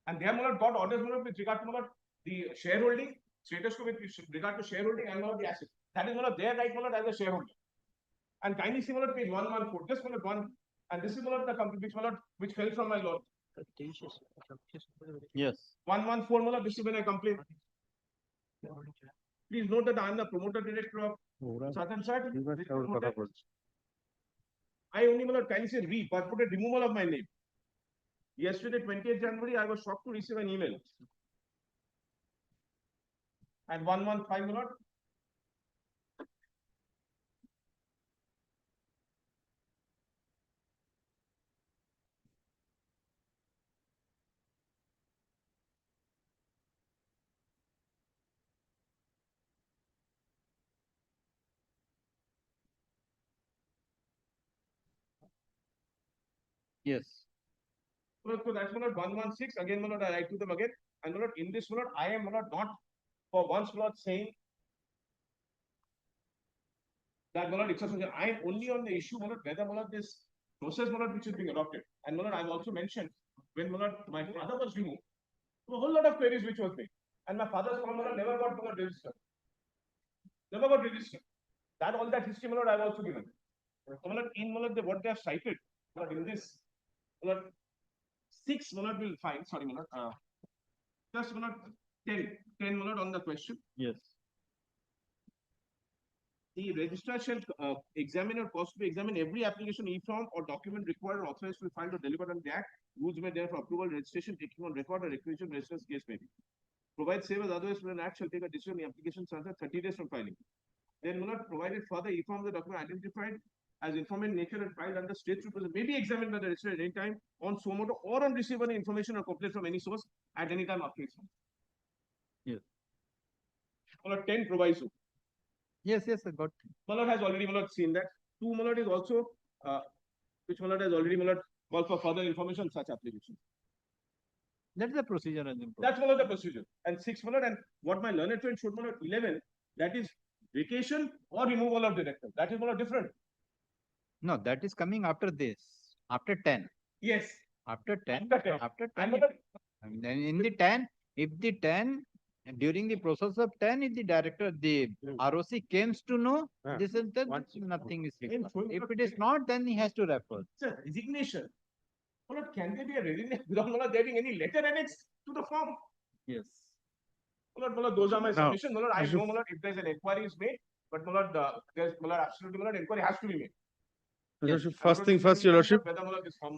and they have got orders with regard to the shareholding status with regard to shareholding and the assets. That is their right as a shareholder. And kindly see page 114. Just one, and this is the company which fell from my lord. Yes. 114 this is when I complain. Please note that I am the promoter director of such and such. I only kindly say purported removal of my name. Yesterday, 20th January, I was shocked to receive an email. And 115 Yes. So that's my lord 116. Again, my lord, I write to them again. And my lord, in this, my lord, I am, my lord, not for once, my lord, saying that, my lord, I am only on the issue, my lord, whether, my lord, this process, my lord, which is being adopted. And, my lord, I've also mentioned when, my lord, my father was removed, a whole lot of queries which was made. And my father's form, my lord, never got, my lord, registered. Never got registered. That, all that history, my lord, I've also given. So, my lord, in, my lord, what they have cited, my lord, in this, my lord, 6, my lord, will find, sorry, my lord, just, my lord, 10, my lord, on the question. Yes. The registrar shall examine or possibly examine every application, e-form or document required or authorized to be filed or delivered on the Act. Rules may therefore approval, registration, taking on record or requisition, registrar's case may be. Provide save as otherwise when an Act shall take a decision on the application sunset 30 days from filing. Then will not provided further e-form of the document identified as informative in nature and filed under state supervision may be examined by the registrar at any time on suo motu or on receive any information or complaint from any source at any time after its. Yes. 10 proviso. Yes, I got. Malad has already seen that. 2 Malad is also which Malad has already called for further information on such application. That's the procedure. That's one of the procedure. And 6 Malad, and what my learned friend showed Malad 11, that is vacation or removal of director. That is Malad different. No, that is coming after this. After 10. Yes. After 10. After 10. Then in the 10, if the 10 during the process of 10, if the director, the ROC comes to know, this is that nothing is fixed. If it is not, then he has to refer. Sir, resignation. Malad, can there be a resignation without Malad there being any letter annexed to the form? Yes. Malad, those are my Now, submissions. Malad, I know Malad if there's an inquiry is made, but Malad, there's Malad absolutely Malad inquiry has to be made. First thing first, Your Lordship,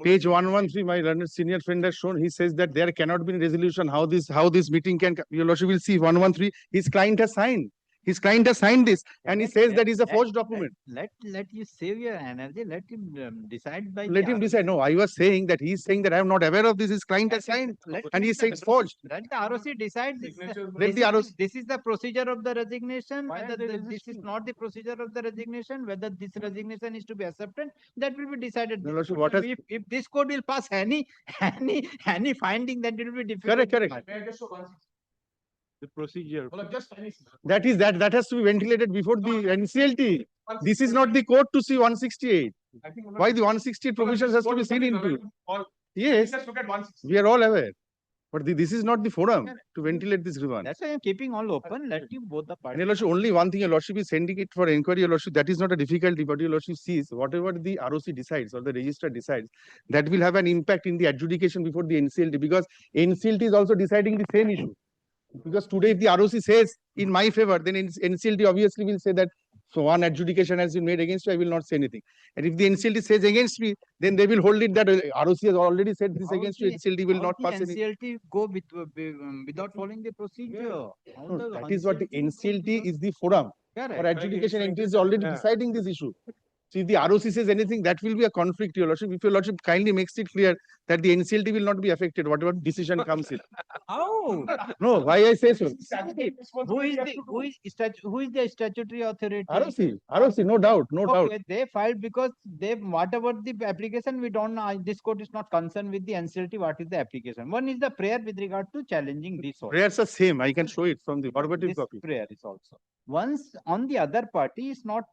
page 113, my learned senior friend has shown, he says that there cannot be a resolution, how this meeting can, Your Lordship will see 113, his client has signed. His client has signed this and he says that is a forged document. Let you save your energy, let him decide by Let him decide. No, I was saying that he's saying that I am not aware of this, his client has signed and he says it's forged. Let the ROC decide this. Let the ROC. This is the procedure of the resignation, whether this is not the procedure of the resignation, whether this resignation is to be accepted, that will be decided. No, Lordship, what has- If this court will pass any finding, that it will be difficult. Correct. The procedure. That has to be ventilated before the NCLT. This is not the court to see 168. Why the 168 provisions has to be seen into? Yes, we are all aware. But this is not the forum to ventilate this grievance. That's why I'm keeping all open. Let you both the And parties. Your Lordship, only one thing, Your Lordship is sending it for inquiry, Your Lordship. That is not a difficulty, but Your Lordship sees whatever the ROC decides or the registrar decides, that will have an impact in the adjudication before the NCLT, because NCLT is also deciding the same issue. Because today, if the ROC says in my favor, then NCLT obviously will say that so one adjudication has been made against you, I will not say anything. And if the NCLT says against me, then they will hold it that ROC has already said this against you, NCLT will not pass any. NCLT go without following the procedure. No, that is what the NCLT is the forum for adjudication, and it is already deciding this issue. So if the ROC says anything, that will be a conflict, Your Lordship. If Your Lordship kindly makes it clear that the NCLT will not be affected, whatever decision comes in. How? No, why I say so? Who is the statutory authority? ROC, no doubt. Okay, they filed because whatever the application, we don't know. This court is not concerned with the NCLT. What is the application? One is the prayer with regard to challenging this. Prayers are same. I can show it from the verbatim copy. Prayer is also. Once on the other party is not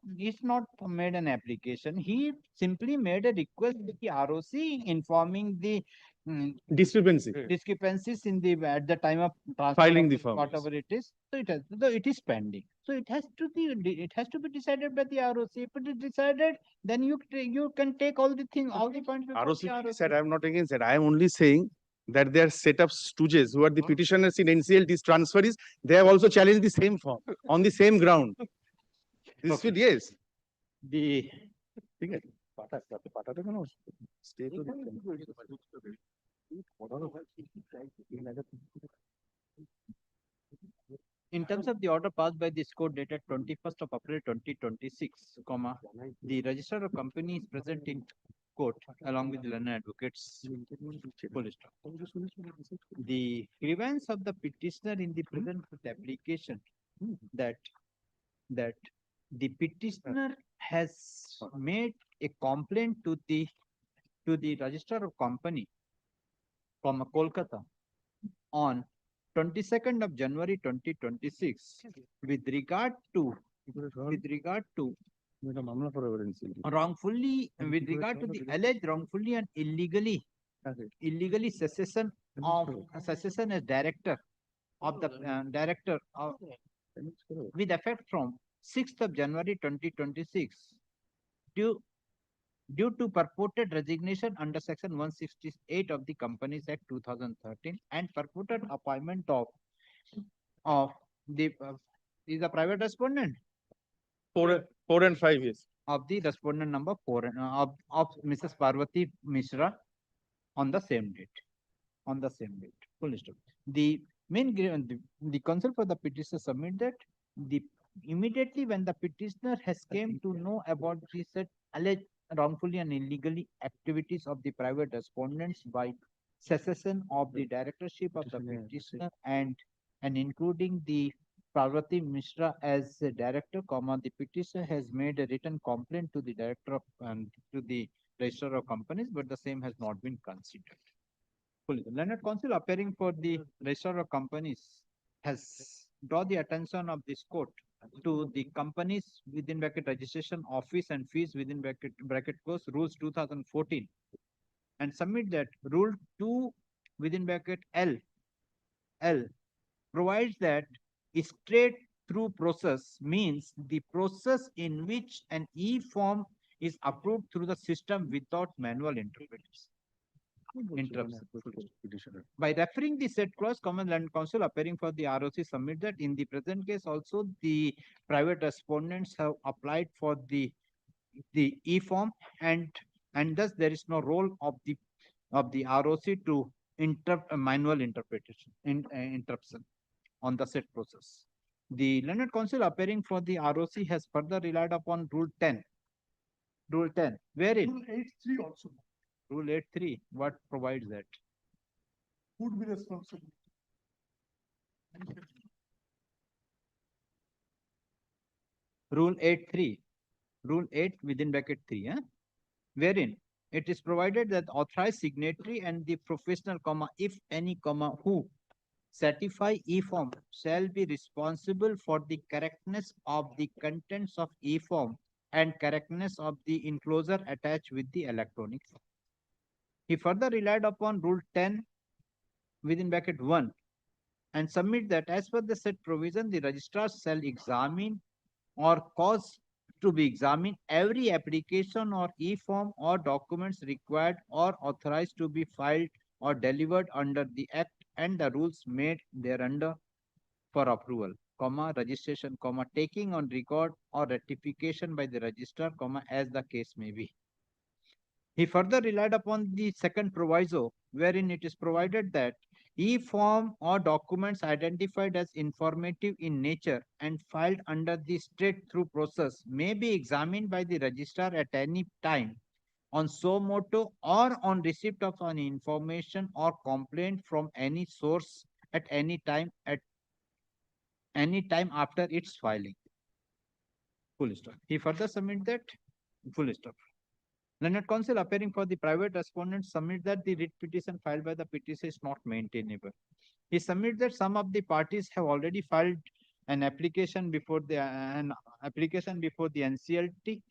made an application, he simply made a request with the ROC informing the discrepancies in the at the time of Filing the form, whatever it is. So it is pending. So it has to be decided by the ROC. If it is decided, then you can take all the points. ROC said I am not against that. I am only saying that they are set up stooges who are the petitioners in NCLT's transferees. They have also challenged the same form on the same ground. This will, yes. The in terms of the order passed by this court dated 21st of April 2026, the registrar of company is present in court along with the learned advocates. The grievance of the petitioner in the present application that the petitioner has made a complaint to the registrar of company Kolkata on 22nd of January 2026 with regard to wrongfully with regard to the alleged wrongfully and illegally cessation as director of the director of with effect from 6th of January 2026 due to purported resignation under section 168 of the Companies Act 2013 and purported appointment of the is the private respondent 4 and 5 years. of the respondent number 4 of Mrs. Parvati Mishra on the same date. Full stop. The the counsel for the petitioner submit that the immediately when the petitioner has came to know about the said alleged wrongfully and illegally activities of the private respondents by cessation of the directorship of the petitioner and including the Parvati Mishra as a director, the petitioner has made a written complaint to the director of to the registrar of companies, but the same has not been considered. Learned counsel appearing for the registrar of companies has draw the attention of this court to the companies within bracket registration office and fees within bracket close rules 2014 and submit that rule 2 within bracket L provides that a straight through process means the process in which an e-form is approved through the system without manual interpretation. By referring the said clause, Common Land Council appearing for the ROC submit that in the present case also the private respondents have applied for the e-form and thus there is no role of the ROC to interrupt a manual interpretation interruption on the said process. The learned counsel appearing for the ROC has further relied upon Rule 10. Wherein Rule 8.3 also. Rule 8.3, what provides that? Would be responsible. Rule 8.3. Rule 8 within bracket 3, wherein it is provided that authorized signatory and the professional, if any, who certify e-form shall be responsible for the correctness of the contents of e-form and correctness of the enclosure attached with the electronic form. He further relied upon Rule 10 within bracket 1 and submit that as per the said provision, the registrar shall examine or cause to be examined every application or e-form or documents required or authorized to be filed or delivered under the Act and the rules made thereunder for approval, registration, taking on record or ratification by the registrar, as the case may be. He further relied upon the second proviso, wherein it is provided that e-form or documents identified as informative in nature and filed under the straight-through process may be examined by the registrar at any time on suo motu or on receipt of an information or complaint from any source at any time after its filing. Full stop. He further submit that full stop. Learned counsel appearing for the private respondent submit that the writ petition filed by the petitioner is not maintainable. He submits that some of the parties have already filed an application before the NCLT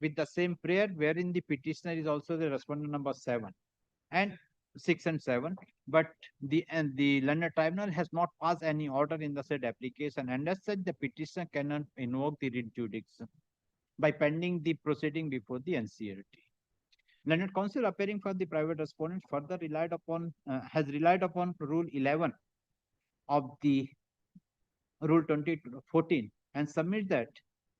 with the same prayer, wherein the petitioner is also the respondent number 7 and 6 and 7, but the learned tribunal has not passed any order in the said application, and as such the petitioner cannot invoke the writ jurisdiction by pending the proceeding before the NCLT. Learned counsel appearing for the private respondent further has relied upon Rule 11 of the Rule 2014 and submit that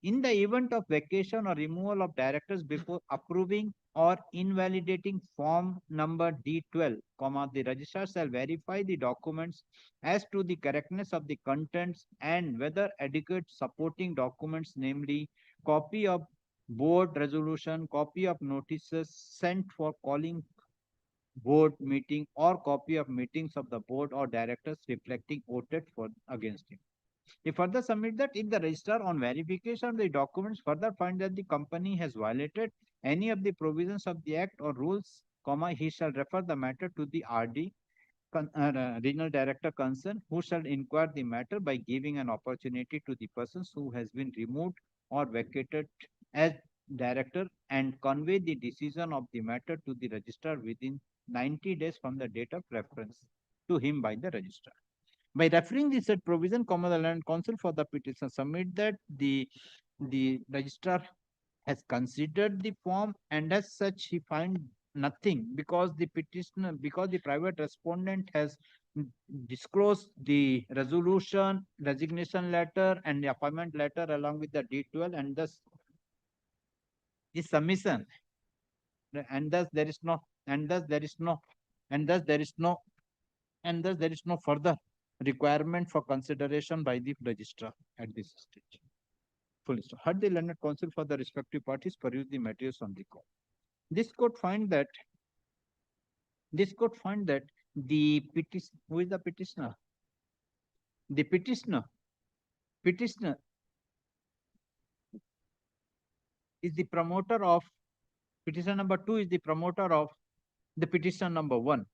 in the event of vacation or removal of directors before approving or invalidating form number D12, the registrar shall verify the documents as to the correctness of the contents and whether adequate supporting documents, namely copy of board resolution, copy of notices sent for calling board meeting or copy of meetings of the board or directors reflecting voted for against him. He further submit that if the registrar on verification of the documents further find that the company has violated any of the provisions of the Act or rules, he shall refer the matter to the RD regional director concerned, who shall inquire the matter by giving an opportunity to the persons who has been removed or vacated as director and convey the decision of the matter to the registrar within 90 days from the date of reference to him by the registrar. By referring the said provision, the Land Council for the petition submit that the registrar has considered the form, and as such he find nothing because the private respondent has disclosed the resolution, resignation letter and the appointment letter along with the D12, and thus the submission, and thus there is no and thus there is no and thus there is no and thus there is no further requirement for consideration by the registrar at this stage. Full stop. Had the learned counsel for the respective parties peruse the materials on the court. This court find that the petition, who is the petitioner? The petitioner is the promoter of petition number 2 is the promoter of the petition number 1.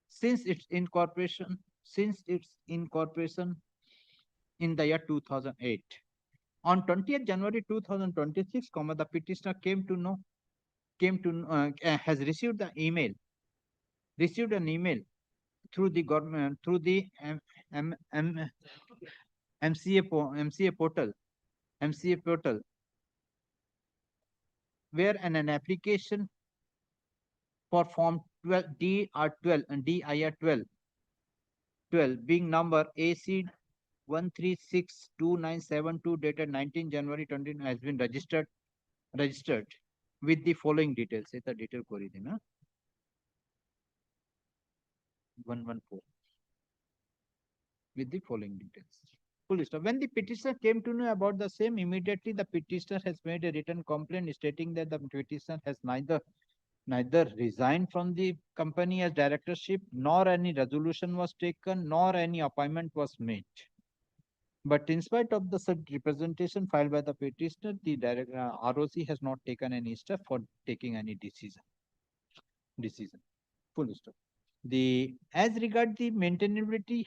Since its incorporation in the year 2008. On 20th January 2026, the petitioner has received an email through the government, through the MCA portal, where an application for form 12 DR12 and DIR12 being number AC 1362972 dated 19 January 20 has been registered with the following details. It's a detail query then, 114 with the following details. Full list. When the petitioner came to know about the same, immediately the petitioner has made a written complaint stating that the petitioner has neither resigned from the company as directorship, nor any resolution was taken, nor any appointment was made. But in spite of the said representation filed by the petitioner, the ROC has not taken any step for taking any decision. Full stop. As regard the maintainability,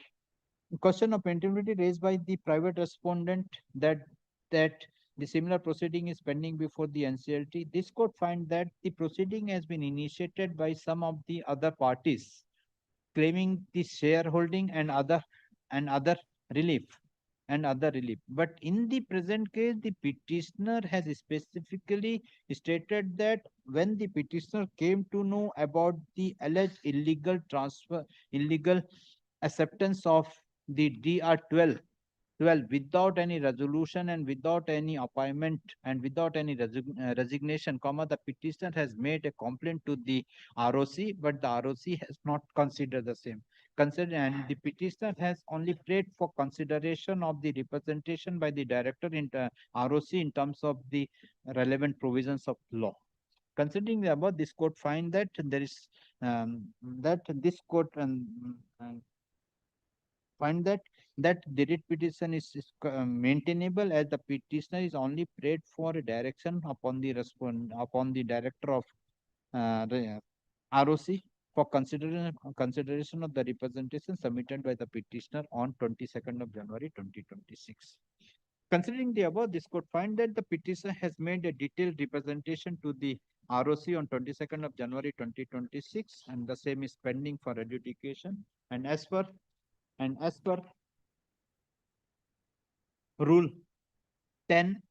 question of maintainability raised by the private respondent that the similar proceeding is pending before the NCLT. This court find that the proceeding has been initiated by some of the other parties claiming the shareholding and other relief. But in the present case, the petitioner has specifically stated that when the petitioner came to know about the alleged illegal acceptance of the DR12 without any resolution and without any appointment and without any resignation, the petitioner has made a complaint to the ROC, but the ROC has not considered the same. And the petitioner has only prayed for consideration of the representation by the director in ROC in terms of the relevant provisions of law. Considering the above, this court find that there is find that the writ petition is maintainable as the petitioner is only prayed for a direction upon the director of ROC for consideration of the representation submitted by the petitioner on 22nd of January 2026. Considering the above, this court find that the petitioner has made a detailed representation to the ROC on 22nd of January 2026, and the same is pending for adjudication. And as per Rule 10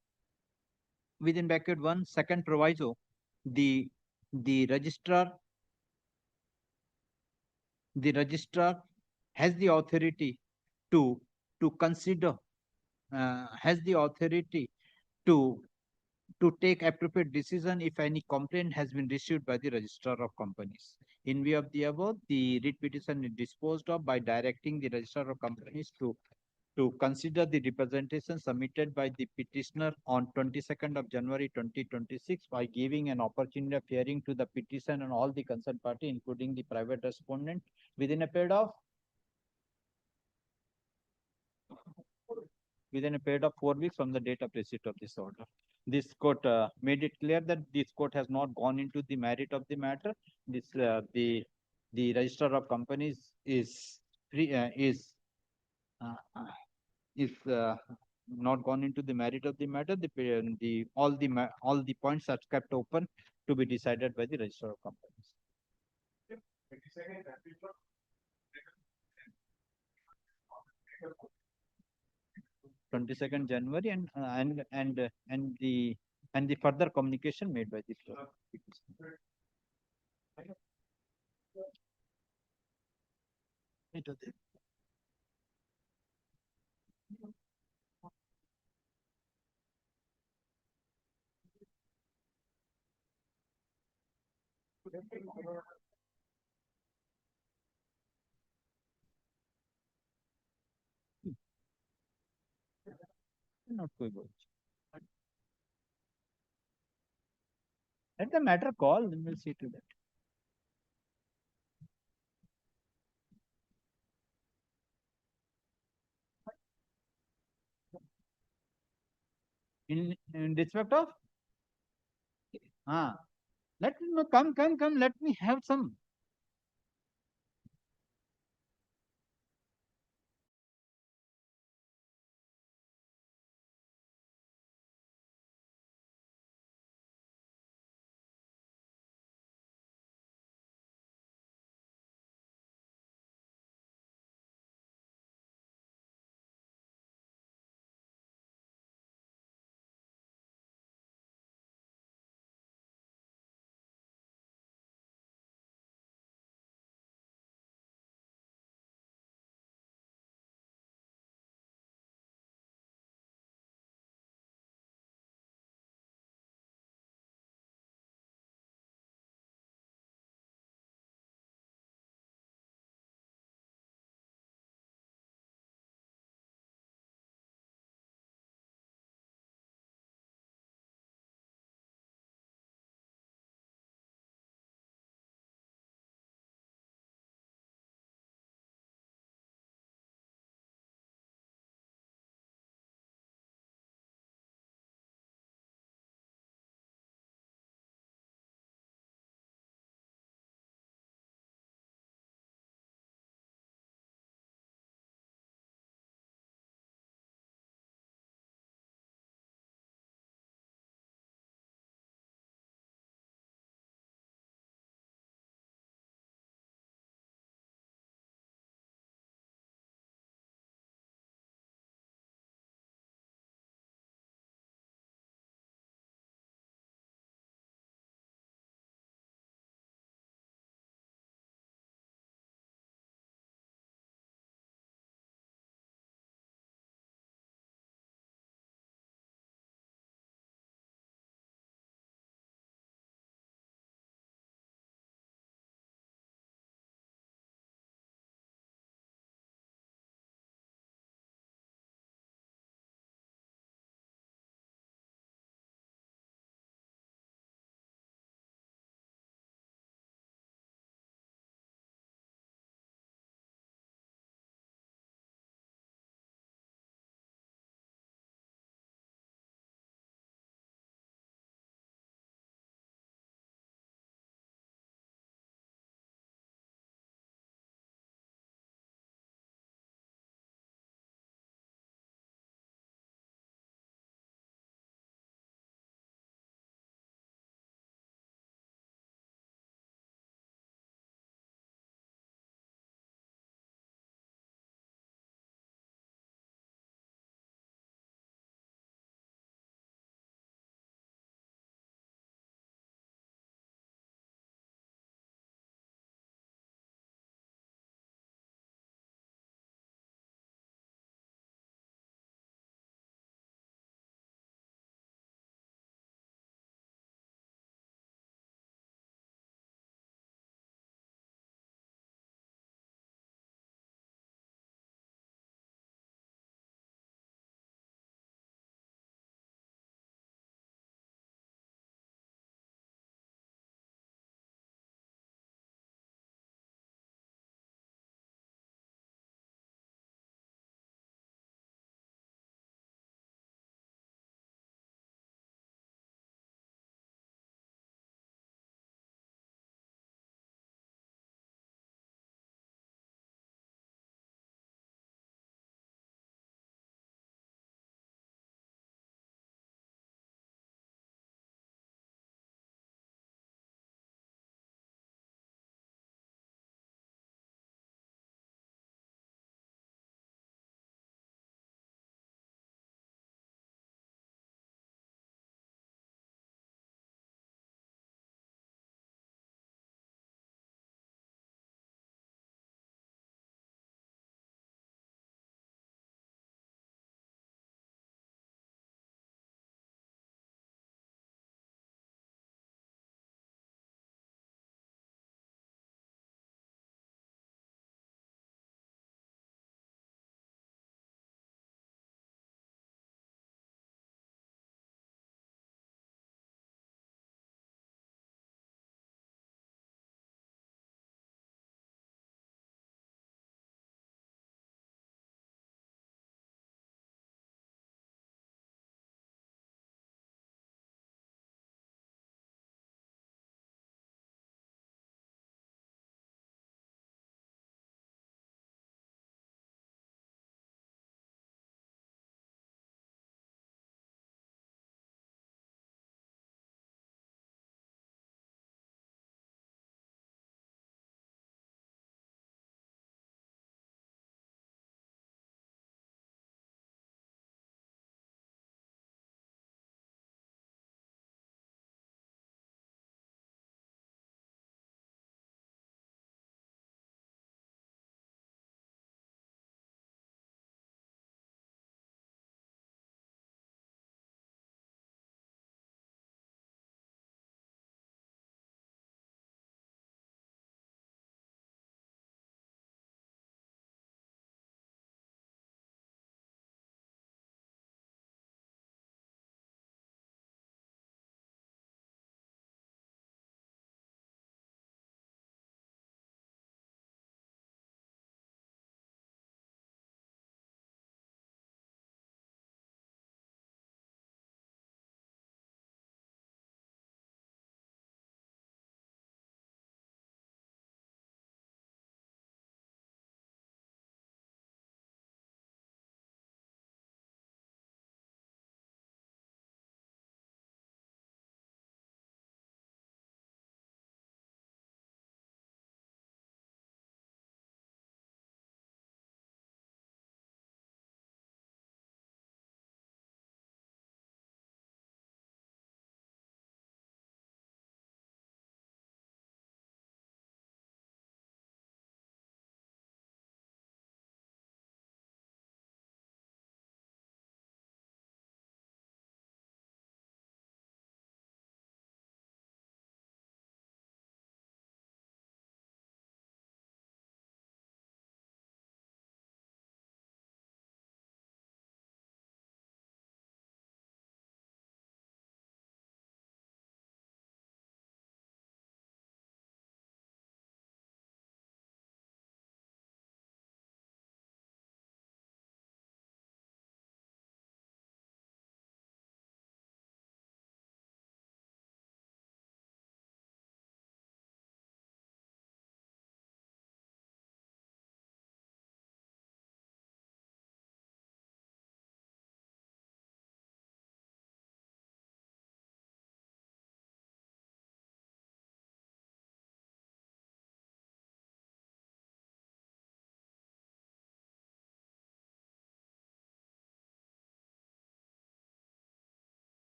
within bracket 1 second proviso, the registrar has the authority to consider has the authority to take appropriate decision if any complaint has been received by the registrar of companies. In view of the above, the writ petition is disposed of by directing the registrar of companies to consider the representation submitted by the petitioner on 22nd of January 2026 by giving an opportunity of hearing to the petition and all the concerned party, including the private respondent, within a period of 4 weeks from the date of receipt of this order. This court made it clear that this court has not gone into the merit of the matter. the Register of Companies is free, uh, not gone into the merit of the matter, all the points are kept open to be decided by the Register of Companies. 22nd January and the further communication made by the clerk. Not going on. Let the matter call, then we'll see to that. In respect of, let me come, let me have some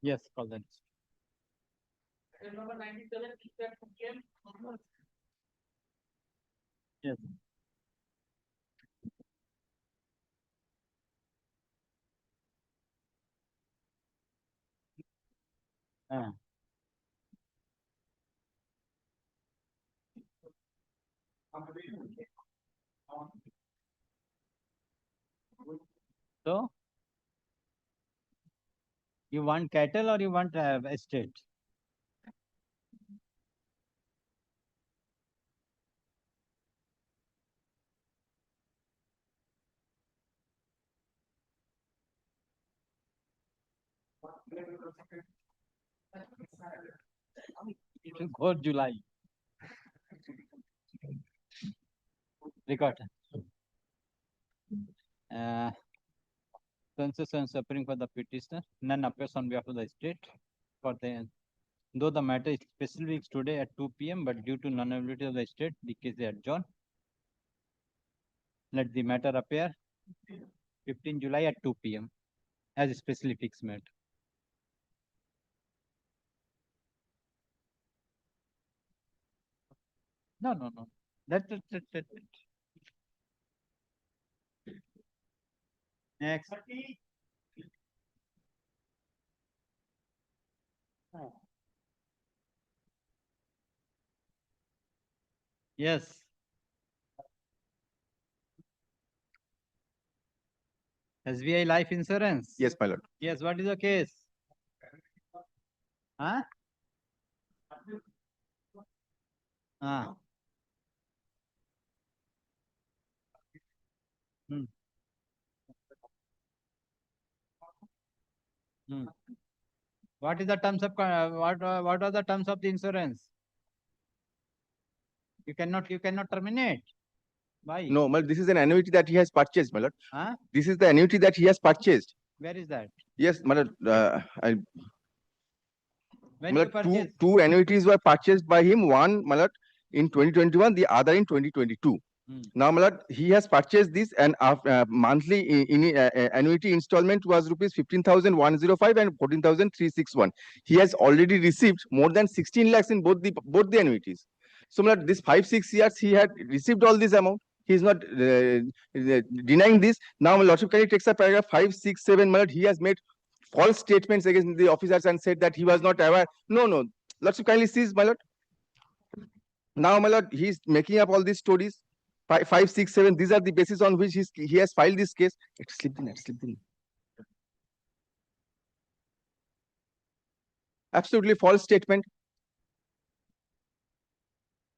Yes, call that. Number 97, is that 2 p.m. Yes. Ah. So, you want cattle or you want estate? It will go July. Record. Census and suffering for the petitioner, none appears on behalf of the state. For the though the matter is specifically fixed today at 2 p.m., but due to non-availability of the state, the case is adjourned. Let the matter appear 15 July at 2 p.m. as a specially fixed matter. No. That. Next. Yes. SBI life insurance. Yes, my lord. Yes, what is the case? Huh? Ah. Hmm. Hmm. What is the terms of what are the terms of the insurance? You cannot terminate. Why? No, my lord, this is an annuity that he has purchased, my lord. Huh? This is the annuity that he has purchased. Where is that? Yes, my lord. When My you lord, purchase? two annuities were purchased by him. One, my lord, in 2021, the other in 2022. Now, my lord, he has purchased this, and monthly annuity installment was rupees 15,105 and 14,361. He has already received more than 16 lakhs in both the annuities. So, my lord, this 5-6 years he had received all this amount. He is not denying this. Now, my lordship, can you take up paragraph 5, 6, 7? My lord, he has made false statements against the officers and said that he was not aware. No. Lordship, kindly sees, my lord. Now, my lord, he is making up all these stories. 5, 6, 7. These are the basis on which he has filed this case. It slipped in. Absolutely false statement.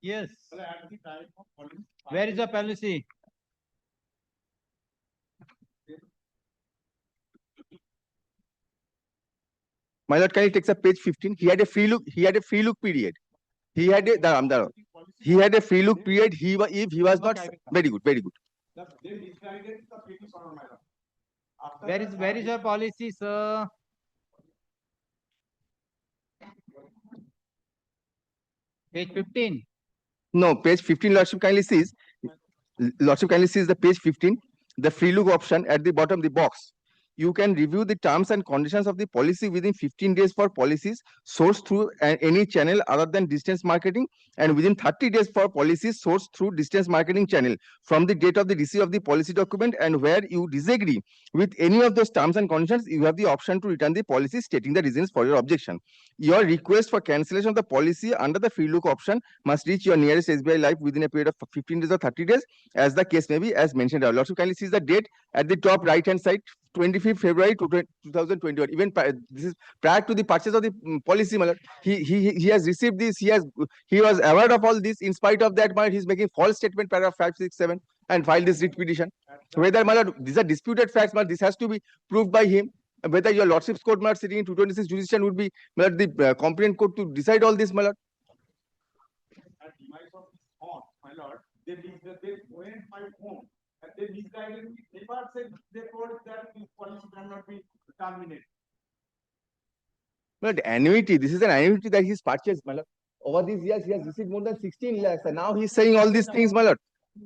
Yes. Where is the policy? My lord, can you take up page 15? He had a free look period. He had a free look period. If he was not very good. Where is your policy, sir? Page 15. No, page 15, Lordship kindly sees the page 15, the free look option at the bottom, the box. You can review the terms and conditions of the policy within 15 days for policies sourced through any channel other than distance marketing, and within 30 days for policies sourced through distance marketing channel from the date of the receipt of the policy document. And where you disagree with any of those terms and conditions, you have the option to return the policy stating the reasons for your objection. Your request for cancellation of the policy under the free look option must reach your nearest SBI Life within a period of 15 days or 30 days, as the case may be, as mentioned earlier. Also, kindly see the date at the top right hand side, 25th February 2021. Even this is prior to the purchase of the policy. He has received this. He was aware of all this. In spite of that, he is making false statement, paragraph 5, 6, 7, and filed this writ petition. Whether these are disputed facts, this has to be proved by him. Whether your lordship's court, sitting in 226 jurisdiction, would be the competent court to decide all this, my lord. At demise of his home, my lord, they went my home and they misguided me. They never said, they told that this policy cannot be terminated. But annuity, this is an annuity that he's purchased, my lord. Over these years, he has received more than 16 lakhs, and now he's saying all these things, my lord.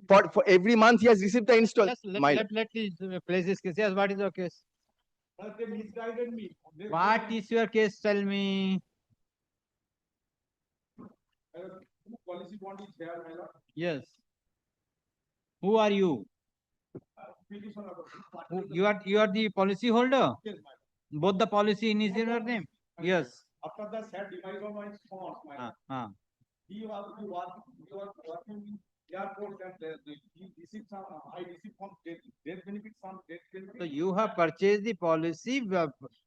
For every month, he has received the install. Let place this case. Yes, what is the case? They misguided me. What is your case? Tell me. Policy bond is there, my lord. Yes. Who are you? Petitioner. You are the policy holder? Yes, my lord. Both the policy in your name? Yes. After the sad demise of my son, my lord. He was working in airport and he received some, I received some death benefit, some death benefit. So you have purchased the policy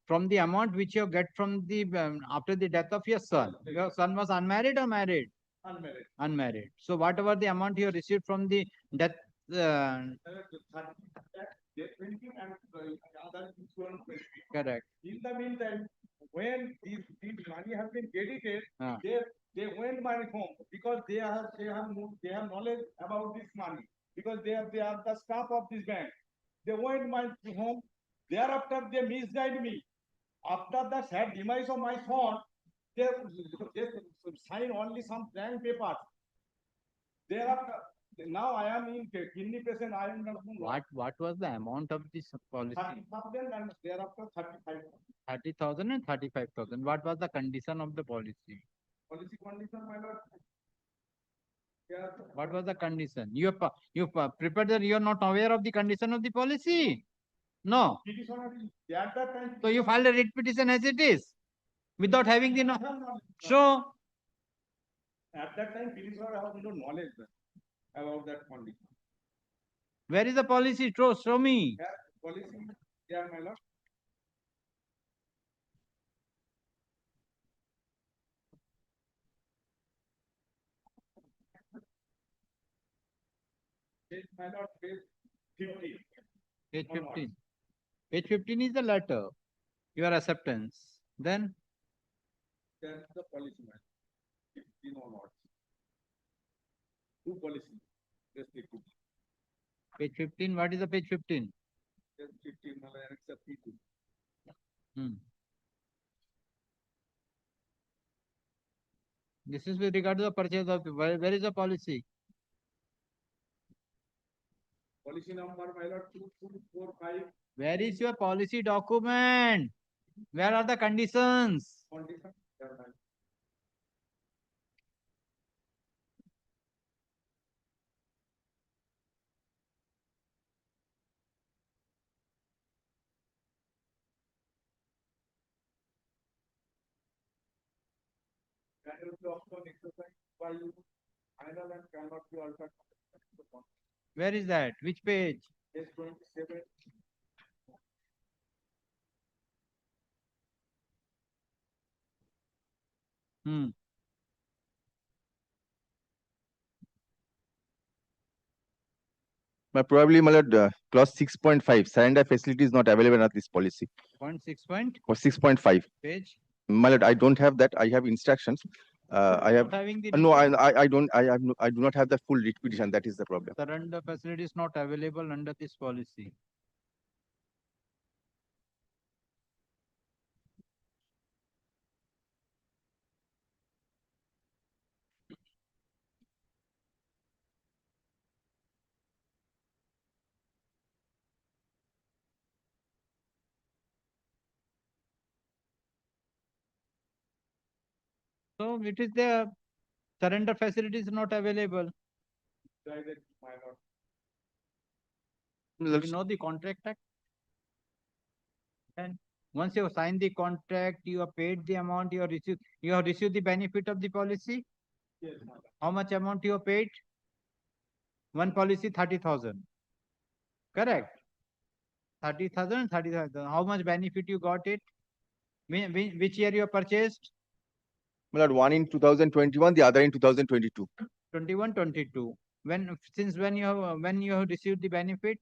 from the amount which you get from the after the death of your son. Your son was unmarried or married? Unmarried. Unmarried. So whatever the amount you received from the death. Death benefit and other insurance benefit. Correct. In the meantime, when this money has been credited, Ah. they went my home because they have knowledge about this money because they are the staff of this bank. They went my home. Thereafter, they misguide me. After the sad demise of my son, they sign only some blank papers. Thereafter, now I am in kidney patient. I am not. What was the amount of this policy? 30,000 and thereafter 35,000. 30,000 and 35,000. What was the condition of the policy? Policy condition, my lord. Yeah. What was the condition? You prepared that you are not aware of the condition of the policy? No. Petitioner is at that time. So you filed a writ petition as it is without having the show. At that time, petitioner has no knowledge about that condition. Where is the policy? Show me. Yeah, policy, yeah, my lord. Page, my lord, page 15. Page 15. Page 15 is the letter. Your acceptance. Then? That's the policy, man. 15 or not. Two policy. Restrictive. Page 15. What is the page 15? Page 15, my lord, except P2. This is with regard to the purchase of the, where is the policy? Policy number, my lord, 2245. Where is your policy document? Where are the conditions? Condition. Yeah, my lord. Cannot be option exercised by you. Final and cannot be altered. Where is that? Which page? Page 27. But probably, my lord, clause 6.5, surrender facility is not available at this policy. Point 6 point? Or 6.5. Page? My lord, I don't have that. I have instructions. I have. Having the No, I don't. I do not have the full writ petition. That is the problem. surrender facility is not available under this policy. So it is there. Surrender facility is not available. Decided, my lord. You know the contract act? And once you sign the contract, you have paid the amount, you have received the benefit of the policy. Yes, my lord. How much amount you have paid? One policy, 30,000. Correct. 30,000, 30,000. How much benefit you got it? Which year you have purchased? My lord, one in 2021, the other in 2022. 21, 22. Since when you have received the benefit?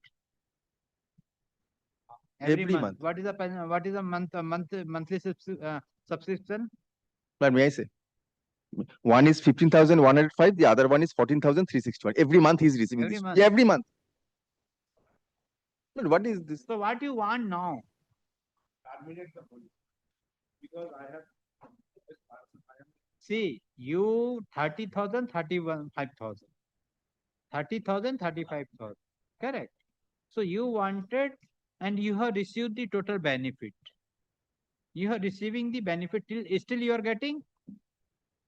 Every month. What is the monthly subscription? But may I say? One is 15,105, the other one is 14,361. Every month he is receiving Every this. month. Yeah, every month. But what is this? So what you want now? Terminate the policy. Because I have. See, you 30,000, 35,000. 30,000, 35,000. Correct. So you wanted and you have received the total benefit. You are receiving the benefit till still you are getting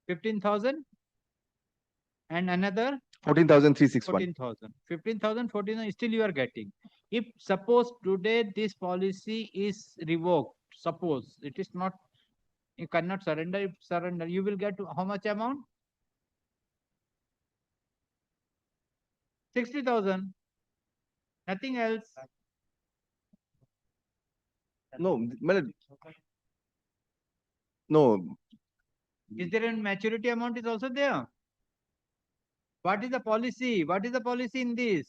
15,000 and another 14,361. 14,000. 15,000, 14,000 still you are getting. If suppose today this policy is revoked, suppose it is not, you cannot surrender. If surrender, you will get how much amount? 60,000. Nothing else. No, no. Is there a maturity amount is also there? What is the policy? What is the policy in this?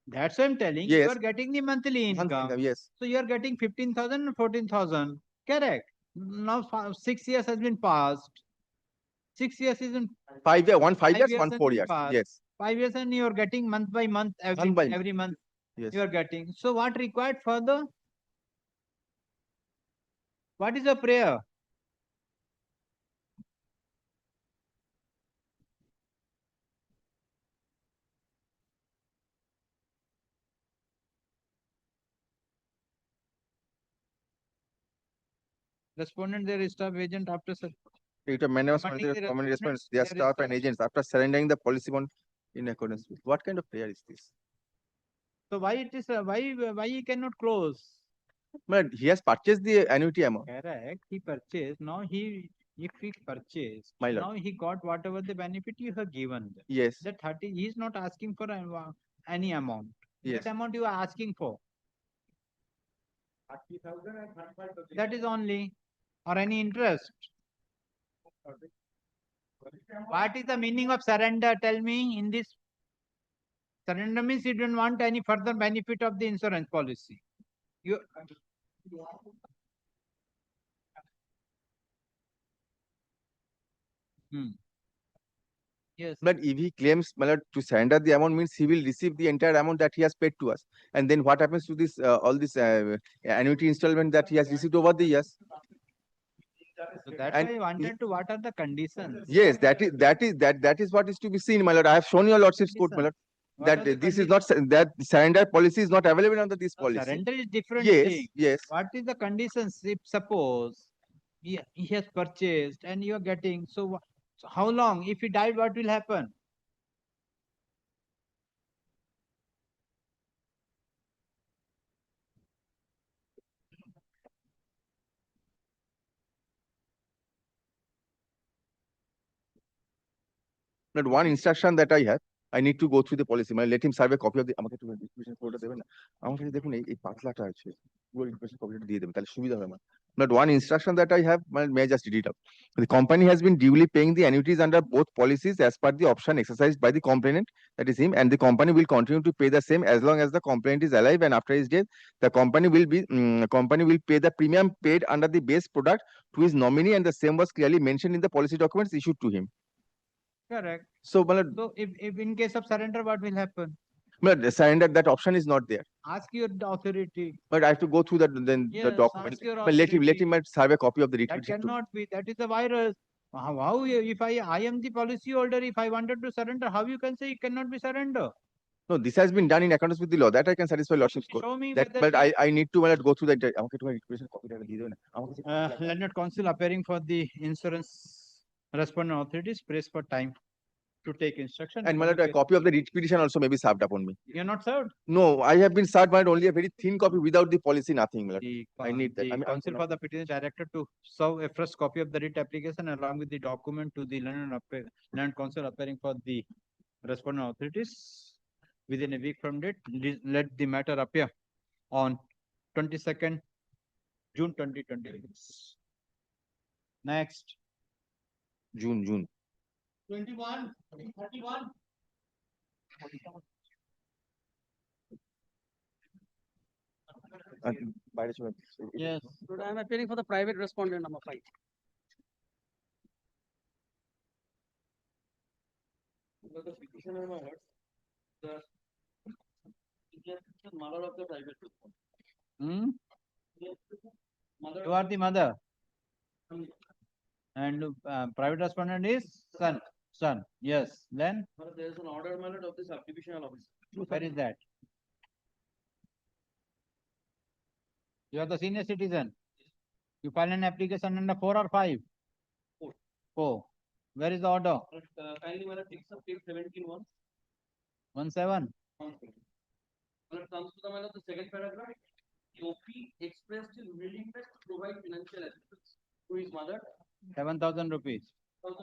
That's what I'm telling. You Yes. are getting the monthly income. Yes. So you are getting 15,000 and 14,000. Correct. Now 6 years has been passed. 6 years is in 5 years, 5 years, has 4 been years. passed. Yes. 5 years and you are getting month by month every Month by month. every month. Yes. You are getting. So what required further? What is the prayer? Respondent, their staff agent after It a man was Commanding the common response, respondents, their their staff and staff. agents after surrendering the policy bond in accordance with. What kind of prayer is this? So why it is why he cannot close? But he has purchased the annuity amount. Correct. He purchased. Now if he purchased, My lord. now he got whatever the benefit you have given. Them. Yes. That 30, he is not asking for any amount. Yes. That amount you are asking for. 30,000 and 35,000. That is only, or any interest. What is the meaning of surrender? Tell me in this. Surrender means you don't want any further benefit of the insurance policy. You. Yes. But if he claims to surrender the amount, means he will receive the entire amount that he has paid to us. And then what happens to this all this annuity installment that he has received over the years? So that's why I wanted to. What are the conditions? Yes, that is what is to be seen, my lord. I have shown your lordship's court, my lord. That this is not that surrender policy is not available under this policy. Surrender is different Yes, thing. yes. What is the conditions? If suppose he has purchased and you are getting, so how long? If he died, what will happen? But one instruction that I have, I need to go through the policy. Let him serve a copy of the আমাকে একটু description কোডটা দেবেন না আমার কাছে দেখুন এই পাতলাটা আছে পুরো ডিসক্রিপশন কপিটা দিয়ে দেবেন তাহলে সুবিধা হবে আমার But one instruction that I have, may I just read it up. The company has been duly paying the annuities under both policies as per the option exercised by the complainant, that is him, and the company will continue to pay the same as long as the complainant is alive, and after his death, the company will pay the premium paid under the base product to his nominee, and the same was clearly mentioned in the policy documents issued to him. Correct. So, if in case of surrender, what will happen? But the surrender, that option is not there. Ask your authority. But I have to go through the Yes, document. ask your But let authority. him serve a copy of the That retribution. cannot be. That is a virus. How if I am the policy holder, if I wanted to surrender, how you can say it cannot be surrender? No, this has been done in accordance with the law. That I can satisfy lordship's court. Show me That, whether but I need to go through that. আমাকে একটু retribution copy দিয়ে দেবেন আমাকে Learned counsel appearing for the insurance respondent authorities, press for time to take instruction. And my lord, a copy of the writ petition also may be served upon me. You're not served? No, I have been served, but only a very thin copy without the policy, nothing, my lord. I need that. The counsel for the petition directed to serve a fresh copy of the writ application along with the document to the learned counsel appearing for the respondent authorities within a week from date. Let the matter appear on 22nd June 2026. Next. June. 21, 31. Yes. I am appearing for the private respondent number 5. The petitioner the mother of the private respondent. You are the mother. And private respondent is son. Son, yes, then There is an order, my lord, of the subdivisional officer. where is that? You are the senior citizen. You file an application under 4 or 5? 4. 4. Where is the order? Kindly, my lord, takes up page 17(1). 17. When it comes to the second paragraph, the OP expressed his willingness to provide financial assistance to his mother. 7,000 rupees. And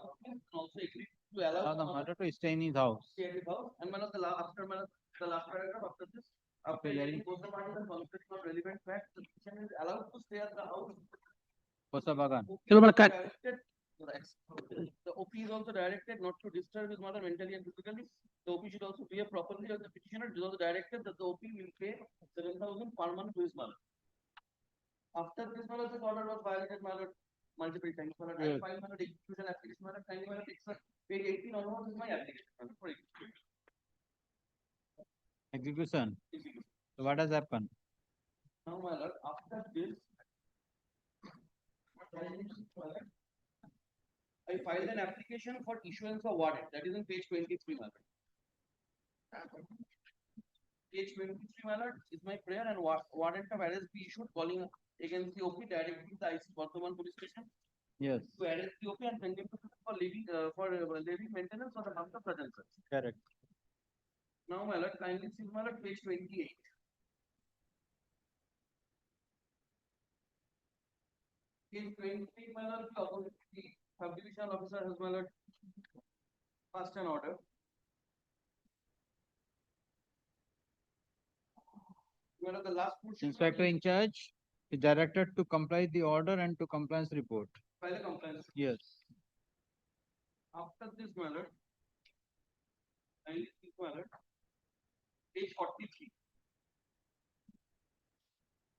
also agreed to allow Allow the mother to stay in his house. stay at his house. And after the last paragraph after this, after Okay, hearing both the parties and conflict of relevant facts, the petitioner is allowed to stay at the house. Kosa Bagan. The OP is also directed not to disturb his mother mentally and physically. The OP should also behave properly as the petitioner. It is also directed that the OP will pay 7,000 per month to his mother. After this, my lord, this order was violated, my lord, multiple times. My lord, I Yes. filed my lord execution application, my lord, kindly, my lord, takes up page 18 onwards is my application, my lord, for execution. Execution. So what has happened? Now, my lord, after this, I filed an application for issuance of warrant. That is in page 23, my lord. Page 23, my lord, is my prayer and warrant of arrest be issued calling against the OP directing the IC Bardhaman police station Yes. to arrest the OP and send him to for leaving maintenance for the month of present. Correct. Now, my lord, kindly see my lord, page 28. Page 28, my lord, the subdivisional officer has, my lord, passed an order. My lord, the last portion. Inspector in charge is directed to comply the order and to compliance report. File a compliance. Yes. After this, my lord, kindly see, my lord, page 43.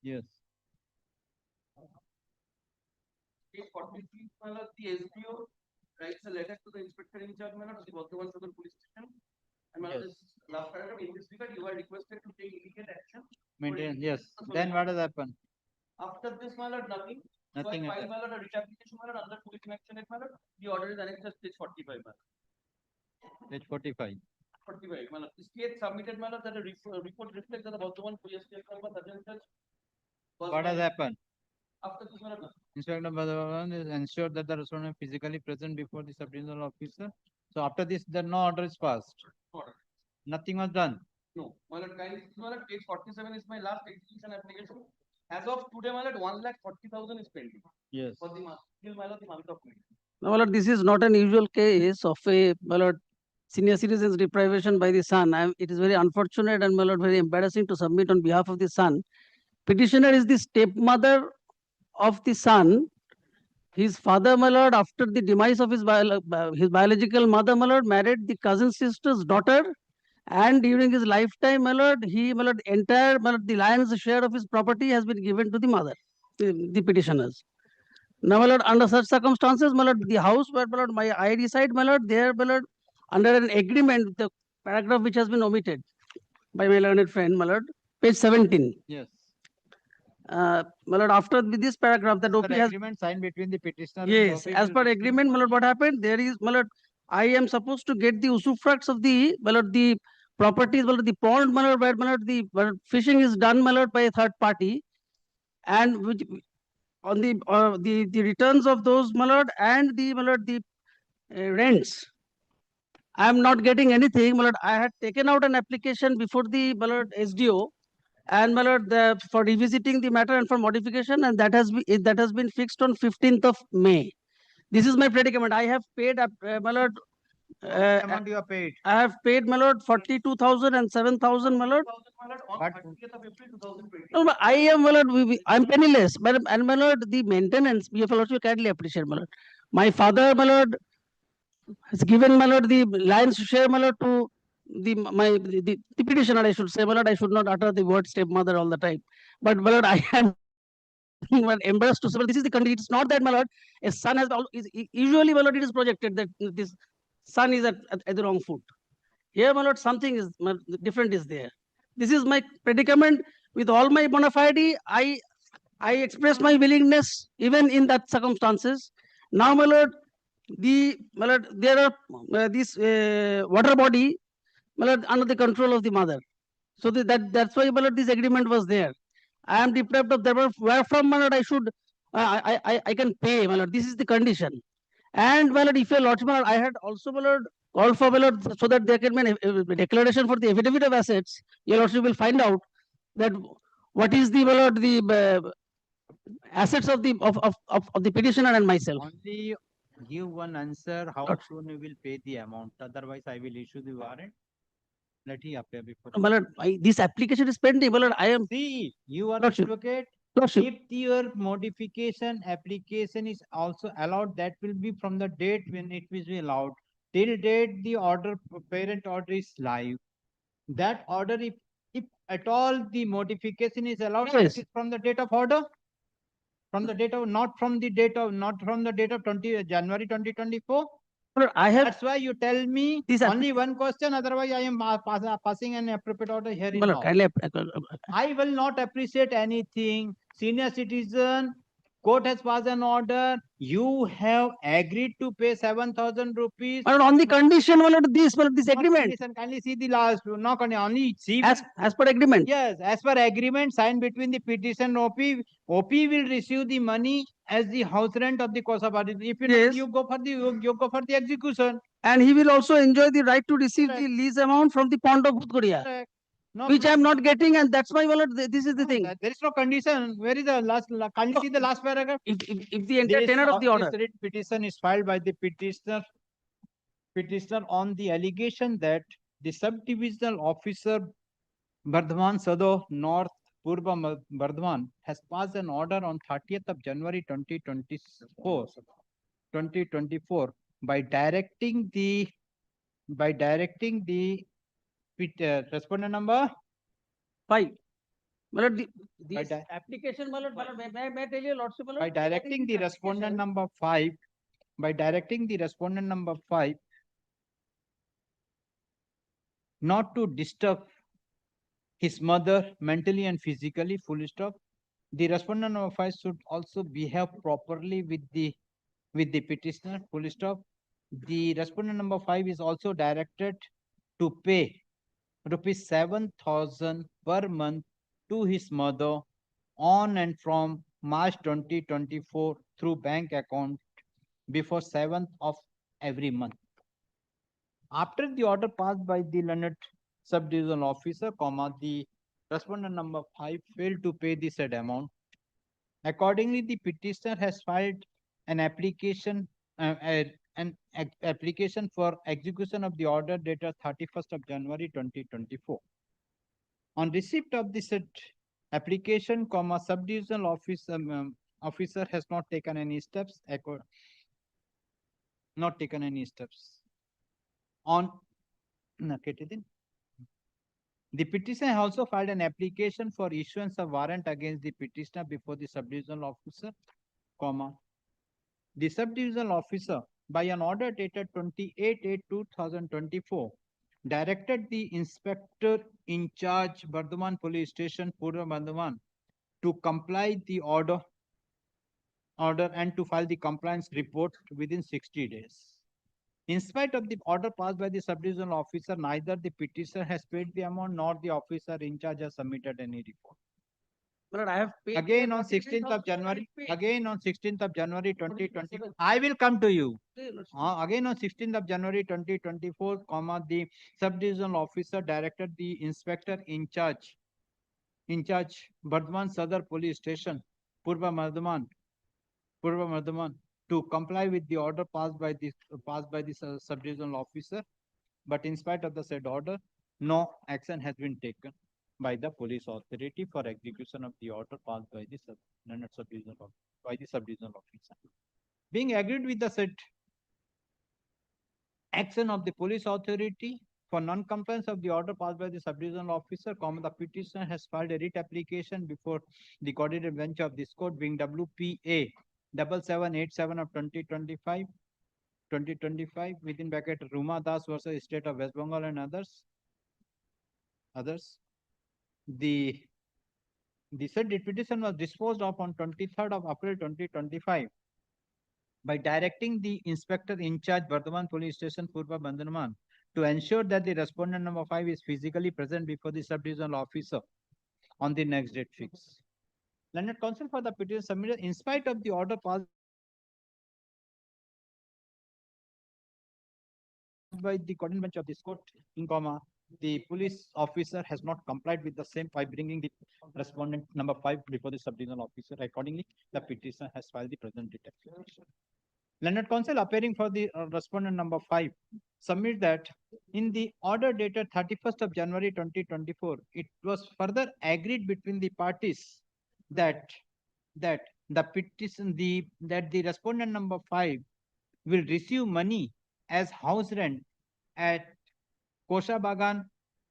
Yes. Page 43, my lord, the SDO writes a letter to the inspector in charge, my lord, of the Bardhaman Southern Police Station. And my lord, this last paragraph, in this regard, you are requested to take immediate action. Maintenance, yes. Then what has happened? After this, my lord, nothing. Nothing So I happened. filed, my lord, a writ application, my lord, under police action act, my lord. The order is annexed as page 45, my lord. Page 45. 45, my lord. The state submitted, my lord, that a report reflects that the Bardhaman police station number such and such. What has happened? After this, my lord, nothing. Inspector Bardhaman is ensured that the respondent is physically present before the sub-divisional officer. So after this, the no order is passed. Order. Nothing was done. No, my lord, kindly, my lord, page 47 is my last execution application. As of today, my lord, 1,40,000 is pending. Yes. For the month, till my lord, the month of May. Now, my lord, this is not an usual case of a, my lord, senior citizens deprivation by the son. It is very unfortunate and, my lord, very embarrassing to submit on behalf of the son. Petitioner is the stepmother of the son. His father, my lord, after the demise of his biological mother, my lord, married the cousin sister's daughter. And during his lifetime, my lord, my lord, entire, my lord, the lion's share of his property has been given to the mother, the petitioners. Now, my lord, under such circumstances, my lord, the house where, my lord, I reside, my lord, there, my lord, under an agreement, the paragraph which has been omitted by my learned friend, my lord, page 17. Yes. My lord, after this paragraph, that OP has agreement signed between the petitioner. yes, as per agreement, my lord, what happened? There is, my lord, I am supposed to get the usufructs of the, my lord, the properties, my lord, the pond, my lord, where, my lord, the fishing is done, my lord, by a third party, and which on the returns of those, my lord, and the, my lord, the rents. I am not getting anything, my lord. I had taken out an application before the, my lord, SDO, and, my lord, for revisiting the matter and for modification, and that has been fixed on 15th of May. This is my predicament. I have paid, my lord. Amount you have paid. I have paid, my lord, 42,000 and 7,000, my lord. But No, but I am, my lord, I am penniless. But, and, my lord, the maintenance, you have also kindly appreciate, my lord. My father, my lord, has given, my lord, the lion's share, my lord, to the petitioner, I should say, my lord. I should not utter the word stepmother all the time. But, my lord, I am embarrassed to say, this is the country. It's not that, my lord, a son has usually, my lord, it is projected that this son is at the wrong foot. Here, my lord, something is different is there. This is my predicament. With all my bona fide, I express my willingness even in that circumstances. Now, my lord, my lord, there are this water body, my lord, under the control of the mother. So that's why, my lord, this agreement was there. I am deprived of that. Where from, my lord, I should I can pay, my lord. This is the condition. And, my lord, if your lordship, my lord, I had also, my lord, called for, my lord, so that there can be a declaration for the affidavit of assets. Your lordship will find out that what is the, my lord, the assets of the petitioner and myself. Only give one answer, how soon you will pay the amount, otherwise I will issue the warrant. Let he appear before. My lord, this application is pending, my lord. I am. See, you are Lordship. advocate. Lordship. If your modification application is also allowed, that will be from the date when it will be allowed. Till date, the order, parent order is live. That order, if at all the modification is allowed, Yes. it is from the date of order. From the date of, not from the date of, not from the date of January 2024. I have. That's why you tell me This only one question, otherwise I am passing an appropriate order here in My lord, law. kindly, I will not appreciate anything. Senior citizen, court has passed an order. You have agreed to pay 7,000 rupees. my lord, on the condition, my lord, this agreement. Listen, kindly see the last, not only see. As per agreement. Yes, as per agreement signed between the petition OP, OP will receive the money as the house rent of the Kosabadi. If you, Yes. you go for the you go for the execution. And he will also enjoy the right to receive the lease amount from the pond of Bhutkodia. Correct. No, Which I am not getting, and that's why, my lord, this is the thing. there is no condition. Where is the last? Can you see the last paragraph? If the entire tenor of the order. This writ petition is filed by the petitioner on the allegation that the subdivisional officer Bardhaman Sado North Purba Bardhaman has passed an order on 30th of January 2024 by directing the respondent number 5. My lord, this application, my lord, may I tell you, lordship, my lord? by directing the respondent number 5, not to disturb his mother mentally and physically, full stop. The respondent number 5 should also behave properly with the petitioner, full stop. The respondent number 5 is also directed to pay rupees 7,000 per month to his mother on and from March 2024 through bank account before 7th of every month. After the order passed by the learned subdivision officer, the respondent number 5 failed to pay the said amount. Accordingly, the petitioner has filed an application for execution of the order dated 31st of January 2024. On receipt of the said application, subdivisional officer has not taken any steps. The petitioner also filed an application for issuance of warrant against the petitioner before the subdivisional officer, the subdivisional officer by an order dated 28/8/2024 directed the inspector in charge Bardhaman Police Station, Purva Bardhaman, to comply the order and to file the compliance report within 60 days. In spite of the order passed by the subdivisional officer, neither the petitioner has paid the amount nor the officer in charge has submitted any report. But I have paid Again on 16th of January, 2020, I will come to you. Again on 16th of January 2024, the subdivisional officer directed the inspector in charge Bardhaman Sadar Police Station, Purva Bardhaman, to comply with the order passed by the subdivisional officer. But in spite of the said order, no action has been taken by the police authority for execution of the order passed by the subdivisional officer. Being agreed with the said action of the police authority for non-compliance of the order passed by the subdivisional officer, the petitioner has filed a writ application before the coordinated bench of this court, being WPA 7787 of 2025 within bracket Ruma Das versus State of West Bengal and others. The said petition was disposed of on 23rd of April 2025. by directing the inspector in charge Bardhaman Police Station, Purva Bandharman, to ensure that the respondent number 5 is physically present before the sub-divisional officer on the next date fixed. Learned counsel for the petition submitted in spite of the order passed by the coordinating bench of this court, in comma, the police officer has not complied with the same by bringing the respondent number 5 before the sub-divisional officer. Accordingly, the petitioner has filed the present date application. Learned counsel appearing for the respondent number 5 submit that in the order dated 31st of January 2024, it was further agreed between the parties that the respondent number 5 will receive money as house rent at Kosha Bagan,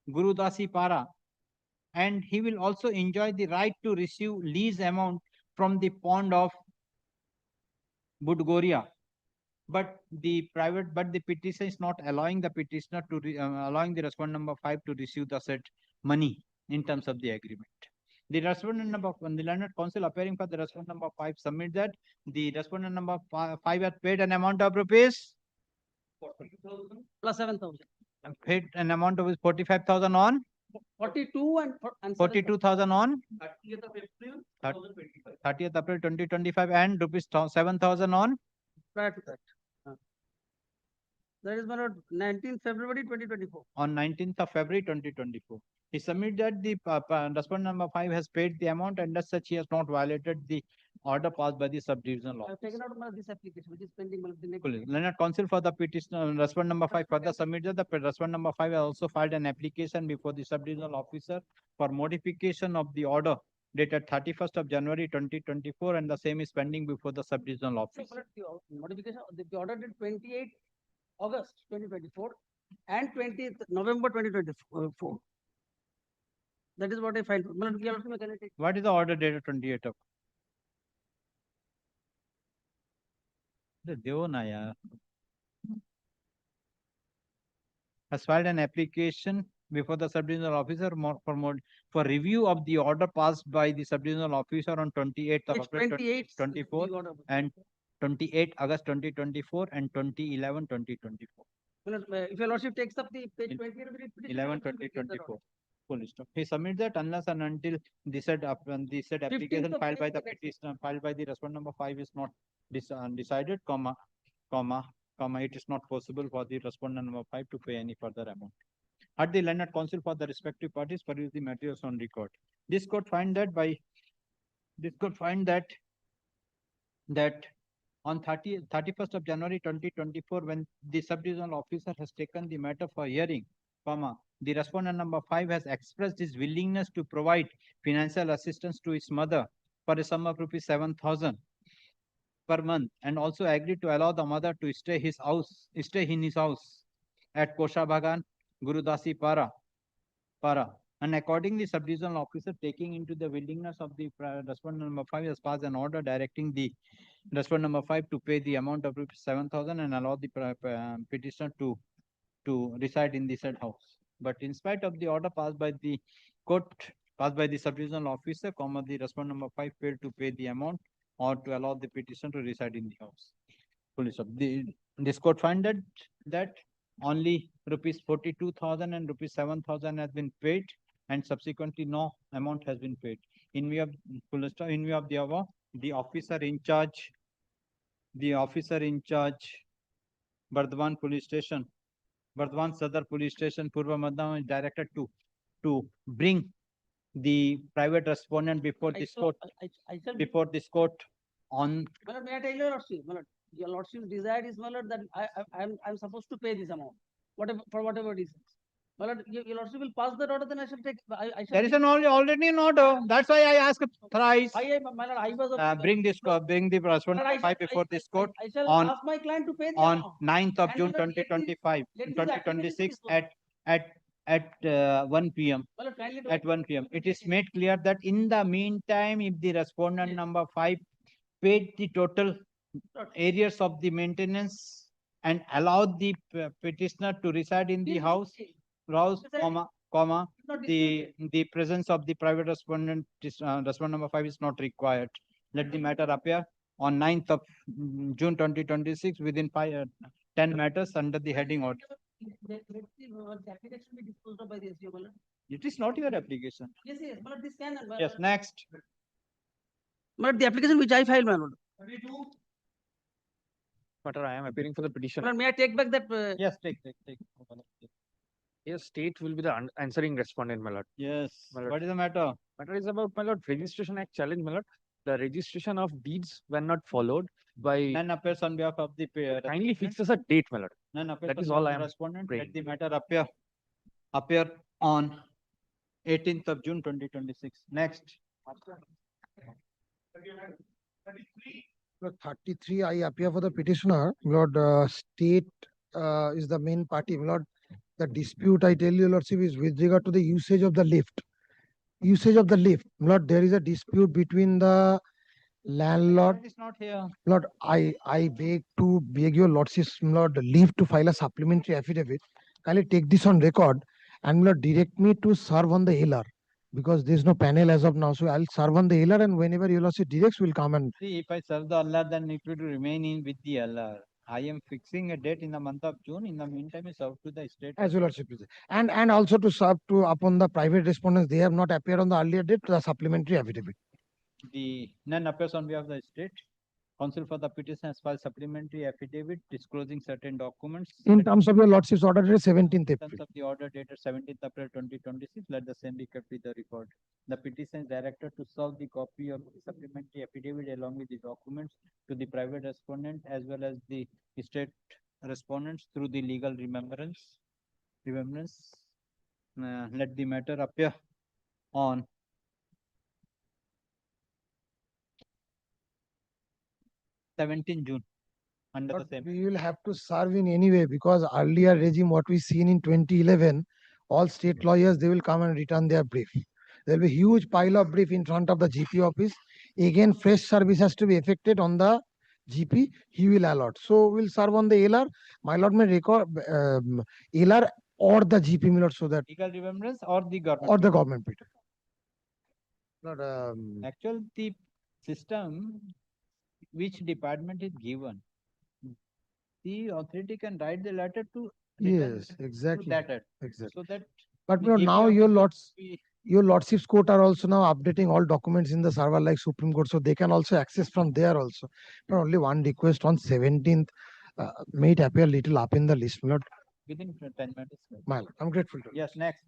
Gurudasi Para, and he will also enjoy the right to receive lease amount from the pond of Budgoria. But the petitioner is not allowing the petitioner to allowing the respondent number 5 to receive the said money in terms of the agreement. The respondent number the learned counsel appearing for the respondent number 5 submit that the respondent number 5 has paid an amount of rupees Plus 7,000. and paid an amount of 45,000 on 42,000 on 30th of April, 2025. 30th April 2025 and rupees 7,000 on Prior to that. That is about 19th February 2024. on 19th of February 2024. He submitted that the respondent number 5 has paid the amount and as such he has not violated the order passed by the sub-divisional I law. have taken out this application, which is pending. The next Learned counsel for the petitioner, respondent number 5 further submitted that the respondent number 5 has also filed an application before the sub-divisional officer for modification of the order dated 31st of January 2024 and the same is pending before the sub-divisional office. Modification, the order did 28 August 2024 and 20th November 2024. That is what I filed. What is the order dated 28th of? Has filed an application before the sub-divisional officer for review of the order passed by the sub-divisional officer on 28th of April 2024 and 28 August 2024 and 2011-2024. If your lordship takes up the page 20, 11-2024. Full stop. He submits that unless and until the said application filed by the petitioner, filed by the respondent number 5 is not decided, it is not possible for the respondent number 5 to pay any further amount. Had the learned counsel for the respective parties peruse the materials on record. This court find that on 31st of January 2024, when the sub-divisional officer has taken the matter for hearing, the respondent number 5 has expressed his willingness to provide financial assistance to his mother for a sum of rupees 7,000 per month and also agreed to allow the mother to stay in his house at Kosha Bagan, Gurudasi Para. And accordingly, sub-divisional officer taking into the willingness of the respondent number 5 has passed an order directing the respondent number 5 to pay the amount of rupees 7,000 and allow the petitioner to reside in the said house. But in spite of the order passed by the sub-divisional officer, the respondent number 5 failed to pay the amount or to allow the petitioner to reside in the house. This court found that only rupees 42,000 and rupees 7,000 has been paid and subsequently no amount has been paid. In view of the above, the officer in charge Bardhaman Police Station, Bardhaman Sadar Police Station, Purva Madhya is directed to bring the private respondent before this court on. May I tell your lordship? Your lordship's desire is, that I'm supposed to pay this amount, for whatever reasons. Your lordship will pass that order, then I shall take. There is already an order. That's why I asked thrice. Bring the respondent 5 before this court I shall on ask my client to pay the on amount. 9th of And June let the 2026 application at 1 p.m. At 1 p.m. It is made clear that in the meantime, if the respondent number 5 paid the total areas of the maintenance and allowed the petitioner to reside in the house, the presence of the private respondent, respondent number 5 is not required. Let the matter appear on 9th of June 2026 within 10 matters under the heading order. Let the application be disposed of by the SDO, my lord. It is not your application. Yes, yes, my lord, this can. Yes, next. But the application which I filed, my lord. Matter, I am appearing for the petition. My lord, may I take back that? Yes, take. Yes, state will be the answering respondent, my lord. Yes. My lord. What is the matter? Matter is about, my lord, Registration Act challenge, my lord. The registration of deeds were not followed by. None appears on behalf of the Kindly fixes a date, my lord. None appears That on is behalf all of I the am respondent. praying. Let the matter appear on 18th of June 2026. Next. Lord, 33, I appear for the petitioner. Lord, state is the main party. Lord, the dispute, I tell you, Lordship, is with regard to the usage of the lift. Usage of the lift. Lord, there is a dispute between the landlord. It is not here. Lord, I beg your Lordship's Lord, leave to file a supplementary affidavit. Kindly take this on record and Lord, direct me to serve on the LR. Because there is no panel as of now. So I'll serve on the LR, and whenever your Lordship directs, we'll come and. See, if I serve the Allah, then it will remain in with the Allah. I am fixing a date in the month of June. In the meantime, I serve to the state. As your Lordship please. And also to serve to upon the private respondents, they have not appeared on the earlier date, the supplementary affidavit. The none appears on behalf of the state. Counsel for the petition has filed supplementary affidavit disclosing certain documents. In terms of your Lordship's order dated 17th In April. terms of the order dated 17th April 2026, let the same be kept with the record. The petition is directed to serve the copy of the supplementary affidavit along with the documents to the private respondent as well as the state respondents through the legal remembrance. Let the matter appear on 17 June under the same. We will have to serve in any way because earlier regime, what we seen in 2011, all state lawyers, they will come and return their brief. There will be huge pile of brief in front of the GP office. Again, fresh service has to be effected on the GP. He will allot. So we'll serve on the LR. My lord may record LR or the GP, my lord, so that. Legal remembrance or the government. Or the government, Peter. Lord, Actually, the system, which department is given, the authority can write the letter to. Yes, exactly. To that, Exactly. so that. But the my lord, GP now office your Lordship's court are also now updating all documents in the server like Supreme Court, so they can also access from there also. But only one request on 17th, may it appear little up in the list, my lord. Within 10 minutes. My lord, I'm grateful to you. Yes, next.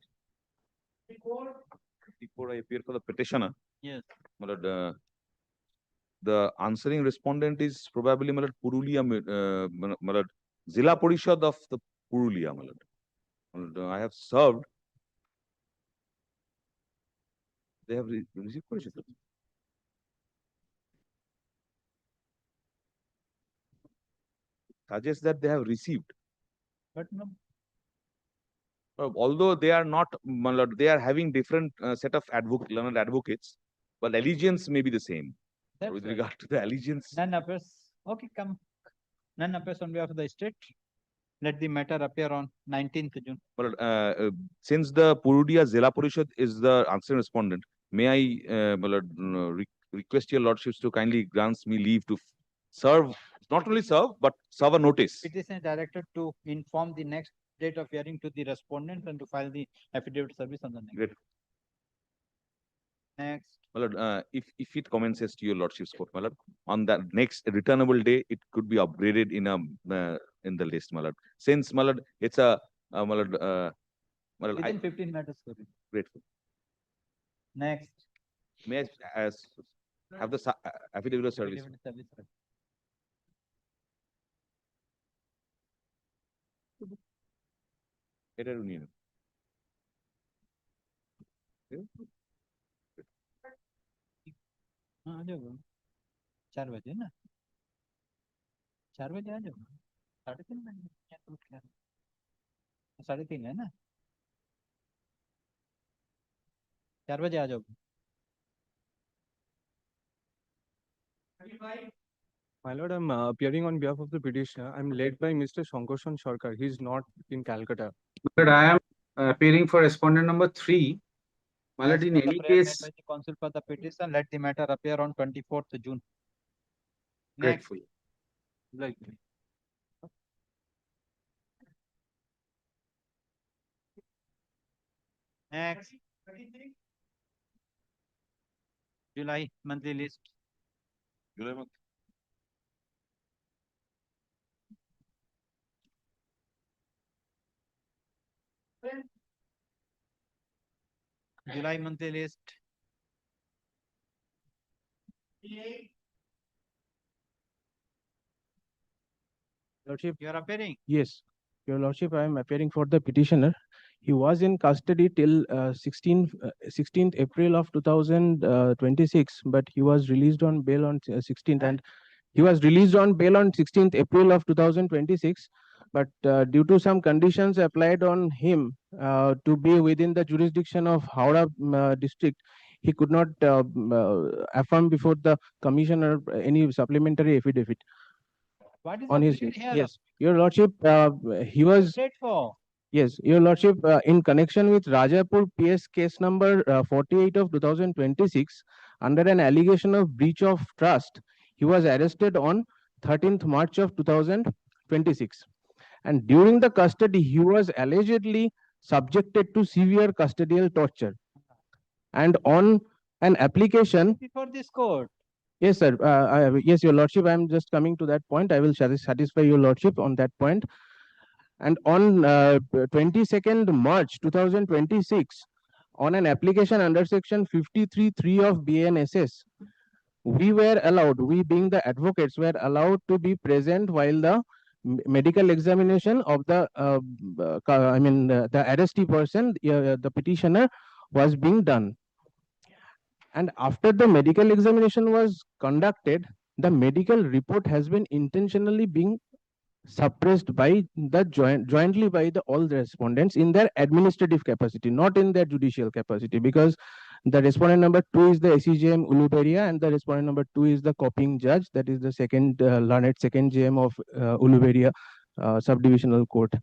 Before I appear for the petitioner, Yes. my lord, the answering respondent is probably my lord Purulia, my lord, Zilla Porishad of the Purulia, my lord. My lord, I have served. They have received Porishad. Suggests that they have received. But no. Although they are not, my lord, they are having different set of learned advocates, but allegiance may be the same. With regard to the allegiance. None appears. Okay, come. None appears on behalf of the state. Let the matter appear on 19th June. Well, since the Purulia Zilla Porishad is the answering respondent, may I, my lord, request your lordships to kindly grant me leave to serve, not only serve, but serve a notice. Petition is directed to inform the next date of hearing to the respondent and to file the affidavit service on the next. Great. Next. My lord, if it commences to your lordship's court, my lord, on that next returnable day, it could be upgraded in the list, my lord. Since, my lord, it's a my lord, my lord, Within 15 minutes. grateful. Next. May I have the affidavit of service? Affidavit service. Error union. हाँ आ जाओ 4 बजे ना 4 बजे आ जाओ 3:30 बजे 3:30 है ना 4 बजे आ जाओ. My lord, I'm appearing on behalf of the petitioner. I'm led by Mr. Shankarshan Sarkar. He's not in Calcutta. But I am appearing for respondent number 3. My lord, in any case. Counsel for the petition, let the matter appear on 24th June. Next. Grateful. Like. Next. July monthly list. July month. July monthly list. Lordship, You are appearing. yes, Your Lordship, I am appearing for the petitioner. He was in custody till 16th April of 2026, but he was released on bail on 16th, and he was released on bail on 16th April of 2026. But due to some conditions applied on him to be within the jurisdiction of Howrah district, he could not affirm before the commissioner any supplementary affidavit What is on the his period here? yes, Your Lordship, he was Straight for. yes, Your Lordship, in connection with Rajapur PS case number 48 of 2026, under an allegation of breach of trust, he was arrested on 13th March of 2026. And during the custody, he was allegedly subjected to severe custodial torture. And on an application, Before this court. yes, sir. Yes, Your Lordship, I am just coming to that point. I will satisfy Your Lordship on that point. And on 22nd March 2026, on an application under section 53(3) of BNSS, we were allowed, we being the advocates, were allowed to be present while the medical examination of the, the arrestee person, the petitioner, was being done. And after the medical examination was conducted, the medical report has been intentionally being suppressed by the jointly by the all the respondents in their administrative capacity, not in their judicial capacity, because the respondent number 2 is the SEJM Uluberia, and the respondent number 2 is the copying judge, that is the second learned second JM of Uluberia subdivisional court.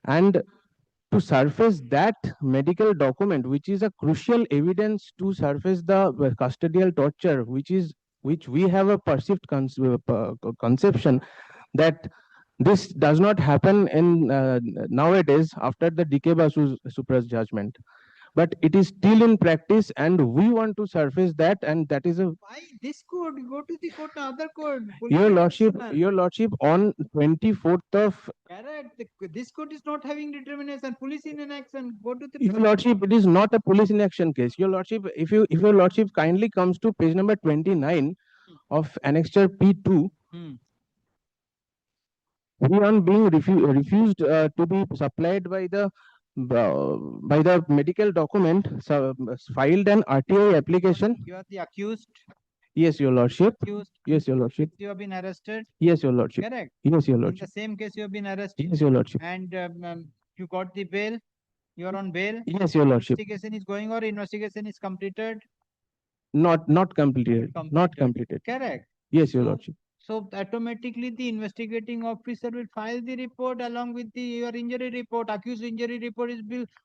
And to surface that medical document, which is a crucial evidence to surface the custodial torture, which we have a perceived conception that this does not happen in nowadays after the DK Basu's Supra's judgment, but it is still in practice, and we want to surface that, and that is a. Why this court? Go to the court, other court. Your Lordship, on 24th of. Correct. This court is not having determination. Police in an action. Go to the. Your Lordship, it is not a police in action case. Your Lordship, if Your Lordship kindly comes to page number 29 of annexure P2. We are being refused to be supplied by the medical document, filed an RTI application. You are the accused. Yes, Your Lordship. Accused. Yes, Your Lordship. You have been arrested. Yes, Your Lordship. Correct. Yes, Your In Lordship. the same case, you have been arrested. Yes, Your Lordship. And you got the bail. You are on bail. Yes, Your Lordship. Investigation is going on. Investigation is completed. Not completed. Not completed. Correct. Yes, Your Lordship. So automatically the investigating officer will file the report along with your injury report. Accused injury report is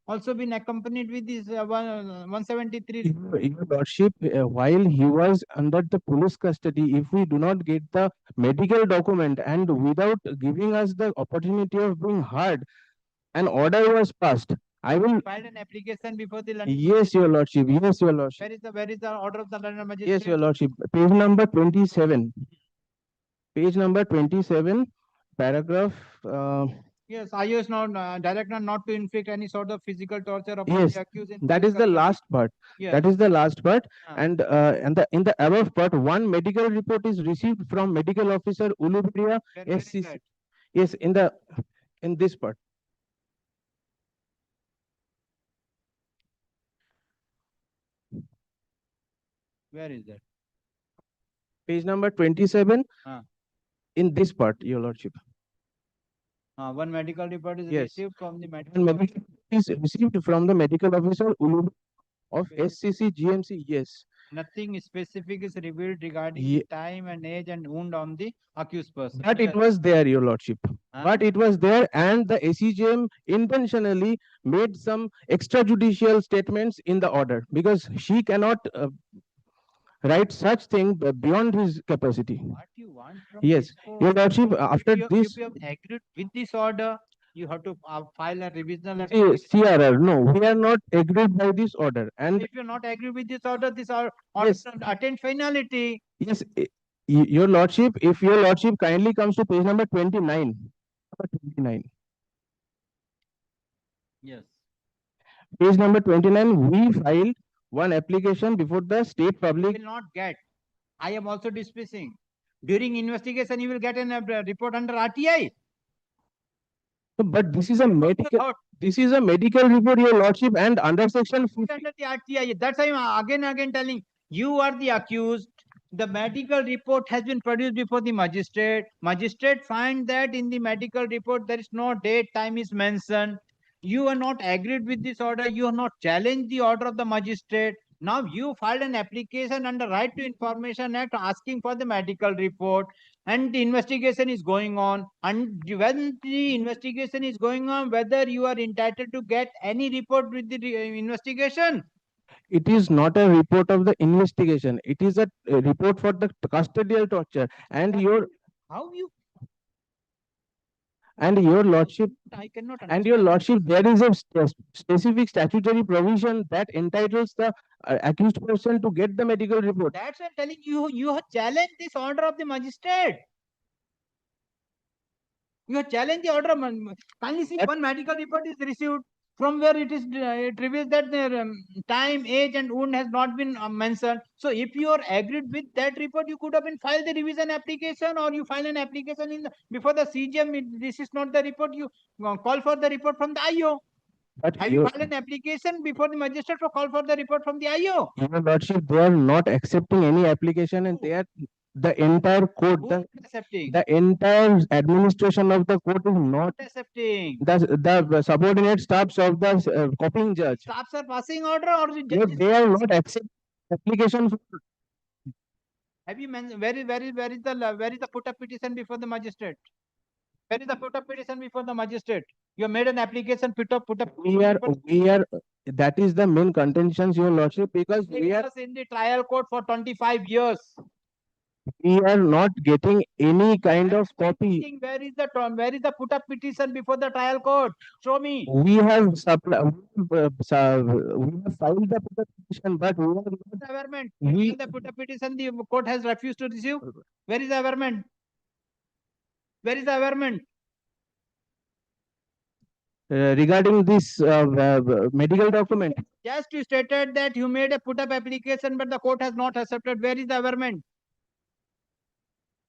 also been accompanied with this 173. Your Lordship, while he was under the police custody, if we do not get the medical document and without giving us the opportunity of being heard, an order was passed. I will Filed an application before the London. Yes, Your Lordship. Yes, Your Lordship. Where is the order of the London magistrate? Yes, Your Lordship. Page number 27. Page number 27, paragraph. Yes, IO is now directed not to inflict any sort of physical torture upon Yes, the accused. in that police is the custody. last part. Yes. That is the last part. And in the above part, one medical report is received from medical officer Uluberia SCC. Yes, in this part. Where is that? Page number 27. In this part, Your Lordship. One medical report is Yes. received from the medical. One medical is received from the medical officer of SCC GMC. Yes. Nothing specific is revealed regarding Ye- the time and age and wound on the accused person. But it was there, Your Lordship. But it was there, and the SEJM intentionally made some extrajudicial statements in the order, because she cannot write such thing beyond his capacity. What you want from Yes, this court? your lordship, If after you- this, If you have agreed with this order, you have to file a revisional. CRR, no, we are not agreed by this order. And If you're not agree with this order, this order yes, attain finality. yes, your lordship, if your lordship kindly comes to page number 29. Number 29. Yes. Page number 29, we filed one application before the state public. Will not get. I am also dismissing. During investigation, you will get a report under RTI. But this is a medical, this is a medical report, your lordship, and under section 50. Under the RTI. That's why I'm again and again telling you are the accused. The medical report has been produced before the magistrate. Magistrate find that in the medical report there is no date, time is mentioned. You are not agreed with this order. You have not challenged the order of the magistrate. Now you filed an application under Right to Information Act asking for the medical report, and the investigation is going on. And when the investigation is going on, whether you are entitled to get any report with the investigation. It is not a report of the investigation. It is a report for the custodial torture. And your How you? And your lordship, I cannot understand. and your lordship, there is a specific statutory provision that entitles the accused person to get the medical report. That's why I'm telling you, you have challenged this order of the magistrate. You have challenged the order. Kindly see, one medical report is received from where it is it reveals that the time, age, and wound has not been mentioned. So, if you are agreed with that report, you could have been filed the revision application, or you file an application in before the CGM. This is not the report. You call for the report from the IO. But Have you filed an application before the magistrate for call for the report from the IO? your lordship, they are not accepting any application, and they are the entire court, the entire administration of the court is not accepting. The subordinate staffs of the copying judge. Staffs are passing order, or the No, they are not accepting application. Have you mentioned where is the put up petition before the magistrate? Where is the put up petition before the magistrate? You have made an application, put up. We are, that is the main contentions, your lordship, because we are in the trial court for 25 years. We are not getting any kind of copy. Where is the put up petition before the trial court? Show me. We have filed the put up petition, but we are not. Government. We The put up petition the court has refused to receive. Where is the government? Where is the government? Regarding this medical document. Just you stated that you made a put up application, but the court has not accepted. Where is the government?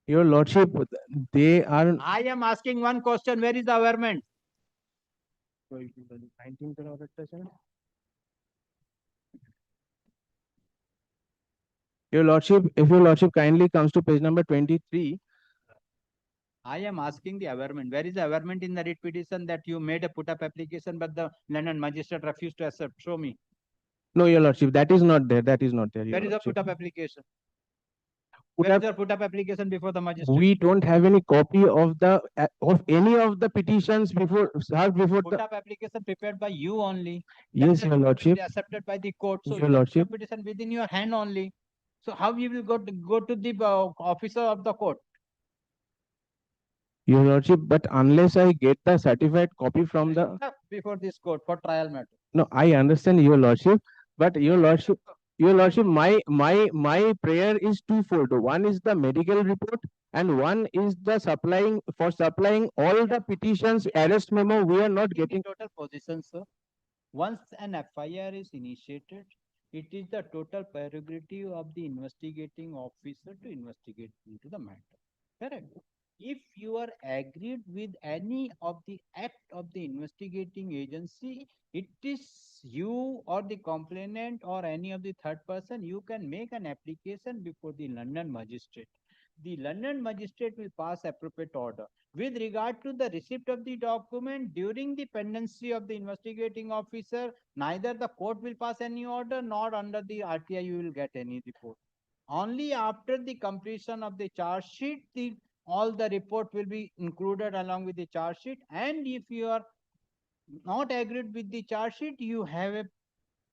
Your lordship, they are. I am asking one question. Where is the government? Your lordship, if your lordship kindly comes to page number 23. I am asking the government. Where is the government in the writ petition that you made a put up application, but the London magistrate refused to accept? Show me. No, your lordship, that is not there. That is not there. Where is the put up application? Where is the put up application before the magistrate? We don't have any copy of the of any of the petitions before Put up application prepared by you only. Yes, your lordship. Accepted by the court. So Your lordship. petition within your hand only. So how you will go to the officer of the court? Your lordship, but unless I get the certified copy from the Before this court for trial matter. No, I understand your lordship, but your lordship, my prayer is twofold. One is the medical report, and one is the supplying all the petitions, arrest memo. We are not getting total position, sir. Once an FIR is initiated, it is the total prerogative of the investigating officer to investigate into the matter. Correct. If you are agreed with any of the act of the investigating agency, it is you or the complainant or any of the third person, you can make an application before the London magistrate. The London magistrate will pass appropriate order. With regard to the receipt of the document during the pendency of the investigating officer, neither the court will pass any order nor under the RTI you will get any report. Only after the completion of the charge sheet, all the report will be included along with the charge sheet. And if you are not agreed with the charge sheet, you have a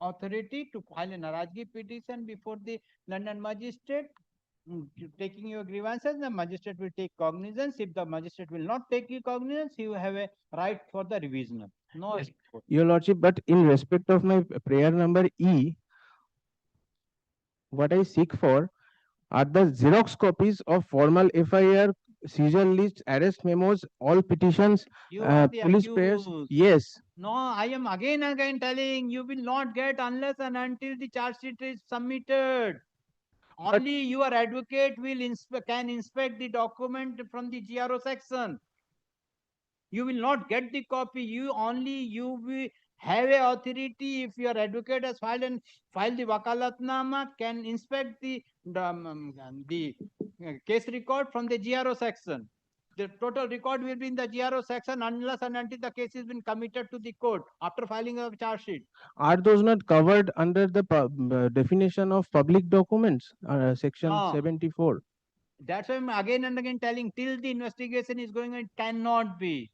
authority to file a Narazgi petition before the London magistrate, taking your grievances. The magistrate will take cognizance. If the magistrate will not take cognizance, you have a right for the revisional. No. Yes, Your Lordship, but in respect of my prayer number E, what I seek for are the Xerox copies of formal FIR, seizure lists, arrest memos, all petitions, You are the police prayers. accused. Yes, No, I am again telling you will not get unless and until the charge sheet is submitted. Only your advocate will can inspect the document from the GRO section. You will not get the copy. You will have a authority if your advocate has filed the wakalatnama, can inspect the case record from the GRO section. The total record will be in the GRO section unless and until the case has been committed to the court after filing a charge sheet. are those not covered under the definition of public documents, section No. 74? That's why I'm again and again telling, till the investigation is going on, it cannot be.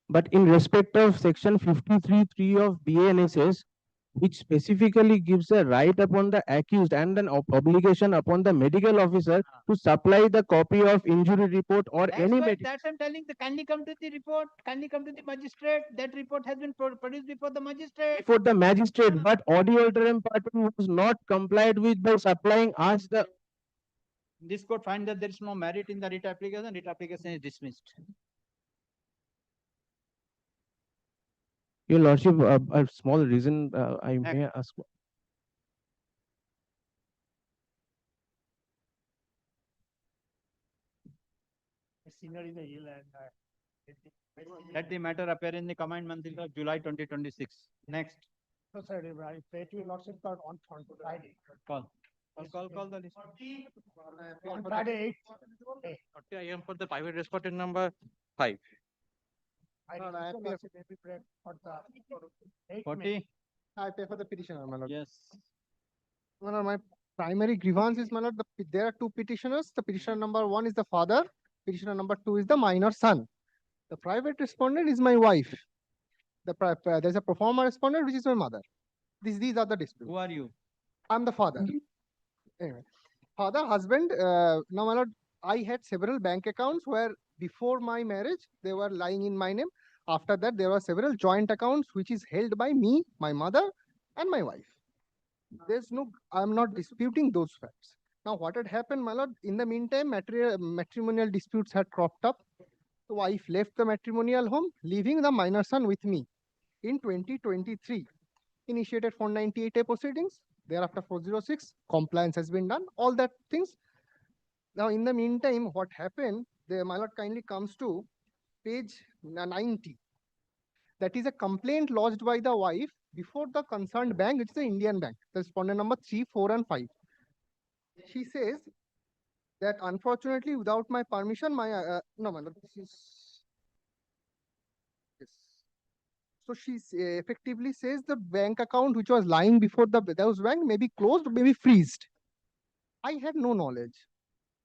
But in respect of section 53(3) of BANSS, which specifically gives a right upon the accused and an obligation upon the medical officer to supply the copy of injury report or any That's why I'm telling, kindly come to the report, kindly come to the magistrate. That report has been produced before the magistrate. before the magistrate, but audio alteram partum was not complied with by supplying us the. This court find that there is no merit in the writ application. Writ application is dismissed. Your Lordship, a small reason I may ask. Senior in the hill and Let the matter appear in the combined monthly of July 2026. Next. no, sir, I pray to your lordship that on Friday. Call the list. On Friday 8th. I am for the private respondent number 5. I No, no, I request your pay lordship may be prepared for the 8th 40. May. I pay for the petitioner, my lord. Yes. No, no, my primary grievance is, my lord, there are two petitioners. The petitioner number 1 is the father. Petitioner number 2 is the minor son. The private respondent is my wife. There's a pro forma respondent, which is my mother. These are the disputes. Who are you? I'm the father. Anyway, father, husband. Now, my lord, I had several bank accounts where before my marriage, they were lying in my name. After that, there were several joint accounts, which is held by me, my mother, and my wife. I'm not disputing those facts. Now, what had happened, my lord, in the meantime, matrimonial disputes had cropped up. The wife left the matrimonial home, leaving the minor son with me. In 2023, initiated 498A proceedings. Thereafter 406, compliance has been done, all that things. Now, in the meantime, what happened, my lord kindly comes to page 90. That is a complaint lodged by the wife before the concerned bank, which is the Indian bank, the respondent number 3, 4, and 5. She says that unfortunately, without my permission, no, my lord, this is, yes. So she effectively says the bank account which was lying before those bank may be closed, may be freezed. I had no knowledge.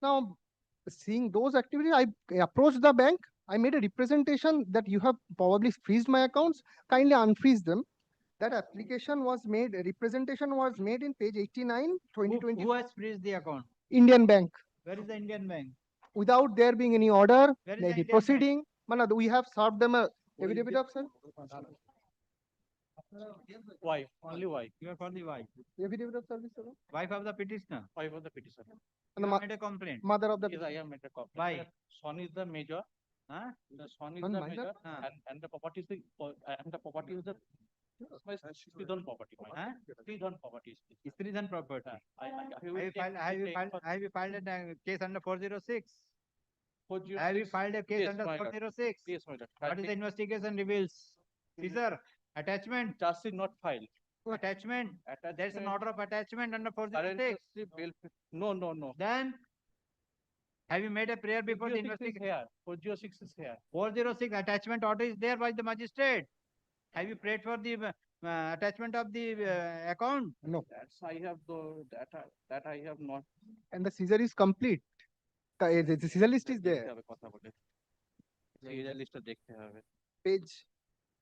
Now, seeing those activities, I approached the bank. I made a representation that you have probably freezed my accounts, kindly unfreeze them. That application was made, a representation was made in page 89, 2020. Who has freezed the account? Indian bank. Where is the Indian bank? Without there being any order, Where is the maybe Indian proceeding. Manad, we have served them a affidavit of sir. Wife, only wife. You are for the wife. Affidavit of service, sir. Wife of the petitioner. Wife of the petitioner. And You the have made a complaint. mother of the Yes, I have made a complaint. Why? Son is the major. Huh? The son is Son the minor? major, and the property is the my Stridhan property. Huh? Stridhan property. Stridhan property. Have you filed a case under 406? Have you filed a case under 406? Yes, my lord. What is the investigation reveals? Caesar, attachment. Charge is not filed. Attachment. There's an order of attachment under 406. No. Then, have you made a prayer before the investigation? 406 is here. 406 attachment order is there by the magistrate. Have you prayed for the attachment of the account? No. That I have not. And the seizure is complete. The seizure list is there. Seizure list দেখতে হবে। Page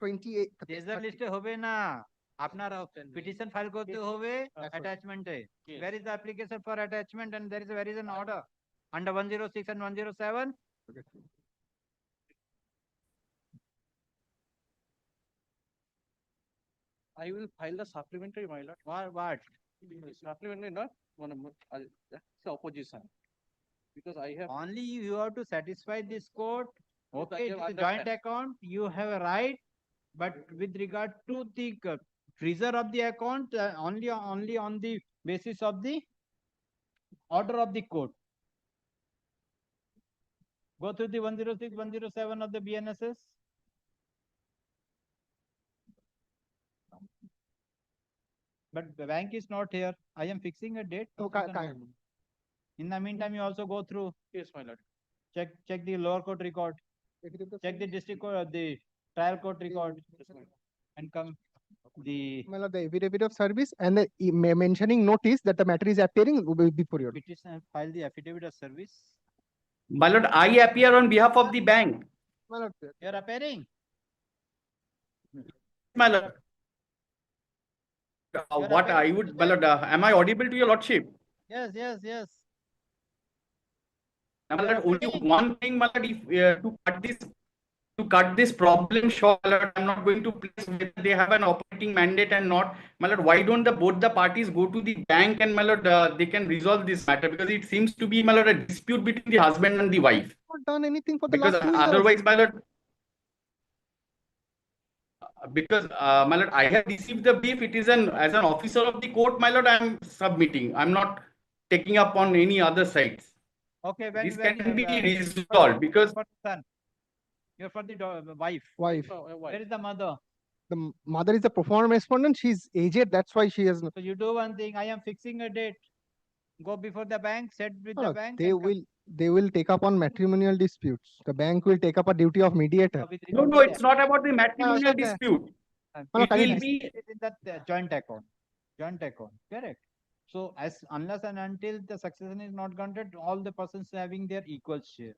28. Seizure list হবে না। আপনার petition file করতে হবে attachment A where is the application for attachment and there is an order under 106 and 107. I will file the supplementary, my lord. What? Supplementary, not one of, that's the opposition. Because I have. Only you have to satisfy this court. Okay, I it is a understand. joint account, you have a right, but with regard to the freezer of the account, only on the basis of the order of the court. Go through the 106, 107 of the BNSS. But the bank is not here. I am fixing a date. In the meantime, you also go through. Yes, my lord. Check the lower court record. Check the district court, the trial court record, and come the My lord, the affidavit of service and the mentioning notice that the matter is appearing before you. petition, file the affidavit of service. My lord, I appear on behalf of the bank. My lord, You are appearing. My lord. What I would, my lord, am I audible to your lordship? Yes, yes, yes. My lord, only one thing, my lord, if to cut this problem short, my lord, I'm not going to place whether they have an operating mandate and not. My lord, why don't both the parties go to the bank and, my lord, they can resolve this matter, because it seems to be, my lord, a dispute between the husband and the wife. not done anything for the Because last 2 years. otherwise, my lord, because my lord, I have received the brief. It is as an officer of the court, my lord, I am submitting. I'm not taking up on any other sides. Okay, This can be resolved because for the son. You're for the wife. Wife. Where is the mother? The mother is the proforma respondent. She's aged. That's why she has. So you do one thing. I am fixing a date. Go before the bank. Set with No, the bank. they will take up on matrimonial disputes. The bank will take up a duty of mediator. no, it's not about the matrimonial dispute. It will be in that joint account. Joint account. Correct. So unless and until the succession is not granted, all the persons having their equal share.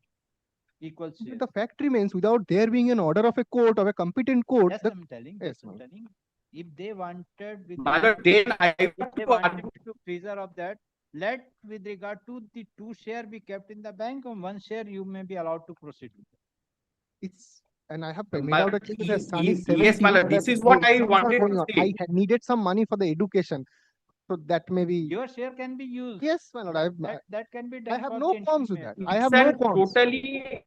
Equal share. The fact remains, without there being an order of a court, of a competent court. Yes, I'm telling. Yes, I'm telling. If they wanted with then they wanted to freezer of that, let with regard to the 2 share be kept in the bank, and 1 share you may be allowed to proceed with. It's and I have made out a case that son is yes, 17, my lord, this is what I exams are wanted going to on. say. I had needed some money for the education. So that may be. Your share can be used. Yes, my lord. That can be done. I have for no the qualms with interim that. matter. I have no qualms. Totally,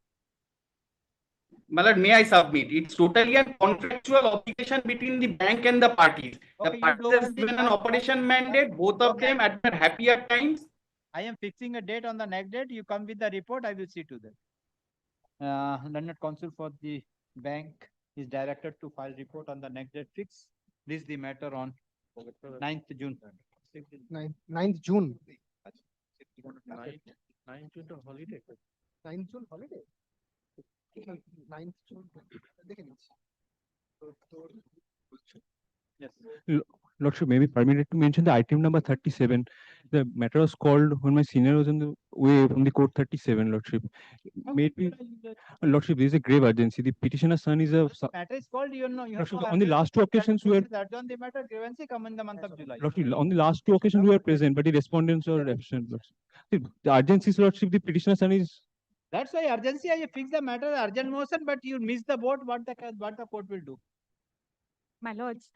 my lord, may I submit? It's totally a contractual obligation between the bank and the parties. Okay, The parties have given an operation mandate, both of them at their happier times. I am fixing a date on the next date. You come with the report. I will see to that. Learned counsel for the bank is directed to file report on the next date fix. This is the matter on 9th June. 9th June. 9th June to holiday. 9th June holiday. 9th June. Yes. Lordship, may be permitted to mention the item number 37. The matter was called when my senior was on the way from the court 37, Lordship. May it be, Lordship, there is a grave urgency. The petitioner's son is a. Matter is called, you know. You Lordship, on the last 2 occasions we were. On the matter, grievance come in the month of July. Lordship, on the last 2 occasions we were present, but the respondents were absent. Lordship. The urgency, Lordship, the petitioner's son is. That's why urgency. I fix the matter, urgent motion, but you miss the boat. What the court will do? My lords,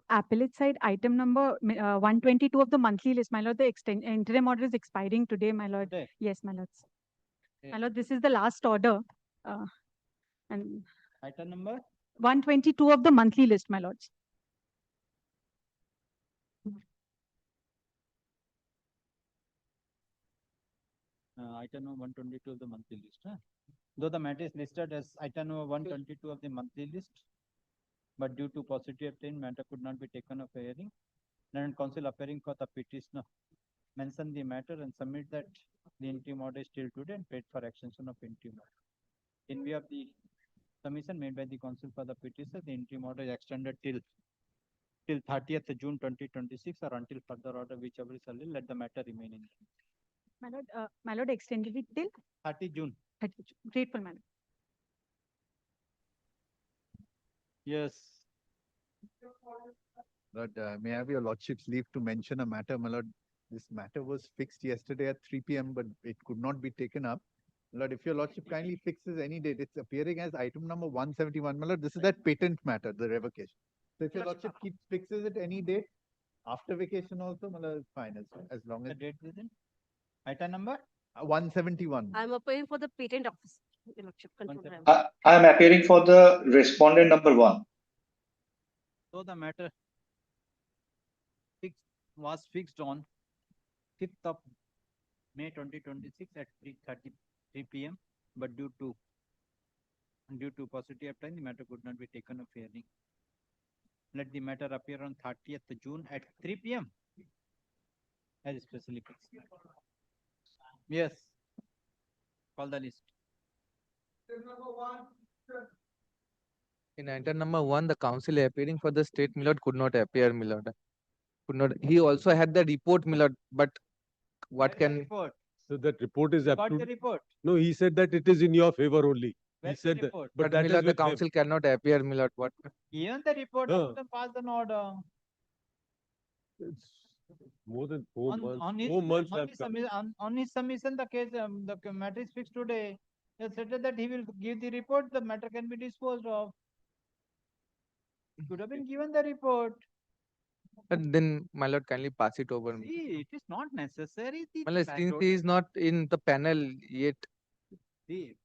appellate side item number 122 of the monthly list. My lord, the interim order is expiring today, my lord. Today? Yes, my lords. Okay. My lord, this is the last order. And Item number? 122 of the monthly list, my lords. Item number 122 of the monthly list. Though the matter is listed as item number 122 of the monthly list, but due to paucity of time, matter could not be taken up for hearing. Learned counsel appearing for the petitioner mention the matter and submit that the interim order is still today and paid for extension of interim order. In view of the submission made by the counsel for the petitioner, the interim order is extended till 30th June 2026 or until further order whichever is earlier, let the matter remain in. My lord extended it till 30 June. 30 June. Grateful, my lord. Yes. But may I have your lordship's leave to mention a matter, my lord? This matter was fixed yesterday at 3 p.m., but it could not be taken up. My lord, if your lordship kindly fixes any date, it's appearing as item number 171. My lord, this is that patent matter, the revocation. So if your lordship fixes it any date, after vacation also, my lord, fine, as long as. The date within? Item number? 171. I'm appealing for the patent office. Your lordship, control room. I am appearing for the respondent number 1. So the matter was fixed on 5th of May 2026 at 3:33 p.m. But due to paucity of time, the matter could not be taken up hearing. Let the matter appear on 30th June at 3 p.m. as specially fixed. Yes. Call the list. In item number 1, the counsel appearing for the state, my lord, could not appear, my lord. Could not. He also had the report, my lord, but what can? Report. So that report is Got up the to. report. No, he said that it is in your favor only. Where's He the said that, report? but But my that is lord, the with him. counsel cannot appear, my lord. What? Even the report of them passed an order. It's more than 4 months. On his, 4 months on have his, come. on his submission, the case, the matter is fixed today. He has said that he will give the report, the matter can be disposed of. Could have been given the report. And then, my lord, kindly pass it over. See, it is not necessary. My lord, since he is not in the panel yet. The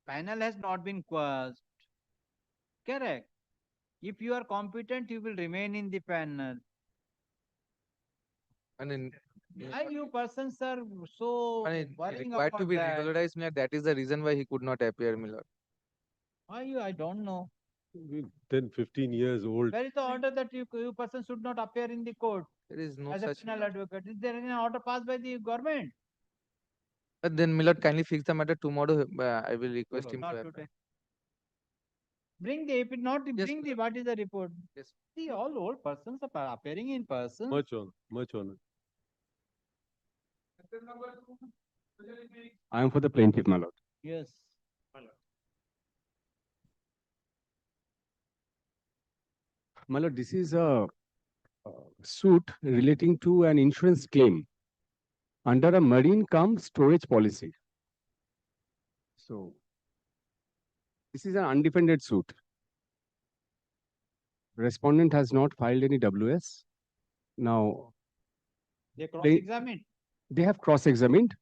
panel has not been quashed. Correct. If you are competent, you will remain in the panel. And then, Why you persons are so worrying required about to be that? regularized, my lord. That is the reason why he could not appear, my lord. Why you? I don't know. 10, 15 years old. Where is the order that you person should not appear in the court There is no as a such. penal advocate? Is there any order passed by the government? Then, my lord, kindly fix the matter tomorrow. I will request him Not to today. appear. Bring the, if it not, bring the, what is the report? Yes. See, all old persons are appearing in person. Much on, much on. I am for the plaintiff, my lord. Yes. My lord, this is a suit relating to an insurance claim under a marine cum storage policy. So, this is an undefended suit. Respondent has not filed any WS. Now, They cross-examined. they have cross-examined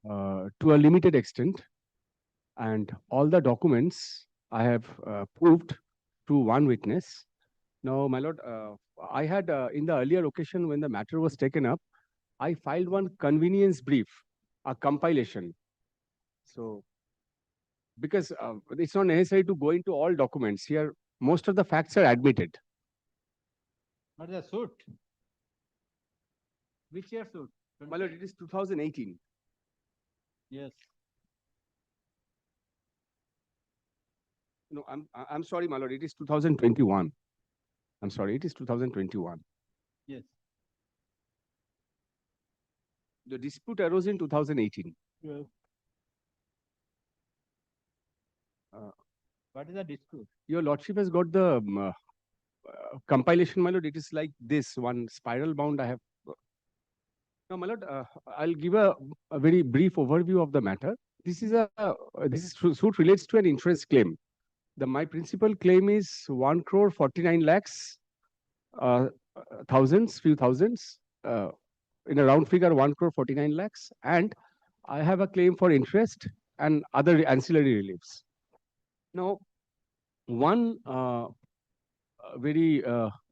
to a limited extent, and all the documents I have proved to one witness. Now, my lord, I had in the earlier occasion when the matter was taken up, I filed one convenience brief, a compilation. So, because it's not necessary to go into all documents here, most of the facts are admitted. What is the suit? Which year suit? My lord, it is 2018. Yes. No, I'm sorry, my lord, it is 2021. I'm sorry, it is 2021. Yes. The dispute arose in 2018. Yes. What is the dispute? Your lordship has got the compilation, my lord. It is like this one spiral bound. I have. Now, my lord, I'll give a very brief overview of the matter. This is suit relates to an insurance claim. My principal claim is 1 crore 49 lakhs, few thousands, in a round figure 1 crore 49 lakhs, and I have a claim for interest and other ancillary reliefs. Now, one very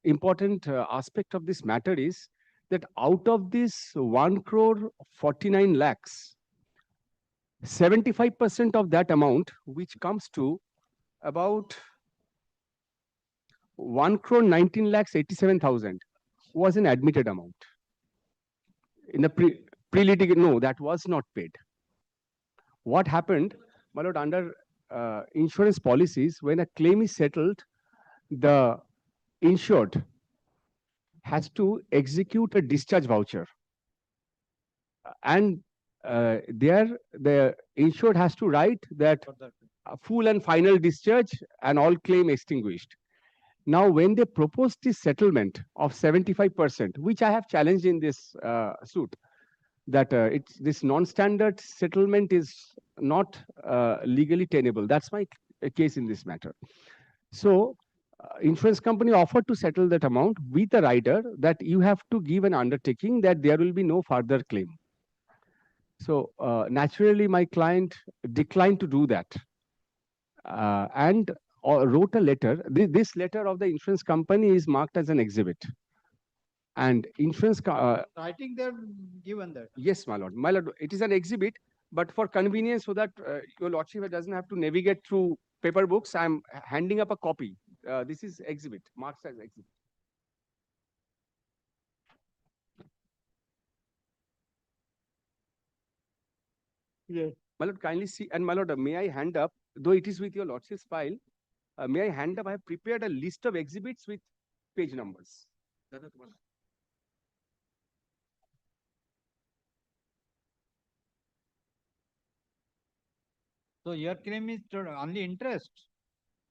important aspect of this matter is that out of this 1 crore 49 lakhs, 75% of that amount, which comes to about 1 crore 19 lakhs 87,000, was an admitted amount. In the pre-litigation, no, that was not paid. What happened, my lord, under insurance policies, when a claim is settled, the insured has to execute a discharge voucher. And there, the insured has to write that full and final discharge and all claim extinguished. Now, when they proposed this settlement of 75%, which I have challenged in this suit, that it's this non-standard settlement is not legally tenable. That's my case in this matter. So, insurance company offered to settle that amount with the rider that you have to give an undertaking that there will be no further claim. So, naturally, my client declined to do that and wrote a letter. This letter of the insurance company is marked as an exhibit. And insurance. I think they've given that. Yes, my lord. My lord, it is an exhibit, but for convenience so that your lordship doesn't have to navigate through paper books, I'm handing up a copy. This is exhibit, marked as exhibit. Yeah. My lord, kindly see, and my lord, may I hand up, though it is with your lordship's file, may I hand up, I have prepared a list of exhibits with page numbers. So your claim is only interest?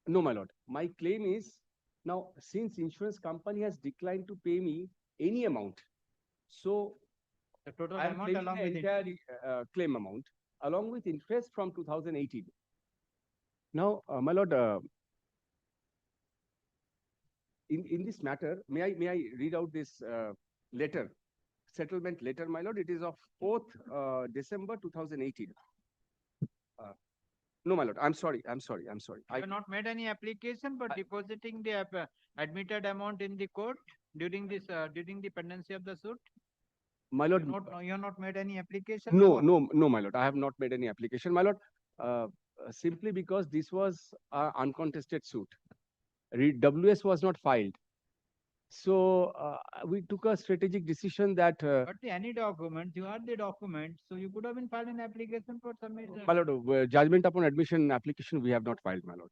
No, my lord. My claim is, now, since insurance company has declined to pay me any amount, so the total I am amount claiming along the with entire claim amount, along with interest from 2018. Now, my lord, in this matter, may I read out this letter, settlement letter, my lord? It is of 4th December 2018. No, my lord. I'm sorry. You have not made any application for depositing the admitted amount in the court during this during the pendency of the suit? My lord, you have not made any application? No, my lord. I have not made any application, my lord. Simply because this was an uncontested suit. WS was not filed. So we took a strategic decision that. But any document, you had the document, so you could have been filed an application for submission. My lord, judgment upon admission application we have not filed, my lord.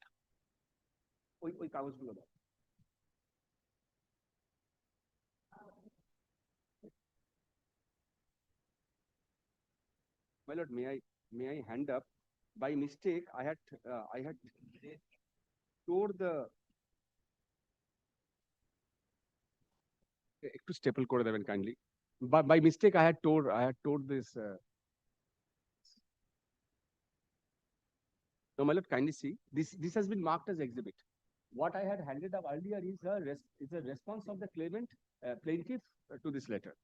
My lord, may I hand up? By mistake, I had tore the. একটু staple করে দেবেন kindly. By mistake, I had tore this. No, my lord, kindly see. This has been marked as exhibit. What I had handed up earlier is a response of the claimant, plaintiff to this letter.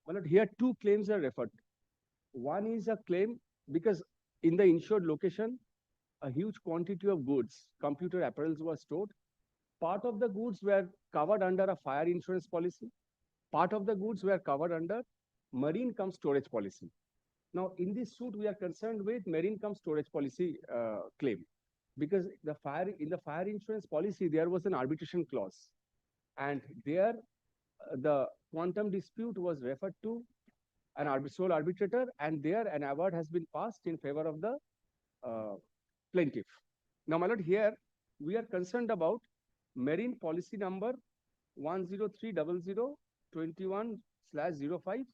My lord, here two claims are referred. One is a claim because in the insured location, a huge quantity of goods, computer apparels were stored. Part of the goods were covered under a fire insurance policy. Part of the goods were covered under marine cum storage policy. Now, in this suit, we are concerned with marine cum storage policy claim because in the fire insurance policy, there was an arbitration clause. And there, the quantum dispute was referred to an sole arbitrator, and there an award has been passed in favor of the plaintiff. Now, my lord, here we are concerned about marine policy number 1030021/05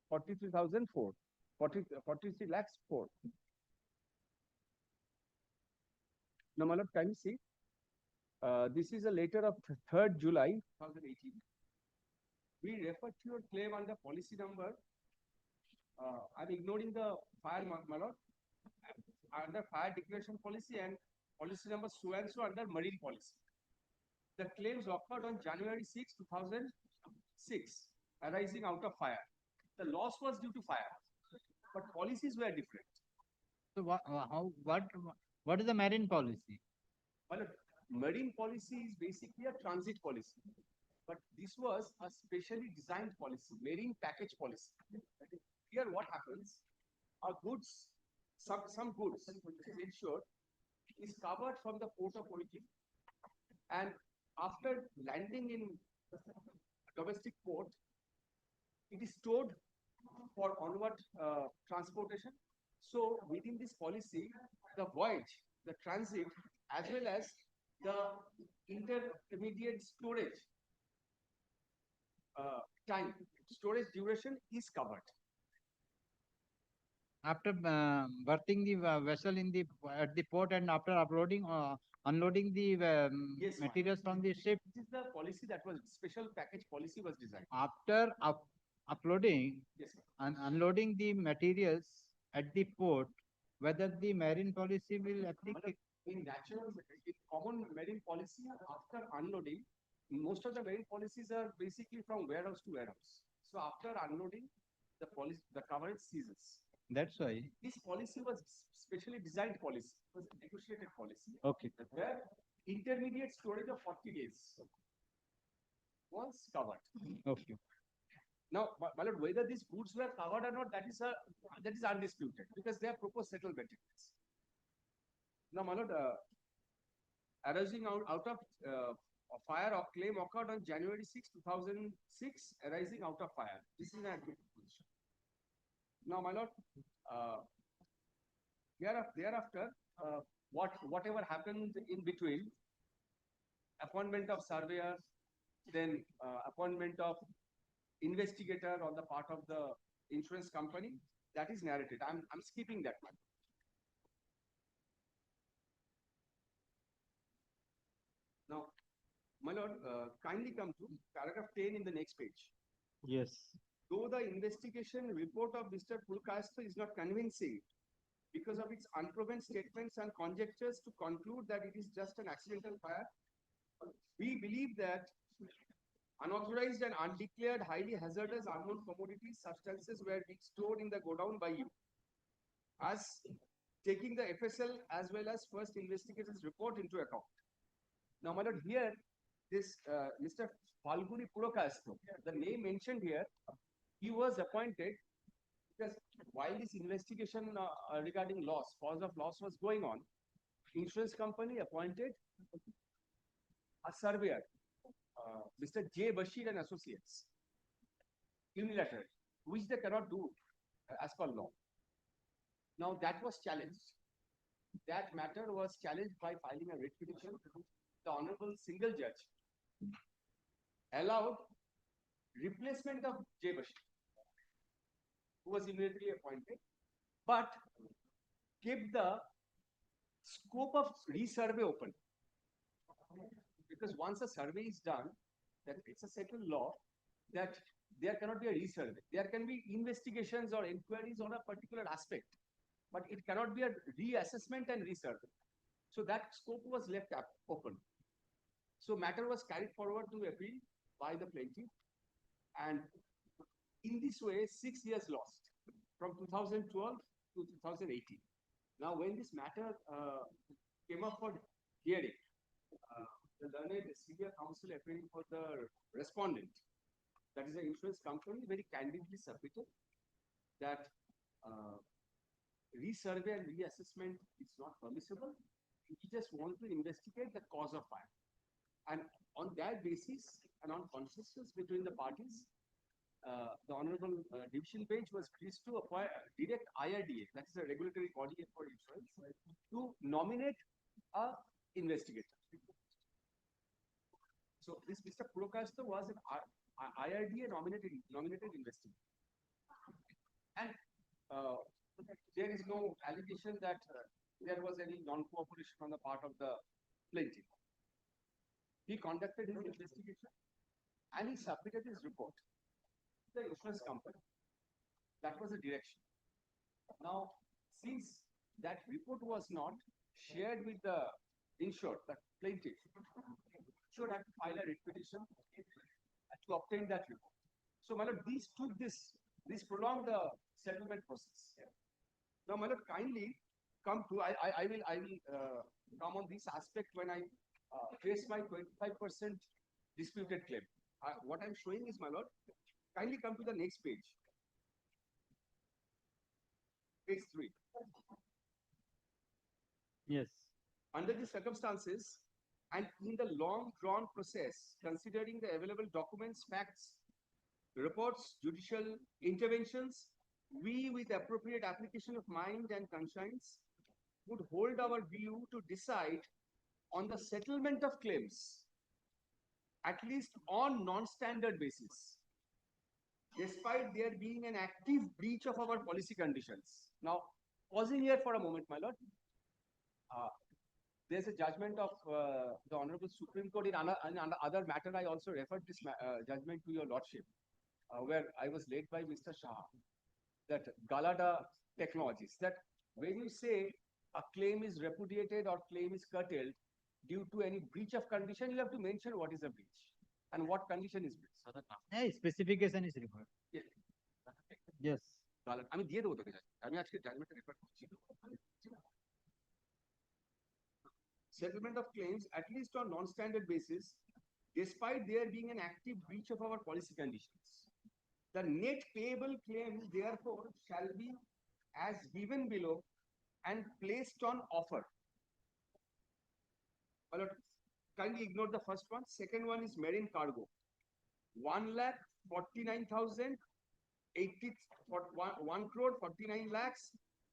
43,004 43 lakhs 4. Now, my lord, can you see? This is a letter of 3rd July 2018. We refer to your claim under policy number. I'm ignoring the fire, my lord. Under fire declaration policy and policy number so and so under marine policy. The claims occurred on January 6, 2006, arising out of fire. The loss was due to fire, but policies were different. So what is the marine policy? Well, marine policy is basically a transit policy, but this was a specially designed policy, marine package policy. Here, what happens? Our goods, some goods, which is insured, is covered from the port of origin, and after landing in domestic port, it is stored for onward transportation. So within this policy, the voyage, the transit, as well as the intermediate storage time, storage duration is covered. after berthing the vessel in the at the port and after uploading unloading the Yes, ma'am. materials from the ship. This is the policy that was special package policy was designed. After uploading Yes, ma'am. and unloading the materials at the port, whether the marine policy will apply. In natural, in common marine policy, after unloading, most of the marine policies are basically from warehouse to warehouse. So after unloading, the coverage ceases. That's why. This policy was specially designed policy, was a negotiated policy. Okay. Where intermediate storage of 40 days was covered. Okay. Now, my lord, whether these goods were covered or not, that is undisputed because they are proposed settlement agreements. Now, my lord, arising out of a fire or claim occurred on January 6, 2006, arising out of fire. This is an admitted position. Now, my lord, thereafter, whatever happened in between, appointment of surveyor, then appointment of investigator on the part of the insurance company, that is narrated. I'm skipping that one. Now, my lord, kindly come to paragraph 10 in the next page. Yes. Though the investigation report of Mr. Pulkastro is not convincing because of its unproven statements and conjectures to conclude that it is just an accidental fire, we believe that unauthorized and undeclared highly hazardous unknown commodities substances were being stored in the godown by you. As taking the FSL as well as first investigator's report into account. Now, my lord, here, this Mr. Falguni Purokastro, the name mentioned here, he was appointed because while this investigation regarding loss, cause of loss was going on, insurance company appointed a surveyor, Mr. J. Bashir and Associates, unilateral, which they cannot do as per law. Now, that was challenged. That matter was challenged by filing a writ petition. The Honorable Single Judge allowed replacement of J. Bashir, who was immediately appointed, but kept the scope of resurvey open. Because once a survey is done, that it's a settled law that there cannot be a resurvey. There can be investigations or inquiries on a particular aspect, but it cannot be a reassessment and resurvey. So that scope was left open. So matter was carried forward to appeal by the plaintiff, and in this way, 6 years lost from 2012 to 2018. Now, when this matter came up for hearing, the learned senior counsel appearing for the respondent, that is the insurance company, very candidly submitted that resurvey and reassessment is not permissible. We just want to investigate the cause of fire. And on that basis and on consensus between the parties, the Honorable Division Bench was pleased to appoint direct IRDA, that is a regulatory body for insurance, to nominate a investigator. So this Mr. Purokastro was an IRDA nominated investigator. And there is no allegation that there was any non-cooperation on the part of the plaintiff. He conducted his investigation and he submitted his report to the insurance company. That was the direction. Now, since that report was not shared with the insured, the plaintiff should have to file a writ petition to obtain that report. So, my lord, these prolonged the settlement process. Now, my lord, kindly come to, I will come on this aspect when I face my 25% disputed claim. What I'm showing is, my lord, kindly come to the next page. Page 3. Yes. Under these circumstances, and in the long drawn process, considering the available documents, facts, reports, judicial interventions, we with appropriate application of mind and conscience would hold our view to decide on the settlement of claims, at least on non-standard basis. despite there being an active breach of our policy conditions. Now, pausing here for a moment, my lord. There's a judgment of the Honorable Supreme Court in another matter. I also referred this judgment to your lordship, where I was led by Mr. Shah, that Galada Technologies, that when you say a claim is repudiated or claim is curtailed due to any breach of condition, you have to mention what is a breach and what condition is breach. Hey, specification is required. Yes. Yes. আমি দিয়ে দেবো তোকে আমি আজকে জাজমেন্টটা refer করছি settlement of claims at least on non-standard basis despite there being an active breach of our policy conditions. The net payable claim therefore shall be as given below and placed on offer. Well, kindly ignore the first one. Second one is marine cargo. 1,49,000 1 crore 49 lakhs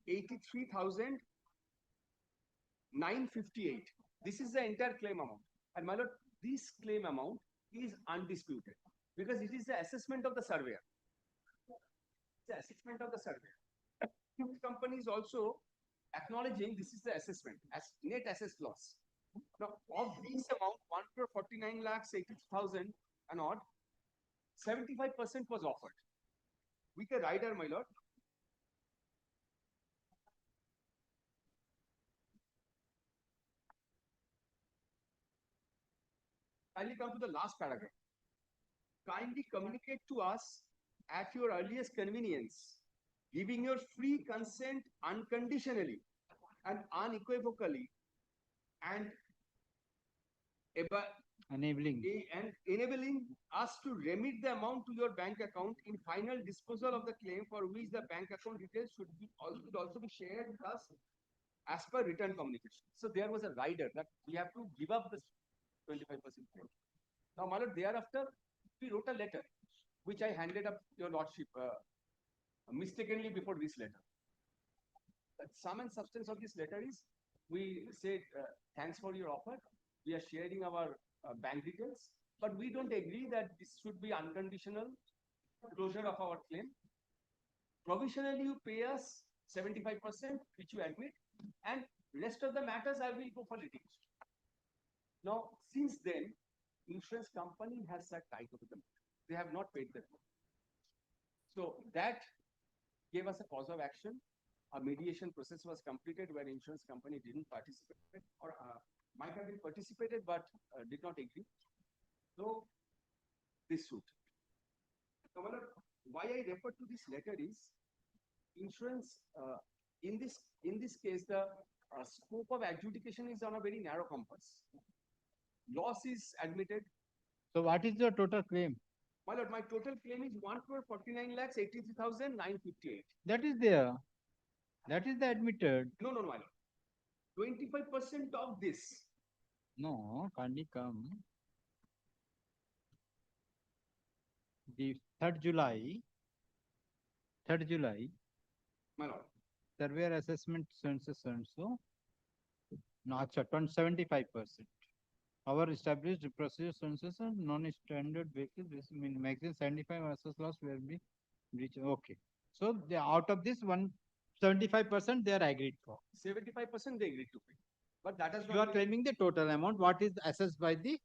83,958. This is the entire claim amount. And my lord, this claim amount is undisputed because it is the assessment of the surveyor. The assessment of the surveyor. Company is also acknowledging this is the assessment as net assessed loss. Now, of this amount, 1 crore 49 lakhs 80,000 and odd, 75% was offered. With a rider, my lord. Kindly come to the last paragraph. Kindly communicate to us at your earliest convenience, giving your free consent unconditionally and unequivocally and enabling us to remit the amount to your bank account in final disposal of the claim for which the bank account details should also be shared with us as per written communication. So there was a rider that we have to give up this 25% claim. Now, my lord, thereafter, we wrote a letter which I handed up your lordship mistakenly before this letter. The sum and substance of this letter is we said thanks for your offer. We are sharing our bank details, but we don't agree that this should be unconditional closure of our claim. Provisionally, you pay us 75%, which you admit, and rest of the matters I will go for litigation. Now, since then, insurance company has sat tight over them. They have not paid their bill. So that gave us a cause of action. A mediation process was completed where insurance company didn't participate or might have been participated but did not agree. So this suit. So, why I refer to this letter is insurance in this case the scope of adjudication is on a very narrow compass. Loss is admitted. So what is your total claim? My lord, my total claim is 1 crore 49 lakhs 83,958. That is there. That is the admitted. No, my lord. 25% of this. No, kindly come. The 3rd July. My lord. Surveyor assessment so. No, 75%. Our established procedure census and non-standard basis, this mean maximum 75 versus loss will be breach. Okay. So out of this 75% they are agreed for. 75% they agreed to pay. But that is not. You are claiming the total amount, what is assessed by the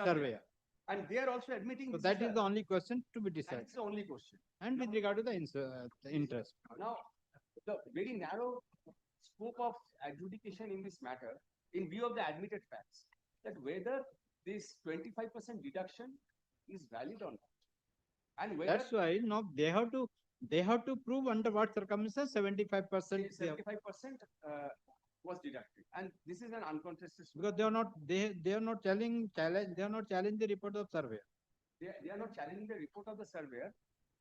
surveyor. And they are also admitting. So that is the only question to be decided. That's the only question. And with regard to the interest. Now, the very narrow scope of adjudication in this matter, in view of the admitted facts, that whether this 25% deduction is valid or not. And whether that's why no, they have to prove under what circumstances 75%. 75% was deducted, and this is an uncontested. Because they are not challenging the report of surveyor. They are not challenging the report of the surveyor,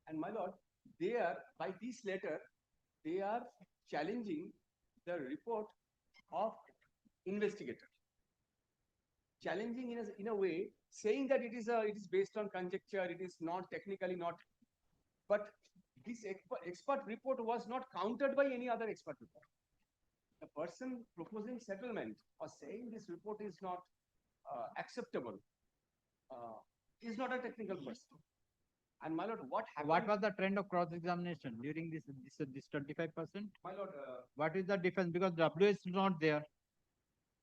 and my lord, they are by this letter they are challenging the report of investigator. Challenging in a way, saying that it is based on conjecture, it is not technically not. But this expert report was not countered by any other expert report. The person proposing settlement or saying this report is not acceptable is not a technical person. And my lord, what happened? What was the trend of cross-examination during this 25%? My lord, What is the difference? Because WS is not there.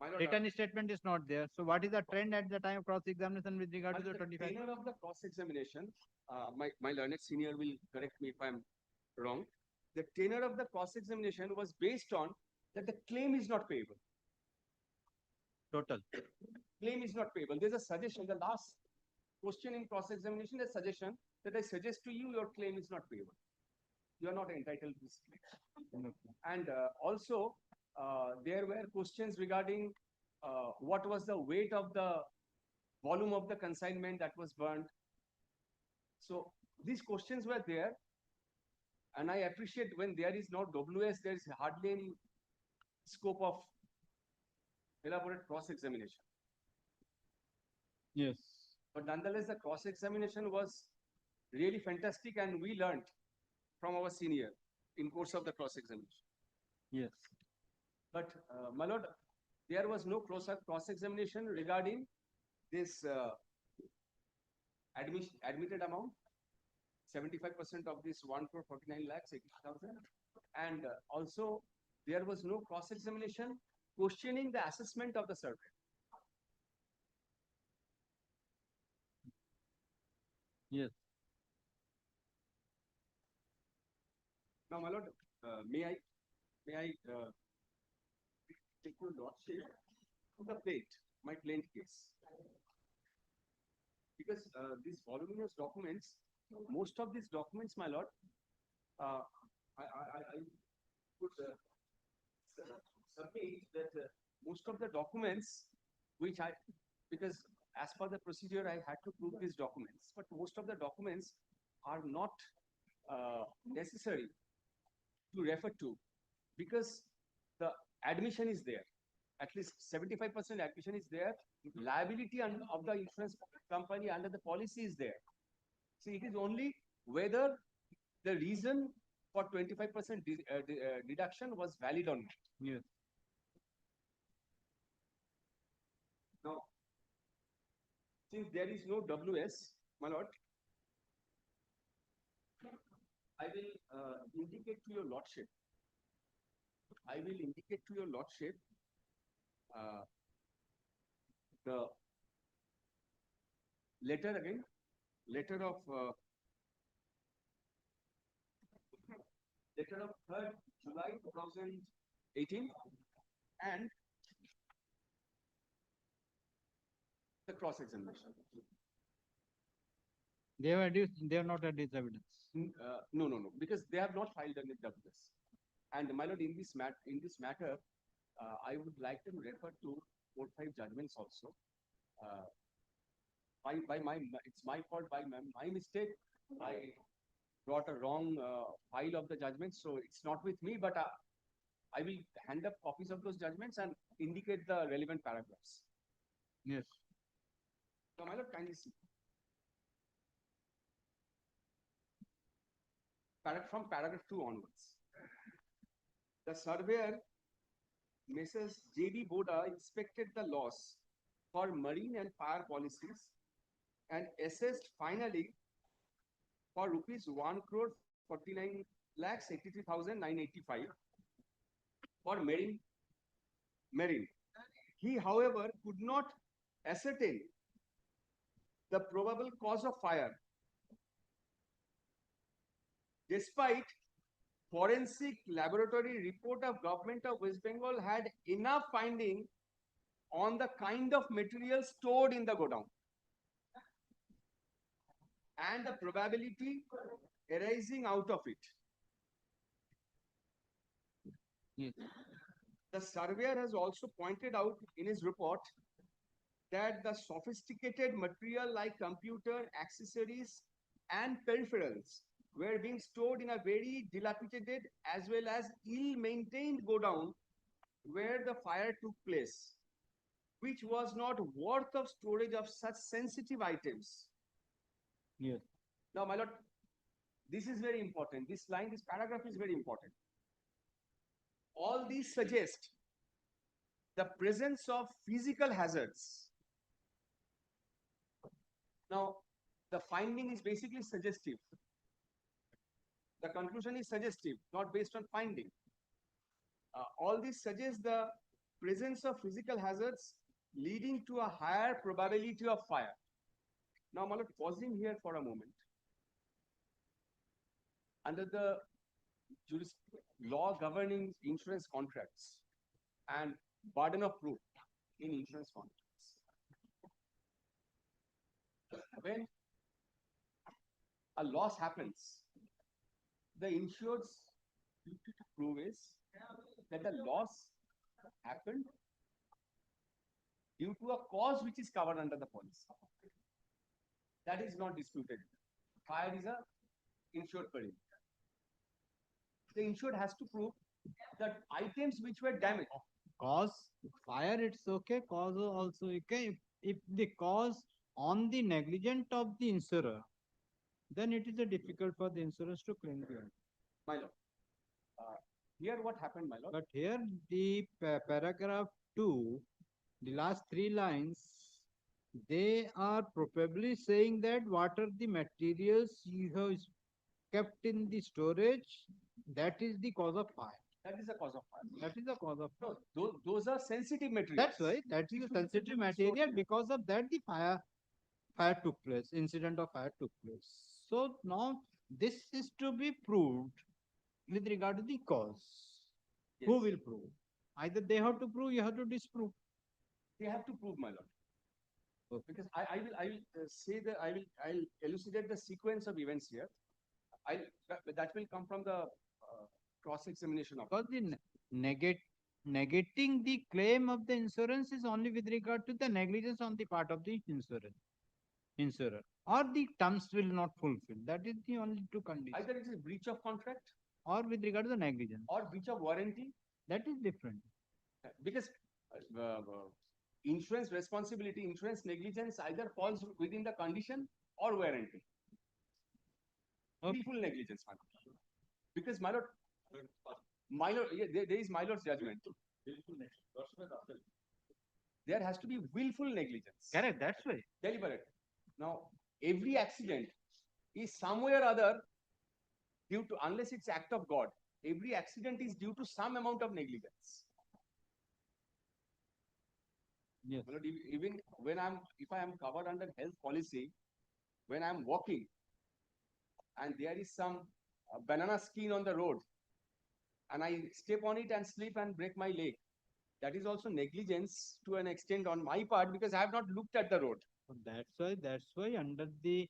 my lord, Written statement is not there. So what is the trend at the time of cross-examination with regard to the the 25? tenor of the cross-examination, my learned senior will correct me if I'm wrong. The tenor of the cross-examination was based on that the claim is not payable. Total. Claim is not payable. There's a suggestion. The last question in cross-examination, a suggestion that I suggest to you, your claim is not payable. You are not entitled to this claim. And also, there were questions regarding what was the weight of the volume of the consignment that was burned. So these questions were there. And I appreciate when there is no WS, there is hardly any scope of elaborate cross-examination. Yes. But nonetheless, the cross-examination was really fantastic and we learned from our senior in course of the cross-examination. Yes. But my lord, there was no cross-examination regarding this admitted amount, 75% of this 1,49,80,000. And also there was no cross-examination questioning the assessment of the survey. Yes. Now, my lord, may I take your lordship to the plate, my plaint case? Because these voluminous documents, most of these documents, my lord, I could submit that most of the documents which because as per the procedure, I had to prove these documents, but most of the documents are not necessary to refer to because the admission is there. At least 75% admission is there. Liability of the insurance company under the policy is there. See, it is only whether the reason for 25% deduction was valid or not. Yes. Now, since there is no WS, my lord, I will indicate to your lordship. I will indicate to your lordship the letter again, letter of 3rd July 2018 and the cross-examination. They have adduced, they have not adduced evidence. No, because they have not filed any WS. And my lord, in this matter, I would like to refer to 4-5 judgments also. It's my fault, by my mistake. I brought a wrong file of the judgment, so it's not with me, but I will hand up copies of those judgments and indicate the relevant paragraphs. Yes. So, my lord, kindly see. From paragraph 2 onwards. The surveyor, Messrs. J.D. Boda, inspected the loss for marine and fire policies and assessed finally for rupees 1,49,83,985 for marine. He, however, could not ascertain the probable cause of fire, despite forensic laboratory report of Government of West Bengal had enough finding on the kind of material stored in the godown and the probability arising out of it. Yes. The surveyor has also pointed out in his report that the sophisticated material like computer, accessories and peripherals were being stored in a very dilapidated as well as ill-maintained godown where the fire took place, which was not worth of storage of such sensitive items. Yes. Now, my lord, this is very important. This paragraph is very important. All these suggest the presence of physical hazards. Now, The finding is basically suggestive. The conclusion is suggestive, not based on finding. All this suggests the presence of physical hazards leading to a higher probability of fire. Now, I'm pausing here for a moment. Under the law governing insurance contracts and burden of proof in insurance contracts, when a loss happens, the insured's duty to prove is that the loss happened due to a cause which is covered under the policy. That is not disputed. Fire is a insured peril. The insured has to prove that items which were damaged. Cause fire, it's okay. Cause also okay. If the cause on the negligent of the insurer, then it is difficult for the insurance to claim the. My lord. Here what happened, my lord? But here the paragraph 2, the last 3 lines, they are probably saying that what are the materials you have kept in the storage, that is the cause of fire. That is the cause of fire. That is the cause of fire. No, those are sensitive materials. That's right. That is a sensitive material. Because of that, the fire took place. Incident of fire took place. So now this is to be proved with regard to the cause. Yes. Who will prove? Either they have to prove, you have to disprove. They have to prove, my lord. Because I will say that I'll elucidate the sequence of events here. That will come from the cross-examination of. Because the negating the claim of the insurance is only with regard to the negligence on the part of the insurer, or the terms will not fulfill. That is the only two conditions. Either it is breach of contract, or with regard to the negligence, or breach of warranty. That is different. Because insurance responsibility, insurance negligence either falls within the condition or warranty. Willful negligence, my lord. Because my lord, there is my lord's judgment. There has to be willful negligence. Correct, that's right. Deliberate. Now, every accident is somewhere or other due to, unless it's act of God, every accident is due to some amount of negligence. Yes. Even when if I am covered under health policy, when I'm walking and there is some banana skin on the road and I step on it and slip and break my leg, that is also negligence to an extent on my part because I have not looked at the road. That's why under the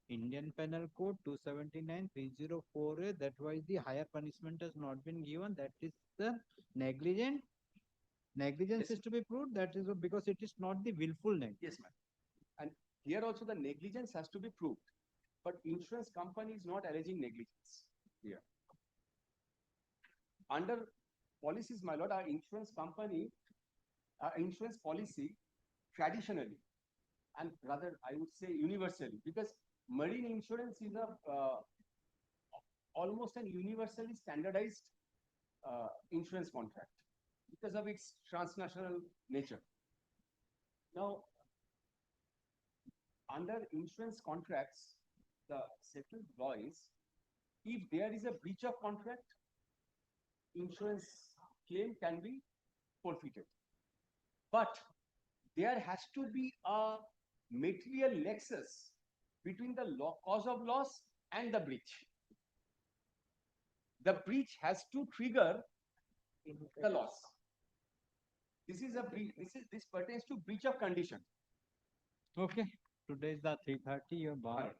Indian Penal Code 279/304A, that why the higher punishment has not been given. That is the negligence. Negligence is to be proved. That is because it is not the willful negligence. Yes, ma'am. And here also the negligence has to be proved. But insurance company is not alleging negligence here. Under policies, my lord, our insurance company, insurance policy traditionally, and rather I would say universally, because marine insurance is a almost an universally standardized insurance contract because of its transnational nature. Now, under insurance contracts, the settled law is if there is a breach of contract, insurance claim can be forfeited. But there has to be a material nexus between the cause of loss and the breach. The breach has to trigger the loss. This is a breach. This pertains to breach of condition. Okay. Today is the 3:30. Your bar.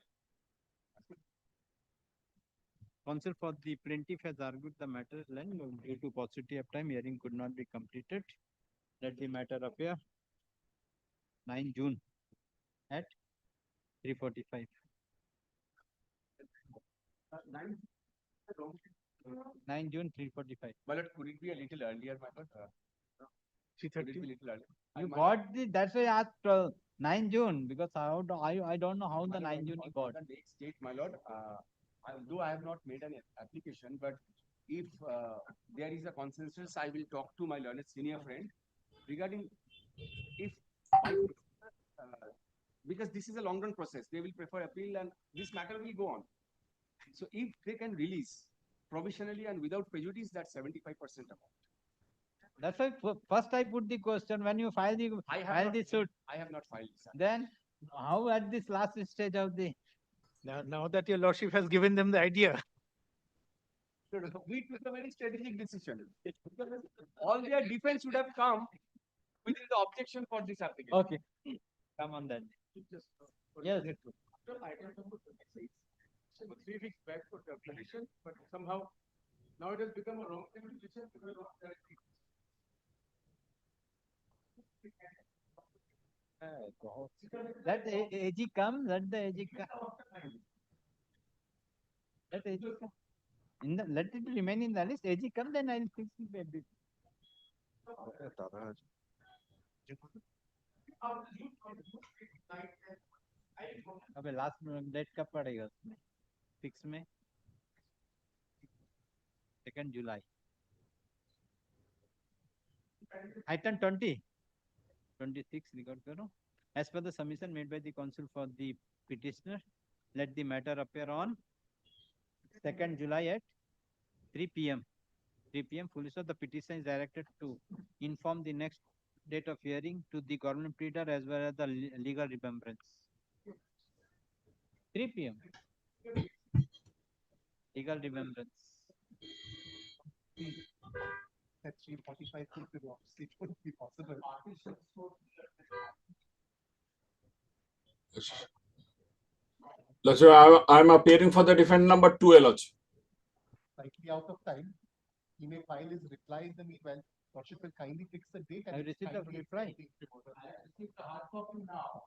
Counsel for the plaintiff has argued the matter is length due to paucity of time. Hearing could not be completed. Let the matter appear 9 June at 3:45. 9 June 3:45. My lord, could it be a little earlier, my lord? 3:30. You got the. That's why I asked 9 June because I don't know how the 9 June you got. The next date, my lord. Though I have not made an application, but if there is a consensus, I will talk to my learned senior friend regarding if because this is a long run process. They will prefer appeal and this matter will go on. So if they can release provisionally and without prejudice, that's 75% amount. That's why first I put the question when you file the suit. I have not filed this. Then how at this last stage of the Now that your lordship has given them the idea. We took a very strategic decision. All their defense would have come within the objection for this application. Okay. Come on then. Yes. 3 weeks back for the application, but somehow now it has become a wrong decision because of that. Let AG come, let the AG come. Let AG come. Let it remain in the list. AG come, then I'll fix it everything. अबे last date कब पड़ेगा उसमें fix में 2nd July. Item 20 26 record करो. As per the submission made by the counsel for the petitioner, let the matter appear on 2nd July at 3 p.m. 3 p.m. Fully so, the petition is directed to inform the next date of hearing to the government pleader as well as the legal remembrance. 3 p.m. Legal remembrance. At 3:45 it would be possible. Lordship, I'm appearing for the defendant number 2, Lordship. Slightly out of time. He may file his reply in the meanwhile. Lordship will kindly fix the date. I received a reply. I received the hard copy now.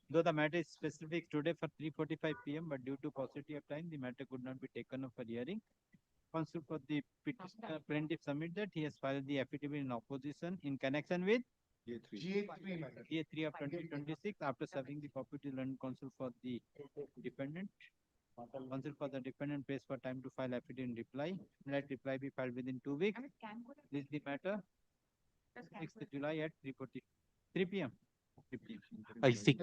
Though the matter is specific today for 3:45 p.m., but due to paucity of time, the matter could not be taken up for hearing. Counsel for the petitioner plaintiff submit that he has filed the affidavit in opposition in connection with GA3 of 2026 after serving the copy to London counsel for the defendant. Counsel for the defendant pays for time to file affidavit in reply. Let reply be filed within 2 weeks. This is the matter. 6th July at 3 p.m. I see.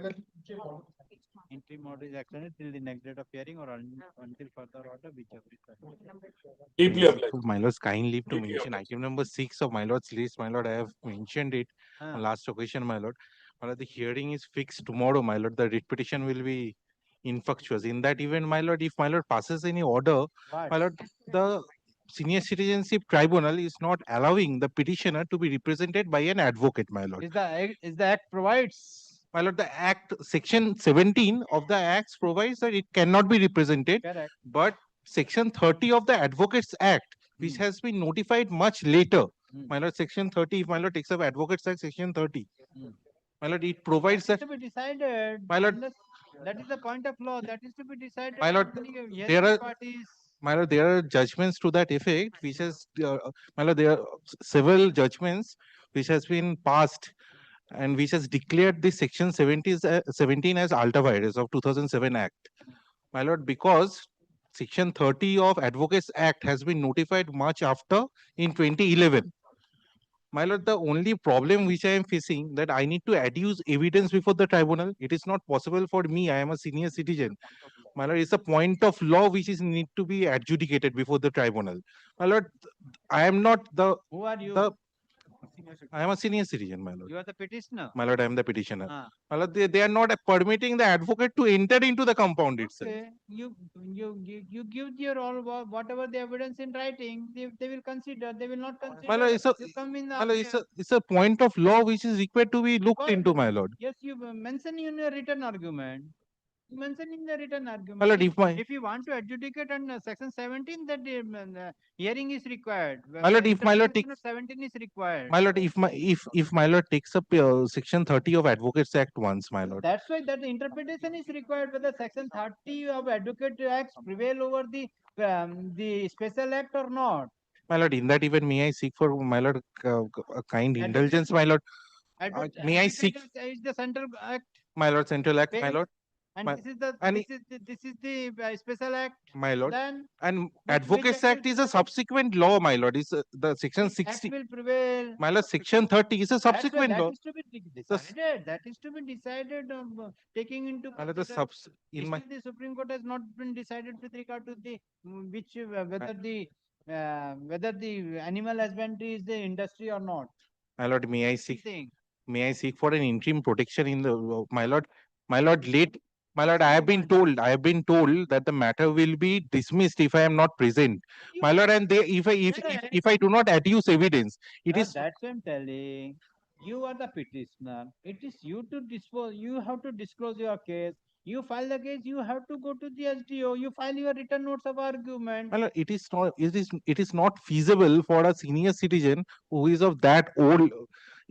Interim order is extended till the next date of hearing or until further order, whichever is Deeply obliged. My lord's kind leave to mention item number 6 of my lord's list. My lord, I have mentioned it on last occasion, my lord. My lord, the hearing is fixed tomorrow, my lord. The writ petition will be infructuous. In that event, my lord, if my lord passes any order, my lord, the Senior Citizenship Tribunal is not allowing the petitioner to be represented by an advocate, my lord. Is the act provides? My lord, the act, section 17 of the acts provides that it cannot be represented. Correct. But section 30 of the Advocates Act, which has been notified much later, my lord, section 30, if my lord takes up Advocates Act, section 30, my lord, it provides that. To be decided. My lord, that is the point of law. That is to be decided. my lord, there are. My lord, there are judgments to that effect, which has, my lord, there are several judgments which has been passed and which has declared this section 17 as alta virus of 2007 Act. My lord, because section 30 of Advocates Act has been notified much after in 2011. My lord, the only problem which I am facing that I need to adduce evidence before the tribunal. It is not possible for me. I am a senior citizen. My lord, it's a point of law which is need to be adjudicated before the tribunal. My lord, I am not the. Who are you? I am a senior citizen, my lord. You are the petitioner. My lord, I am the petitioner. My lord, they are not permitting the advocate to enter into the compound itself. Okay. You give your all whatever the evidence in writing. They will consider. They will not consider. My lord, it's a point of law which is required to be looked into, my lord. Yes, you mention in your written argument. You mention in the written argument. My lord, if you want to adjudicate on section 17, that hearing is required. My lord, if my lord takes 17 is required. my lord, if my lord takes up section 30 of Advocates Act once, my lord. That's why that the interpretation is required whether section 30 of Advocate Acts prevail over the special act or not. My lord, in that event, may I seek for my lord a kind indulgence, my lord. May I seek is the central act. My lord, central act, my lord. And My- this is the, and this is the special act. my lord, Then and which Advocates act Act will is a subsequent law, my lord. Is the section which act 60, will prevail? my lord, section 30 is a That's why subsequent that law. is to be The s- decided. That is to be decided taking into My lord, the consideration. subs in my Still the Supreme Court has not been decided with regard to the which whether the animal husbandry is the industry or not. my lord, may I seek Thing. may I seek for an interim protection in the my lord, late. My lord, I have been told that the matter will be dismissed if I am not present. My lord, and they if I do not adduce evidence, it is That's what I'm telling. You are the petitioner. It is you to dispose. You have to disclose your case. You file the case. You have to go to the SDO. You file your written notes of argument. my lord, it is not feasible for a senior citizen who is of that old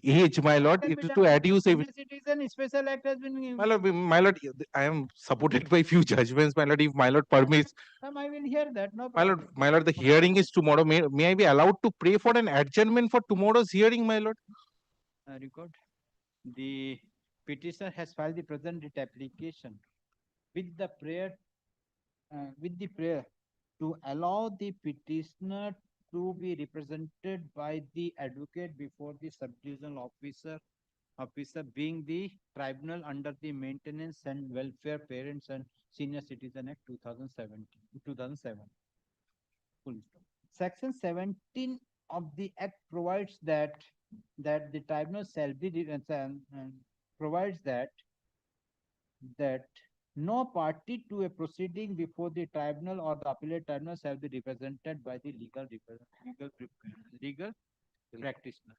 age, my lord, Can it be is done to by adduce senior evidence. citizen. Special act has been. My lord, I am supported by few judgments, my lord. If my lord permits, I will hear that. No my problem. lord, the hearing is tomorrow. May I be allowed to pray for an adjournment for tomorrow's hearing, my lord? Record. The petitioner has filed the present writ application with the prayer to allow the petitioner to be represented by the advocate before the sub-divisional officer being the tribunal under the Maintenance and Welfare Parents and Senior Citizen Act 2007. Full stop. Section 17 of the Act provides that the tribunal shall be provides that no party to a proceeding before the tribunal or the appellate tribunal shall be represented by the legal practitioner.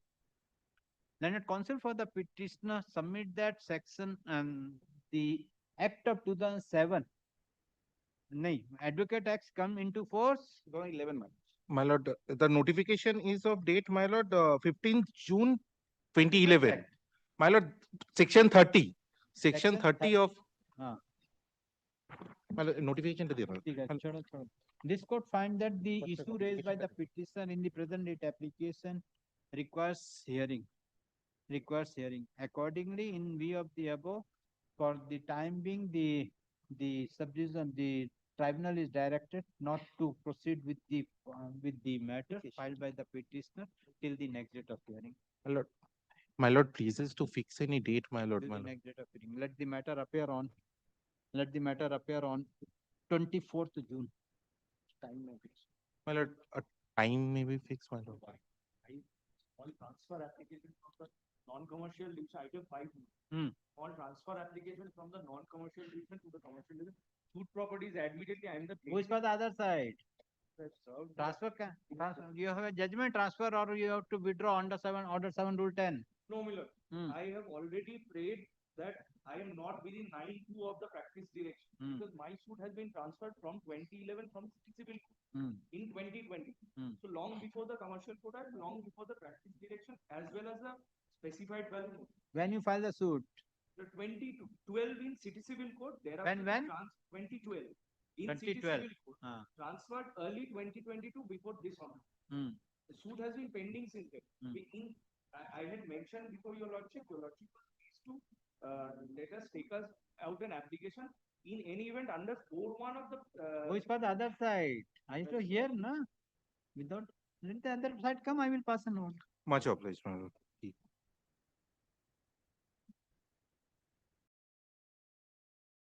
Learned counsel for the petitioner submit that section and the Act of 2007. No, Advocate Acts come into force 11 months. My lord, the notification is of date, my lord, 15th June 2011. My lord, section 30. Section 30 of my lord, notification to the This court find that the issue raised by the petitioner in the present date application requires hearing. Accordingly, in view of the above, for the time being, the tribunal is directed not to proceed with the matter filed by the petitioner till the next date of hearing. my lord pleases to fix any date, my lord. Till the next date of hearing. Let the matter appear on 24th June. Time may fix. My lord, a time may be fixed, my lord. All transfer application from the non-commercial division, item 5. All transfer application from the non-commercial division to the commercial division. Food properties admittedly I am the. Who is for the other side? Transfer. You have a judgment transfer or you have to withdraw under order 7 rule 10. No, Miller. I have already prayed that I am not within 9(2) of the practice direction because my suit has been transferred from 2011 from civil in 2020. So long before the commercial quota, long before the practice direction, as well as the specified value. When you file the suit? The 2012 in city civil code. When? 2012. In 2012. city civil code. Transferred early 2022 before this one. The suit has been pending since then. I had mentioned before your lordship was pleased to let us take us out an application in any event under 4.1 of the. Who is for the other side? I have to hear, no? Without let the other side come, I will pass a note. Much obliged, my lord.